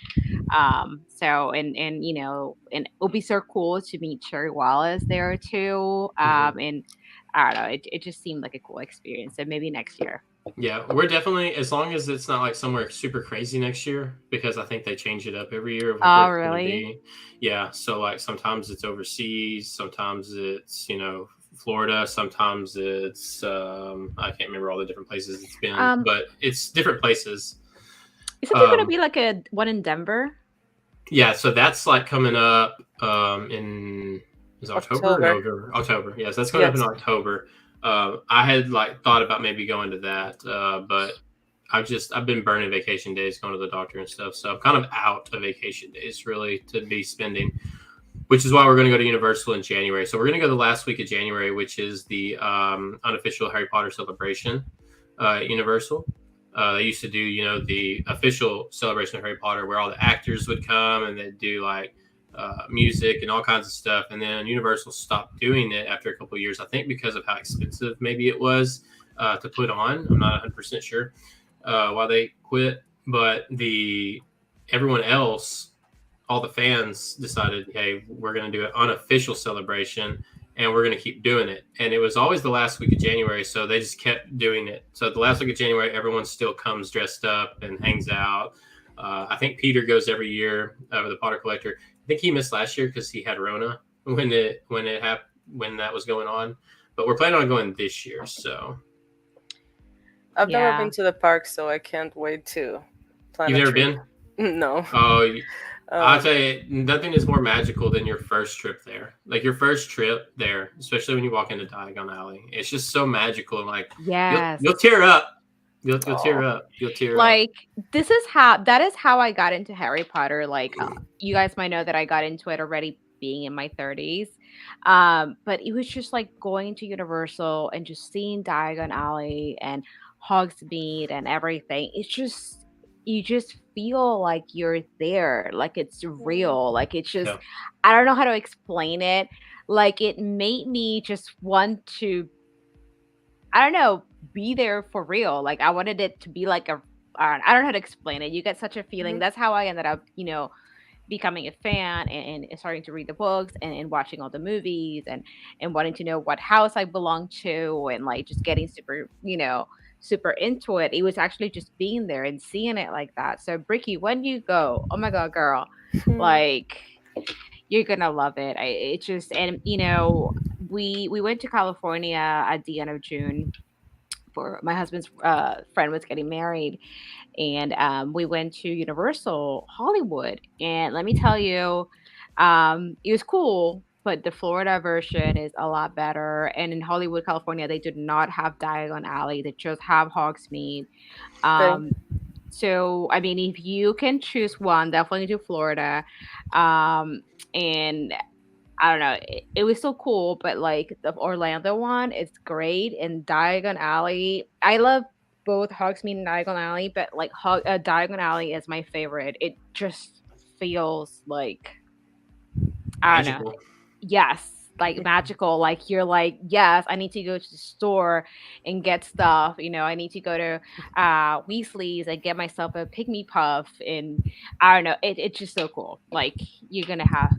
B: So and and it'll be so cool to meet Cherry Wallace there too. And I don't know, it just seemed like a cool experience. So maybe next year.
A: Yeah, we're definitely, as long as it's not like somewhere super crazy next year, because I think they change it up every year.
B: Oh, really?
A: Yeah, so like sometimes it's overseas, sometimes it's Florida, sometimes it's I can't remember all the different places it's been, but it's different places.
B: Isn't there going to be like a one in Denver?
A: Yeah, so that's like coming up in October. October. Yes, that's coming up in October. I had like thought about maybe going to that, but I've been burning vacation days going to the doctor and stuff, so I'm kind of out of vacation days really to be spending, which is why we're going to go to Universal in January. So we're going to go the last week of January, which is the unofficial Harry Potter celebration at Universal. They used to do, the official celebration of Harry Potter where all the actors would come and they'd do like music and all kinds of stuff. And then Universal stopped doing it after a couple of years, I think because of how expensive maybe it was to put on. I'm not 100% sure why they quit. But everyone else, all the fans decided, hey, we're going to do an unofficial celebration and we're going to keep doing it. And it was always the last week of January, so they just kept doing it. So the last week of January, everyone still comes dressed up and hangs out. I think Peter goes every year, the Potter Collector. I think he missed last year because he had Rona when that was going on. But we're planning on going this year. So
C: I've never been to the park, so I can't wait to plan.
A: You've never been?
C: No.
A: Oh, I'll tell you, nothing is more magical than your first trip there. Like your first trip there, especially when you walk into Diagon Alley. It's just so magical. And like,
B: yes,
A: you'll tear up. You'll tear up. You'll tear
B: like, up. That is how I got into Harry Potter. Like, you guys might know that I got into it already being in my 30s. But it was just like going to Universal and just seeing Diagon Alley and Hogsmeade and everything. It's just, you just feel like you're there, like it's real, like it's just, I don't know how to explain it. Like it made me just want to, I don't know, be there for real. Like I wanted it to be like I don't know how to explain it. You get such a feeling. That's how I ended up, becoming a fan and starting to read the books and watching all the movies and wanting to know what house I belong to and like just getting super into it. It was actually just being there and seeing it like that. So Bricky, when you go, oh my god, girl, like you're gonna love it. It's just, and we went to California at the end of June for my husband's friend was getting married, and we went to Universal Hollywood, and let me tell you, it was cool. But the Florida version is a lot better. And in Hollywood, California, they do not have Diagon Alley. They just have Hogsmeade. So, I mean, if you can choose one, definitely do Florida. And I don't know, it was so cool. But like the Orlando one, it's great. And Diagon Alley, I love both Hogsmeade and Diagon Alley. But like Diagon Alley is my favorite. It just feels like, I don't know. Yes, like magical. Like you're like, yes, I need to go to the store and get stuff. I need to go to Weasley's and get myself a pygmy puff. And I don't know, it's just so cool. Like you're gonna have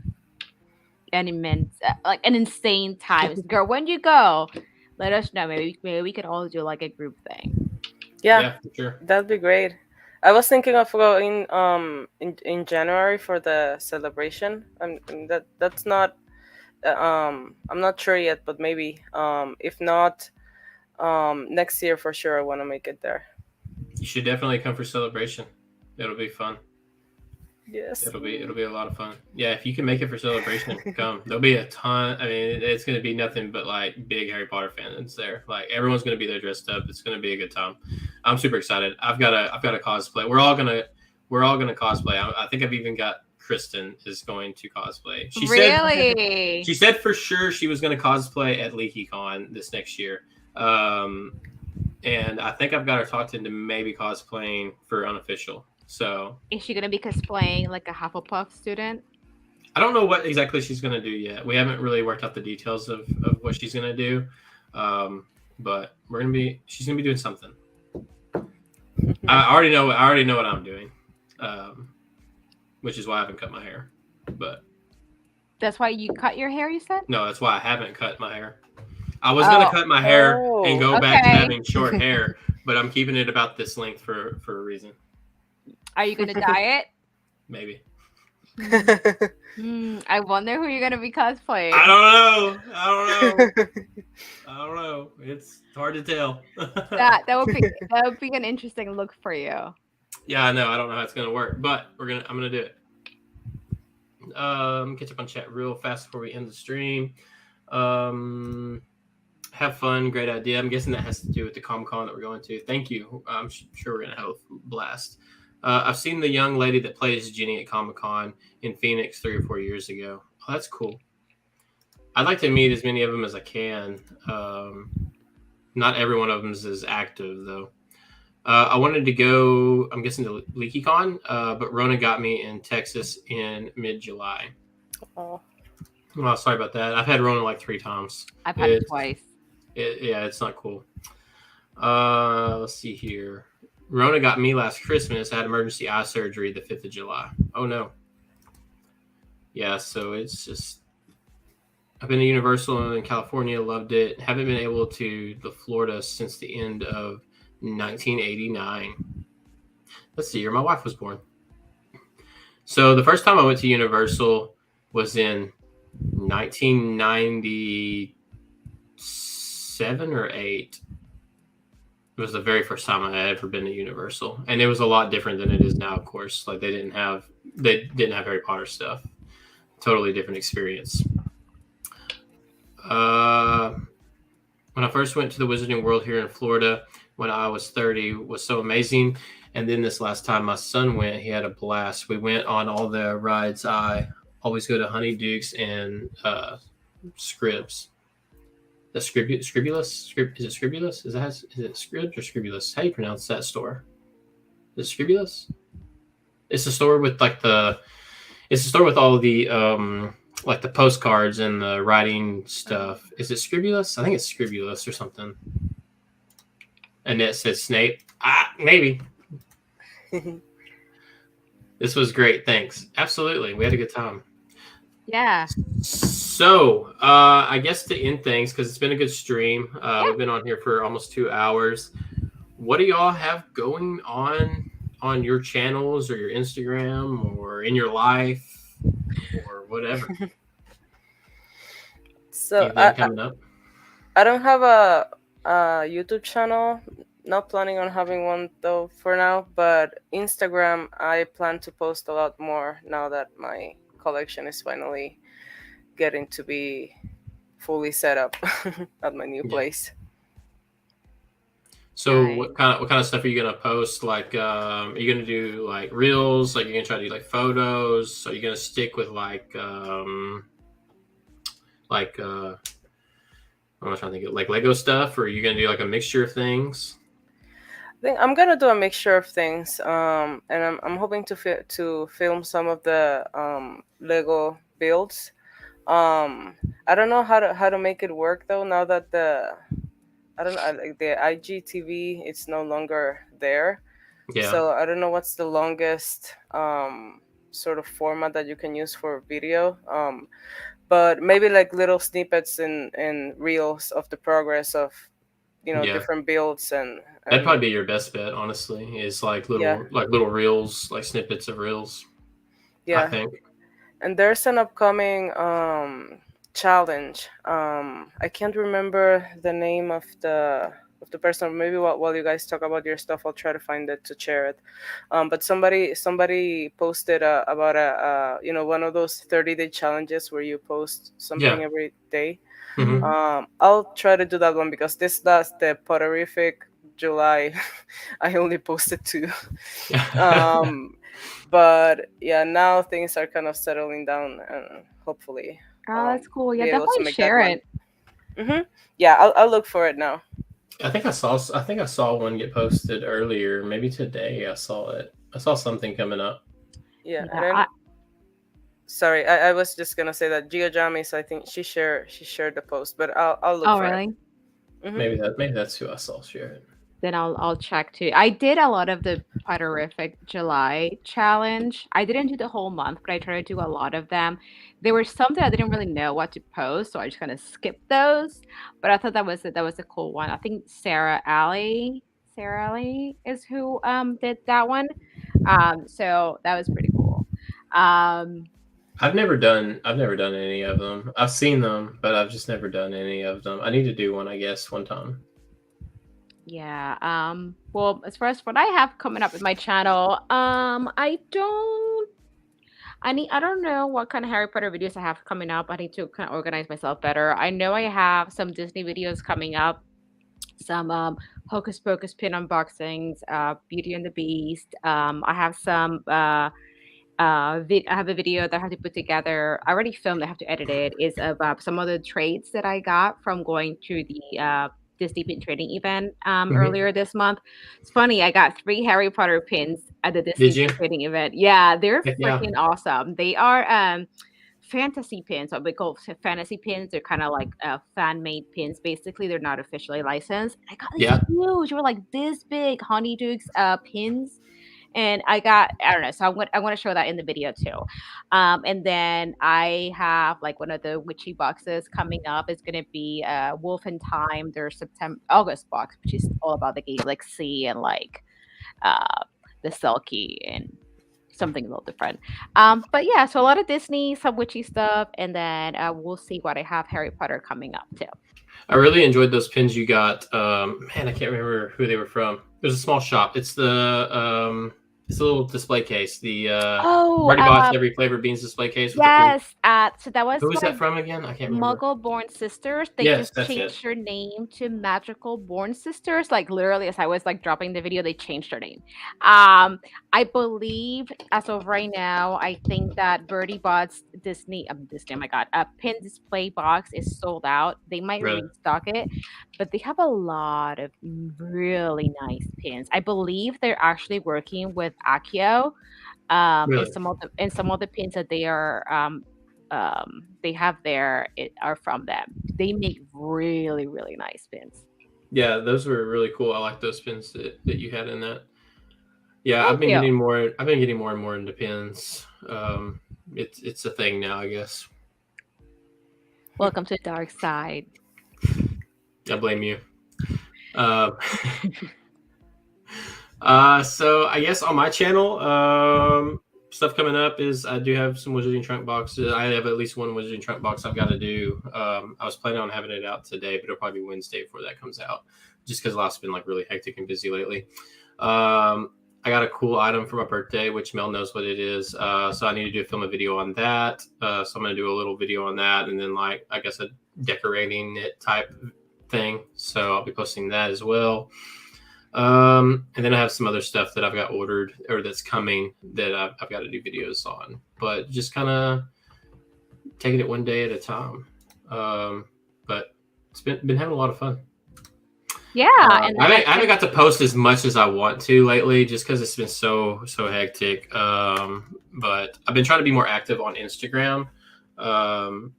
B: an immense, an insane time, girl. When you go, let us know. Maybe we could all do like a group thing.
C: Yeah, for sure. That'd be great. I was thinking of going in January for the celebration. That's not. I'm not sure yet, but maybe if not, next year for sure I want to make it there.
A: You should definitely come for Celebration. It'll be fun.
C: Yes.
A: It'll be a lot of fun. Yeah, if you can make it for Celebration, come. There'll be a ton. I mean, it's going to be nothing but like big Harry Potter fans there. Like everyone's going to be there dressed up. It's going to be a good time. I'm super excited. I've got a cosplay. We're all gonna cosplay. I think I've even got Kristen is going to cosplay. She said for sure she was going to cosplay at LeakyCon this next year. And I think I've got her talked into maybe cosplaying for Unofficial. So
B: is she gonna be cosplaying like a Hufflepuff student?
A: I don't know what exactly she's gonna do yet. We haven't really worked out the details of what she's gonna do. But she's gonna be doing something. I already know what I'm doing. Which is why I haven't cut my hair. But
B: that's why you cut your hair, you said?
A: No, that's why I haven't cut my hair. I was gonna cut my hair and go back to having short hair, but I'm keeping it about this length for a reason.
B: Are you gonna dye it?
A: Maybe.
B: I wonder who you're gonna be cosplaying.
A: I don't know. It's hard to tell.
B: that would be an interesting look for you.
A: Yeah, I know. I don't know how it's gonna work, but I'm gonna do it. Catch up on chat real fast before we end the stream. Have fun, great idea. I'm guessing that has to do with the Comic-Con that we're going to. Thank you. I'm sure we're gonna have a blast. I've seen the young lady that plays Ginny at Comic-Con in Phoenix 3 or 4 years ago. Oh, that's cool. I'd like to meet as many of them as I can. Not every one of them is as active, though. I wanted to go, I'm guessing, to LeakyCon, but Rona got me in Texas in mid-July. Oh, sorry about that. I've had Rona like 3 times.
B: I've had it twice.
A: It's not cool. Let's see here. Rona got me last Christmas. I had emergency eye surgery the 5th of July. Oh, no. Yeah, so it's just... I've been to Universal in California, loved it. Haven't been able to Florida since the end of 1989. Let's see here. My wife was born. So the first time I went to Universal was in 1997 or 8. It was the very first time I had ever been to Universal, and it was a lot different than it is now. Of course, like they didn't have Harry Potter stuff. Totally different experience. When I first went to the Wizarding World here in Florida when I was 30 was so amazing, and then this last time my son went, he had a blast. We went on all the rides. I always go to Honeydukes and Scribs. The Scribulus? Is it Scribulus? Is it Scribs or Scribulus? How do you pronounce that store? Is it Scribulus? It's the store with it's the store with all the like the postcards and the writing stuff. Is it Scribulus? I think it's Scribulus or something. And it says Snape. Maybe. This was great. Thanks. Absolutely. We had a good time.
B: Yeah.
A: So, I guess to end things, because it's been a good stream. We've been on here for almost 2 hours. What do y'all have going on your channels or your Instagram or in your life or whatever?
C: So I don't have a YouTube channel. Not planning on having one though for now. But Instagram, I plan to post a lot more now that my collection is finally getting to be fully set up at my new place.
A: So what kind of stuff are you gonna post? Like, are you gonna do like reels? Like, you're gonna try to do like photos? Are you gonna stick with I'm trying to think of like Lego stuff, or are you gonna do like a mixture of things?
C: I think I'm gonna do a mixture of things, and I'm hoping to film some of the Lego builds. I don't know how to make it work though. Now that the IGTV it's no longer there, so I don't know what's the longest sort of format that you can use for video. But maybe like little snippets and reels of the progress of different builds and
A: that'd probably be your best bet, honestly, is like little reels, like snippets of reels. I think.
C: And there's an upcoming challenge. I can't remember the name of the the person. Maybe while you guys talk about your stuff, I'll try to find it to share it. But somebody posted about one of those 30-day challenges where you post something every day.
A: Mm-hmm.
C: I'll try to do that one because this last the Potterific July, I only posted 2. But yeah, now things are kind of settling down, and hopefully,
B: Oh, that's cool. Yeah,
C: be able to
B: definitely
C: make
B: share
C: that
B: it.
C: one. Yeah, I'll look for it now.
A: I think I saw one get posted earlier. Maybe today I saw it. I saw something coming up.
C: Yeah, and then, sorry, I was just gonna say that Gia Jamis, I think she shared the post, but I'll look for
B: really?
C: it.
A: Maybe that's who I saw share it.
B: Then I'll check too. I did a lot of the Potterific July challenge. I didn't do the whole month, but I tried to do a lot of them. There were some that I didn't really know what to post, so I just kind of skipped those. But I thought that was a cool one. I think Sarah Alley is who did that one. So that was pretty cool.
A: I've never done any of them. I've seen them, but I've just never done any of them. I need to do one, I guess, one time.
B: Yeah. Well, as far as what I have coming up with my channel, I don't know what kind of Harry Potter videos I have coming up. I need to kind of organize myself better. I know I have some Disney videos coming up, some Hocus Pocus pin unboxings, Beauty and the Beast. I have some I have a video that I have to put together. I already filmed. I have to edit it. Is about some of the trades that I got from going to the Disney pin trading event earlier this month. It's funny. I got 3 Harry Potter pins at the Disney pin trading event. Yeah, they're freaking awesome. They are fantasy pins, what we call fantasy pins. They're kind of like fan made pins. Basically, they're not officially licensed. I got these huge. They were like this big Honeydukes pins. And I don't know. So I want to show that in the video too. And then I have like one of the witchy boxes coming up. It's going to be Wolf in Time, their August box, which is all about the galaxy and like the Selkie and something a little different. But yeah, so a lot of Disney, some witchy stuff. And then we'll see what I have Harry Potter coming up too.
A: I really enjoyed those pins you got. Man, I can't remember who they were from. There's a small shop. It's the it's a little display case. The Marty Boss Every Flavor Beans display case.
B: Yes. So that was.
A: Who was that from again? I can't remember.
B: Muggle-born sisters. They just changed their name to Magical-born sisters. Like literally, as I was like dropping the video, they changed their name. I believe as of right now, I think that Birdie Bot's Disney. Oh my God, a pin display box is sold out. They might restock it, but they have a lot of really nice pins. I believe they're actually working with Accio. And some of the pins that they are they have there are from them. They make really, really nice pins.
A: Yeah, those were really cool. I like those pins that you had in that. Yeah, I've been getting more and more into pins. It's a thing now, I guess.
B: Welcome to the dark side.
A: I blame you. So I guess on my channel, stuff coming up is I do have some Wizarding Trunk boxes. I have at least one Wizarding Trunk box I've got to do. I was planning on having it out today, but it'll probably be Wednesday before that comes out, just because life's been like really hectic and busy lately. I got a cool item for my birthday, which Mel knows what it is. So I need to film a video on that. So I'm going to do a little video on that, and then like I guess a decorating it type thing. So I'll be posting that as well. And then I have some other stuff that I've got ordered or that's coming that I've got to do videos on, but just kind of taking it one day at a time. But it's been having a lot of fun.
B: Yeah,
A: and I haven't got to post as much as I want to lately, just because it's been so hectic. But I've been trying to be more active on Instagram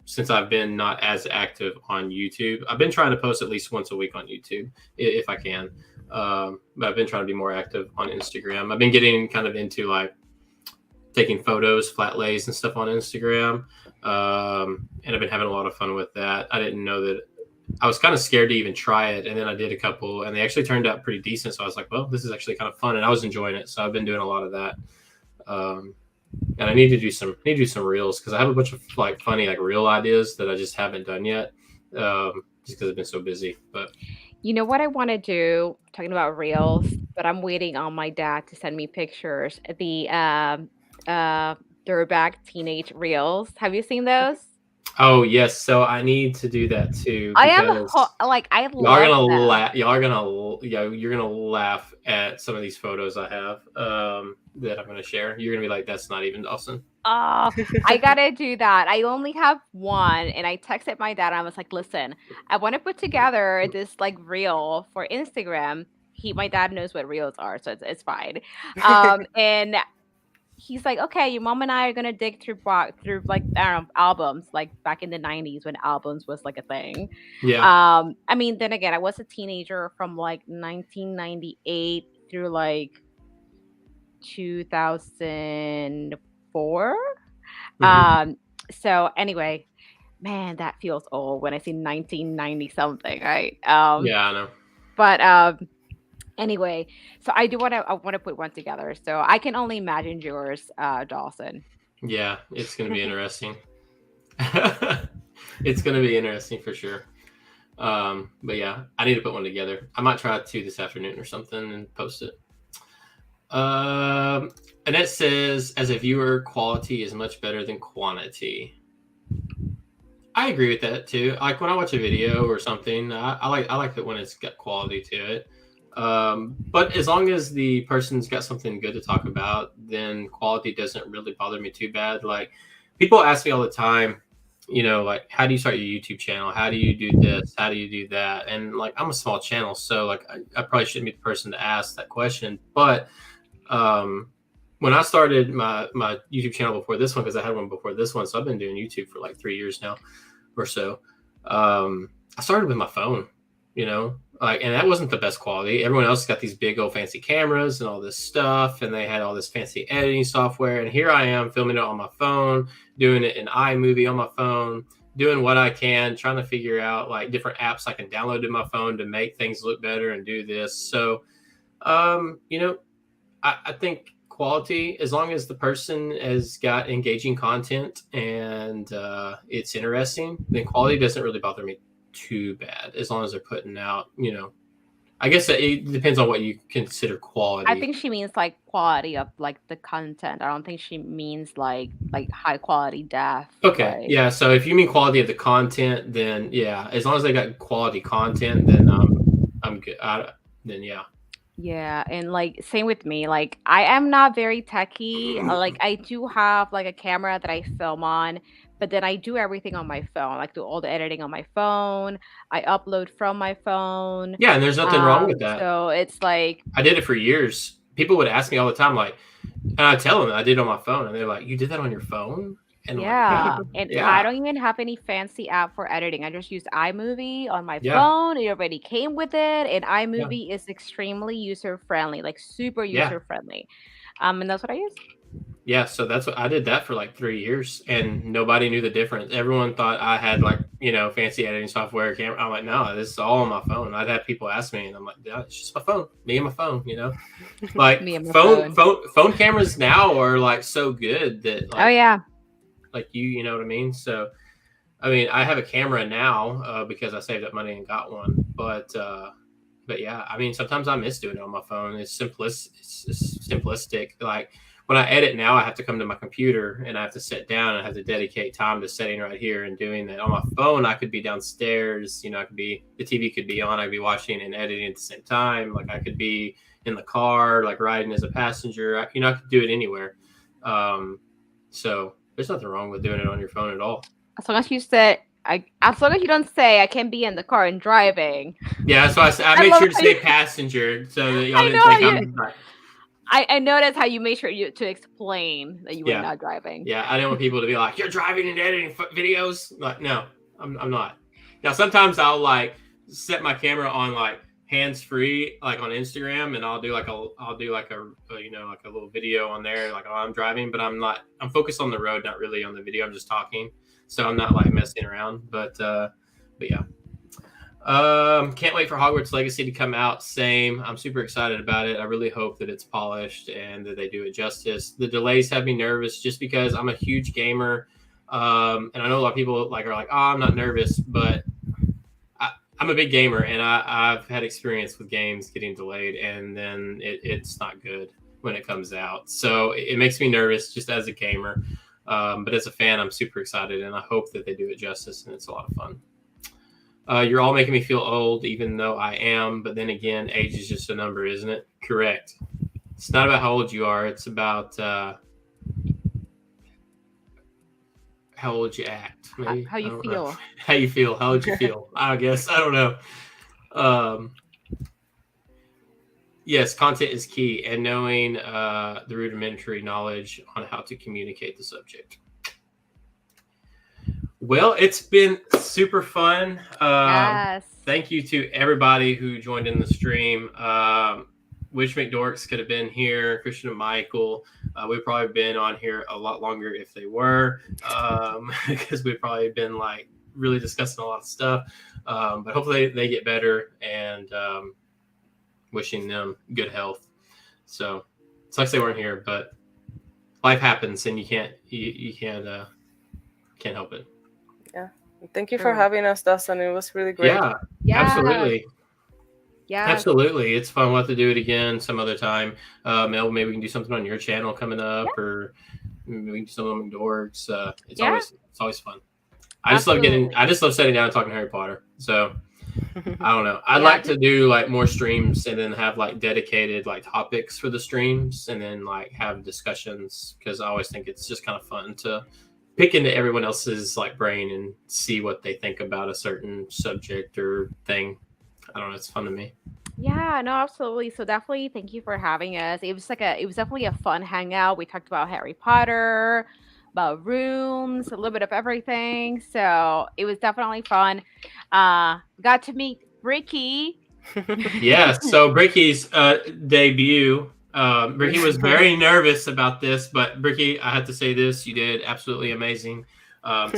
A: since I've been not as active on YouTube. I've been trying to post at least once a week on YouTube if I can. But I've been trying to be more active on Instagram. I've been getting kind of into like taking photos, flat lays and stuff on Instagram. And I've been having a lot of fun with that. I didn't know that. I was kind of scared to even try it. And then I did a couple and they actually turned out pretty decent. So I was like, well, this is actually kind of fun. And I was enjoying it. So I've been doing a lot of that. And I need to do some reels because I have a bunch of like funny, like reel ideas that I just haven't done yet. Just because I've been so busy, but
B: You know what I want to do? Talking about reels, but I'm waiting on my dad to send me pictures. The uh throwback teenage reels. Have you seen those?
A: Oh yes, so I need to do that too
B: I am
A: because
B: like I
A: y'all are
B: love
A: gonna
B: them.
A: laugh. Y'all are gonna, you're gonna laugh at some of these photos I have that I'm gonna share. You're gonna be like, "That's not even Dawson."
B: Oh, I gotta do that. I only have one, and I texted my dad. And I was like, "Listen, I want to put together this like reel for Instagram." My dad knows what reels are, so it's fine. And he's like, "Okay, your mom and I are gonna dig through like I don't know albums, like back in the '90s when albums was like a thing."
A: Yeah.
B: I mean, then again, I was a teenager from like 1998 through like 2004.
A: Hmm.
B: So anyway, man, that feels old when I see 1990 something, right?
A: Yeah, I know.
B: But anyway, so I want to put one together. So I can only imagine yours, Dawson.
A: Yeah, it's gonna be interesting. It's gonna be interesting for sure. But yeah, I need to put one together. I might try to this afternoon or something and post it. And it says, as a viewer, quality is much better than quantity. I agree with that too. Like when I watch a video or something, I like it when it's got quality to it. But as long as the person's got something good to talk about, then quality doesn't really bother me too bad. Like people ask me all the time, like how do you start your YouTube channel? How do you do this? How do you do that? And like I'm a small channel, so like I probably shouldn't be the person to ask that question. But when I started my YouTube channel before this one, because I had one before this one, so I've been doing YouTube for like 3 years now or so. I started with my phone, and that wasn't the best quality. Everyone else got these big old fancy cameras and all this stuff, and they had all this fancy editing software. And here I am filming it on my phone, doing it in iMovie on my phone, doing what I can, trying to figure out like different apps I can download to my phone to make things look better and do this. So, I think quality, as long as the person has got engaging content and it's interesting, then quality doesn't really bother me too bad, as long as they're putting out, I guess it depends on what you consider
B: I
A: quality.
B: think she means like quality of like the content. I don't think she means like high quality def.
A: Okay,
B: Like
A: yeah. So if you mean quality of the content, then yeah, as long as they got quality content, then I'm good. Then yeah.
B: yeah, and like same with me. Like I am not very techy. Like I do have like a camera that I film on, but then I do everything on my phone. Like do all the editing on my phone. I upload from my phone.
A: Yeah, and there's nothing wrong with that.
B: So it's like
A: I did it for years. People would ask me all the time, like, and I tell them I did it on my phone, and they're like, "You did that on your phone?" And I'm like,
B: yeah,
A: "Yeah,
B: and I
A: yeah,
B: don't even have any fancy app for editing. I just use iMovie on my
A: yeah,
B: phone. It already came with it, and
A: yeah,
B: iMovie is extremely user friendly, like super
A: yeah."
B: user friendly. And that's what I use.
A: Yeah, so that's what I did that for like 3 years, and nobody knew the difference. Everyone thought I had like fancy editing software, camera. I'm like, no, this is all on my phone. I'd have people ask me, and I'm like, yeah, it's just my phone, me and my phone. Like
B: Me and my
A: phone
B: phone.
A: phone cameras now are like so good that
B: Oh yeah.
A: like you know what I mean. So I mean, I have a camera now because I saved up money and got one, but yeah, I mean, sometimes I miss doing it on my phone. It's simplistic. Like when I edit now, I have to come to my computer and I have to sit down and I have to dedicate time to sitting right here and doing that. On my phone, I could be downstairs. I could be, the TV could be on. I could be watching and editing at the same time. Like I could be in the car, like riding as a passenger. I could do it anywhere. So there's nothing wrong with doing it on your phone at all.
B: As long as you said, as long as you don't say I can be in the car and driving.
A: Yeah, so I
B: I
A: made
B: love
A: sure to
B: how
A: say
B: you,
A: passenger so that y'all
B: I
A: didn't
B: know how
A: think
B: you.
A: I'm like,
B: I noticed how you made sure to explain that you were
A: yeah,
B: not driving.
A: yeah. I didn't want people to be like, you're driving and editing videos. Like, no, I'm not. Now sometimes I'll like set my camera on like hands free, like on Instagram, and I'll do like a like a little video on there, like while I'm driving. But I'm focused on the road, not really on the video. I'm just talking, so I'm not like messing around. But yeah. Can't wait for Hogwarts Legacy to come out. Same. I'm super excited about it. I really hope that it's polished and that they do it justice. The delays have me nervous just because I'm a huge gamer. And I know a lot of people are like, oh, I'm not nervous, but I I'm a big gamer, and I've had experience with games getting delayed, and then it's not good when it comes out. So it makes me nervous just as a gamer. But as a fan, I'm super excited, and I hope that they do it justice, and it's a lot of fun. You're all making me feel old, even though I am. But then again, age is just a number, isn't it? Correct. It's not about how old you are. It's about how old you act. Maybe.
B: How you feel.
A: How you feel. How old you feel. I guess. I don't know. Yes, content is key, and knowing the rudimentary knowledge on how to communicate the subject. Well, it's been super fun.
B: Yes.
A: Thank you to everybody who joined in the stream. Wish McDorks could have been here. Christian and Michael. We've probably been on here a lot longer if they were, because we've probably been like really discussing a lot of stuff. But hopefully they get better, and wishing them good health. So it sucks they weren't here, but life happens, and you can't help it.
C: Yeah. Thank you for having us, Dustin. It was really great.
A: Yeah. Absolutely.
B: Yeah.
A: Absolutely. It's fun. We'll have to do it again some other time. Mel, maybe we can do something on your channel coming up, or maybe we can do something on McDorks. It's always fun. I just love sitting down and talking Harry Potter. So I don't know. I'd like to do like more streams, and then have like dedicated like topics for the streams, and then like have discussions, because I always think it's just kind of fun to pick into everyone else's like brain and see what they think about a certain subject or thing. I don't know. It's fun to me.
B: Yeah, no, absolutely. So definitely thank you for having us. It was definitely a fun hangout. We talked about Harry Potter, about rooms, a little bit of everything. So it was definitely fun. Got to meet Ricky.
A: Yeah, so Bricky's debut. Bricky was very nervous about this, but Bricky, I have to say this: you did absolutely amazing.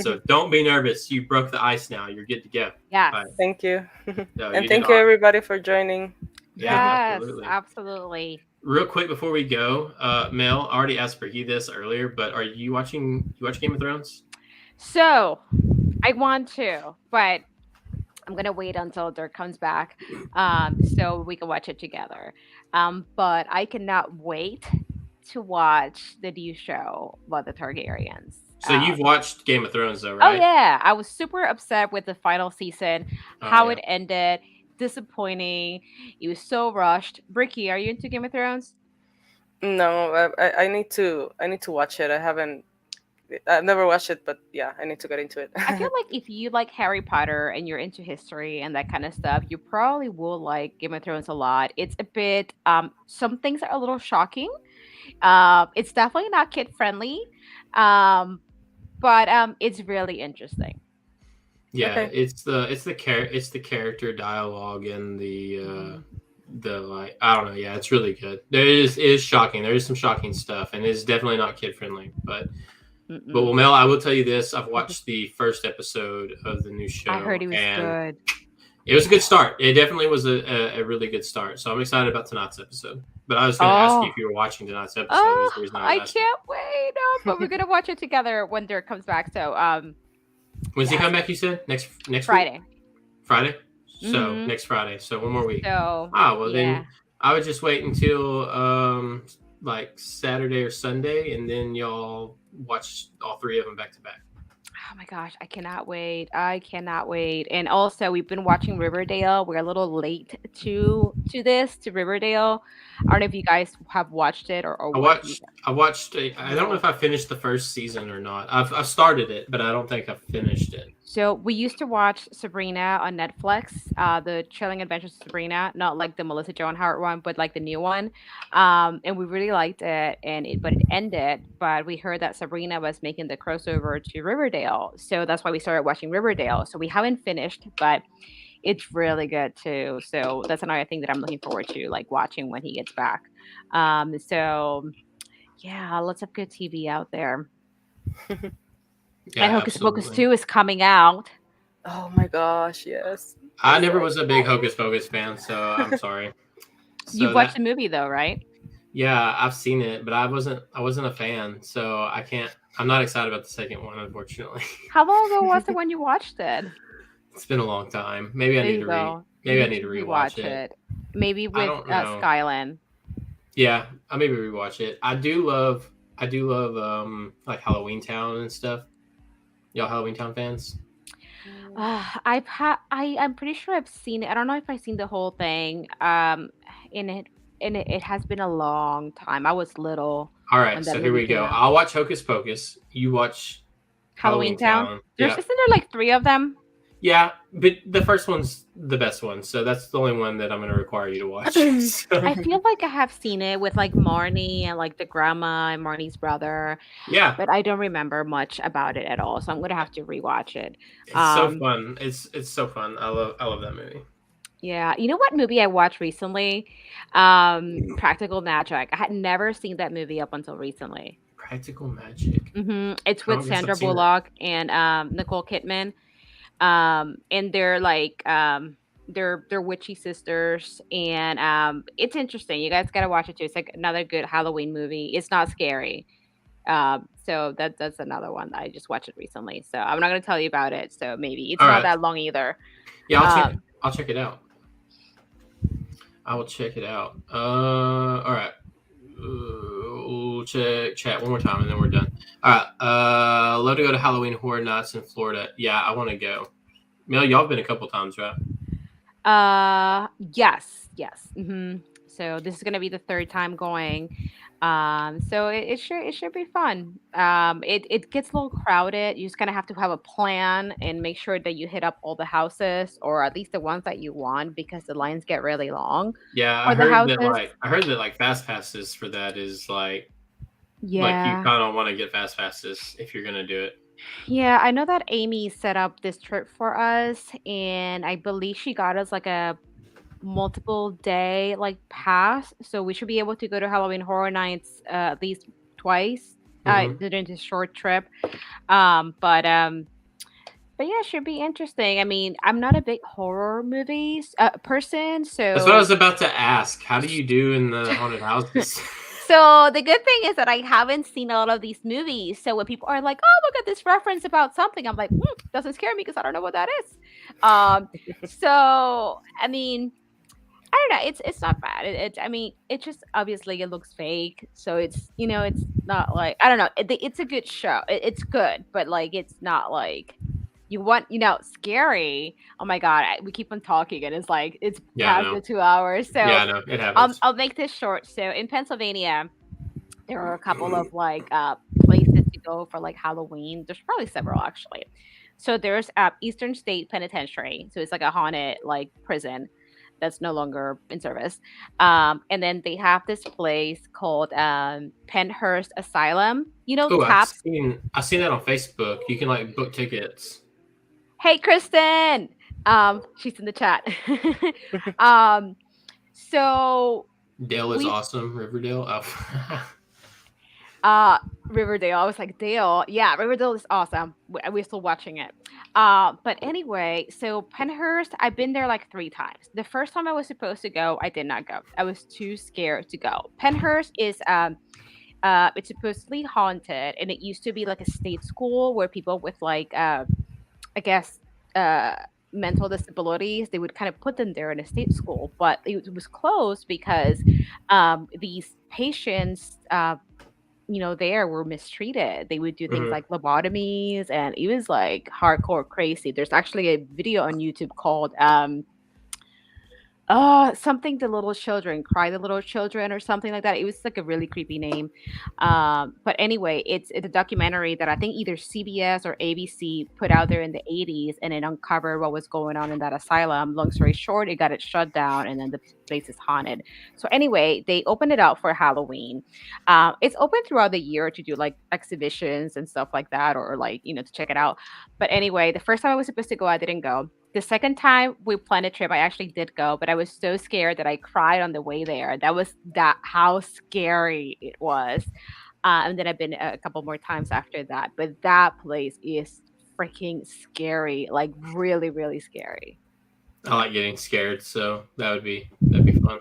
A: So don't be nervous. You broke the ice now. You're good to go.
B: Yeah.
C: Thank you.
A: So
C: and thank you everybody for joining.
B: Yeah, absolutely.
A: Real quick before we go, Mel, I already asked Bricky this earlier, but you watch Game of Thrones?
B: So I want to, but I'm gonna wait until Dirk comes back, so we can watch it together. But I cannot wait to watch the new show about the Targaryens.
A: So you've watched Game of Thrones, though, right?
B: Oh yeah, I was super upset with the final season, how it ended. Disappointing. It was so rushed. Bricky, are you into Game of Thrones?
C: No, I need to watch it. I've never watched it, but yeah, I need to get into it.
B: I feel like if you like Harry Potter and you're into history and that kind of stuff, you probably will like Game of Thrones a lot. It's a bit, some things are a little shocking. It's definitely not kid friendly, but it's really interesting.
A: Yeah, it's the character dialogue and the like, I don't know. Yeah, it's really good. It is shocking. There is some shocking stuff, and it's definitely not kid friendly. But well, Mel, I will tell you this: I've watched the first episode of the new show.
B: I heard it was good.
A: It was a good start. It definitely was a really good start. So I'm excited about tonight's episode. But I was going to ask you if you were watching tonight's episode.
B: I can't wait. No, but we're gonna watch it together when Dirk comes back. So
A: when's he come back? You said next
B: Friday.
A: Week? Friday. So next Friday. So one more week.
B: So
A: then I would just wait until like Saturday or Sunday, and then y'all watch all three of them back to back.
B: Oh my gosh, I cannot wait. And also, we've been watching Riverdale. We're a little late to Riverdale. I don't know if you guys have watched it or
A: I watched. I don't know if I finished the first season or not. I've started it, but I don't think I've finished it.
B: So we used to watch Sabrina on Netflix, the Chilling Adventures of Sabrina, not like the Melissa Joan Hart one, but like the new one. And we really liked it, but it ended. But we heard that Sabrina was making the crossover to Riverdale, so that's why we started watching Riverdale. So we haven't finished, but it's really good too. So that's another thing that I'm looking forward to, like watching when he gets back. So yeah, lots of good TV out there.
A: Yeah,
B: and Hocus Pocus 2 is coming out.
C: Oh my gosh, yes.
A: I never was a big Hocus Pocus fan, so I'm sorry.
B: You've watched the movie though, right?
A: Yeah, I've seen it, but I wasn't a fan, so I'm not excited about the second one, unfortunately.
B: How long ago was it when you watched it?
A: It's been a long time. Maybe I
B: There
A: need
B: you
A: to
B: go. You
A: maybe I
B: need
A: need
B: to
A: to rewatch
B: rewatch
A: it.
B: it. Maybe
A: I
B: with
A: don't know.
B: Skyland.
A: Yeah, I maybe rewatch it. I do love like Halloween Town and stuff. Y'all Halloween Town fans?
B: I'm pretty sure I've seen it. I don't know if I've seen the whole thing. In it it has been a long time. I was little
A: All
B: when
A: right,
B: that
A: so here
B: movie
A: we
B: came
A: go.
B: out.
A: I'll watch Hocus Pocus. You watch
B: Halloween
A: Halloween
B: Town.
A: Town.
B: There's
A: Yeah.
B: isn't there like three of them?
A: Yeah, but the first one's the best one, so that's the only one that I'm going to require you to watch.
B: I
A: So,
B: feel like I have seen it with like Marnie and like the grandma and Marnie's brother,
A: yeah,
B: but I don't remember much about it at all. So I'm gonna have to rewatch it.
A: it's so
B: Um,
A: fun. It's so fun. I love that movie.
B: yeah, you know what movie I watched recently? Practical Magic. I had never seen that movie up until recently.
A: Practical Magic.
B: It's
A: I
B: with
A: don't guess I've
B: Sandra
A: seen it.
B: Bullock and Nicole Kidman. And they're like they're witchy sisters, and it's interesting. You guys gotta watch it too. It's like another good Halloween movie. It's not scary. So that's another one that I just watched it recently. So I'm not gonna tell you about it. So maybe it's
A: All
B: not
A: right.
B: that long either.
A: Yeah,
B: Um,
A: I'll check it out. I will check it out. All right. We'll check chat one more time and then we're done. All right. Love to go to Halloween Horror Nights in Florida. Yeah, I want to go. Mel, y'all been a couple times, right?
B: yes. So this is gonna be the third time going. So it should be fun. It gets a little crowded. You just kind of have to have a plan and make sure that you hit up all the houses, or at least the ones that you want, because the lines get really long
A: Yeah,
B: for the houses.
A: I heard that like fast passes for that is like you
B: Yeah.
A: kind of want to get fast passes if you're gonna do it.
B: Yeah, I know that Amy set up this trip for us, and I believe she got us like a multiple day like pass, so we should be able to go to Halloween Horror Nights at least twice
A: Hmm.
B: during this short trip. But yeah, it should be interesting. I mean, I'm not a big horror movies person,
A: That's what I
B: so
A: was about to ask. How do you do in the haunted houses?
B: so the good thing is that I haven't seen a lot of these movies. So when people are like, "Oh, look at this reference about something," I'm like, "Doesn't scare me because I don't know what that is." So I mean, I don't know. It's not bad. I mean, it just obviously it looks fake, so it's not like I don't know. It's a good show. It's good, but like it's not like you want scary. Oh my god, we keep on talking, and it's like it's
A: Yeah, I
B: past
A: know.
B: the 2 hours.
A: Yeah,
B: So
A: I know. It happens.
B: I'll make this short. So in Pennsylvania, there are a couple of like places to go for like Halloween. There's probably several actually. So there's Eastern State Penitentiary. So it's like a haunted like prison that's no longer in service. And then they have this place called Penhurst Asylum. You know,
A: Oh,
B: Taps.
A: I've seen that on Facebook. You can like book tickets.
B: Hey, Kristen. She's in the chat. um, so
A: Dale is
B: we
A: awesome. Riverdale. Oh.
B: Riverdale. I was like, Dale. Yeah, Riverdale is awesome. We're still watching it. But anyway, so Penhurst, I've been there like 3 times. The first time I was supposed to go, I did not go. I was too scared to go. Penhurst is it's supposedly haunted, and it used to be like a state school where people with like I guess mental disabilities, they would kind of put them there in a state school, but it was closed because these patients there were mistreated. They would do things
A: Mhm.
B: like lobotomies, and it was like hardcore crazy. There's actually a video on YouTube called something the little children, cry the little children or something like that. It was like a really creepy name. But anyway, it's a documentary that I think either CBS or ABC put out there in the 80s, and it uncovered what was going on in that asylum. Long story short, it got it shut down, and then the place is haunted. So anyway, they opened it up for Halloween. It's open throughout the year to do like exhibitions and stuff like that, or like, to check it out. But anyway, the first time I was supposed to go, I didn't go. The second time we planned a trip, I actually did go, but I was so scared that I cried on the way there. That how scary it was. And then I've been a couple more times after that. But that place is freaking scary, like really, really scary.
A: I like getting scared, so that'd be fun.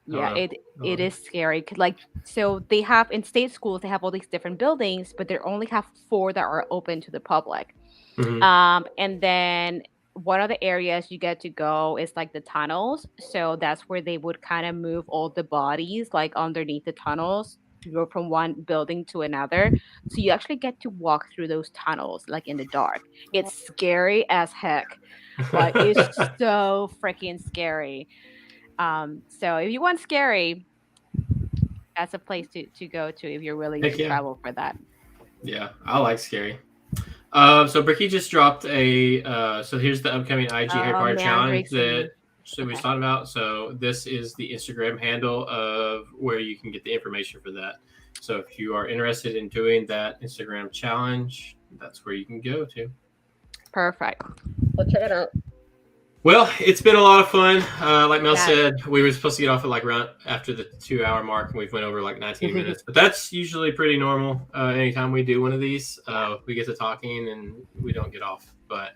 B: Yeah,
A: I
B: it is scary. Like, so they have in state schools, they have all these different buildings, but they only have 4 that are open to the public.
A: Mm-hmm.
B: And then one of the areas you get to go is like the tunnels. So that's where they would kind of move all the bodies like underneath the tunnels to go from one building to another. So you actually get to walk through those tunnels like in the dark. It's scary as heck. Like it's so freaking scary. So if you want scary, that's a place to go to if you're willing
A: Heck
B: to
A: yeah.
B: travel for that.
A: Yeah, I like scary. So Bricky just dropped a. So here's the upcoming IG Harry Potter challenge that we was talking about. So this is the Instagram handle of where you can get the information for that. So if you are interested in doing that Instagram challenge, that's where you can go to.
B: Perfect. Well, check it out.
A: Well, it's been a lot of fun. Like Mel said, we were supposed to get off at like around after the 2 hour mark, and we've went over like 19 minutes. But that's usually pretty normal. Anytime we do one of these, we get to talking and we don't get off. But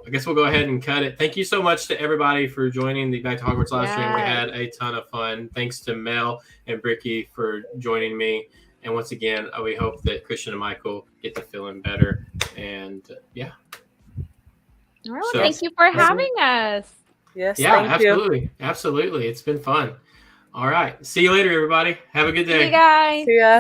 A: I guess we'll go ahead and cut it. Thank you so much to everybody for joining the Back to Hogwarts live stream. We had a ton of fun. Thanks to Mel and Bricky for joining me. And once again, we hope that Christian and Michael get to feeling better. And yeah.
B: Well, so, thank you for having us.
C: Yes,
A: yeah,
C: thank
A: absolutely.
C: you.
A: Absolutely. It's been fun. All right. See you later, everybody. Have a good day.
B: See you guys.
C: See ya.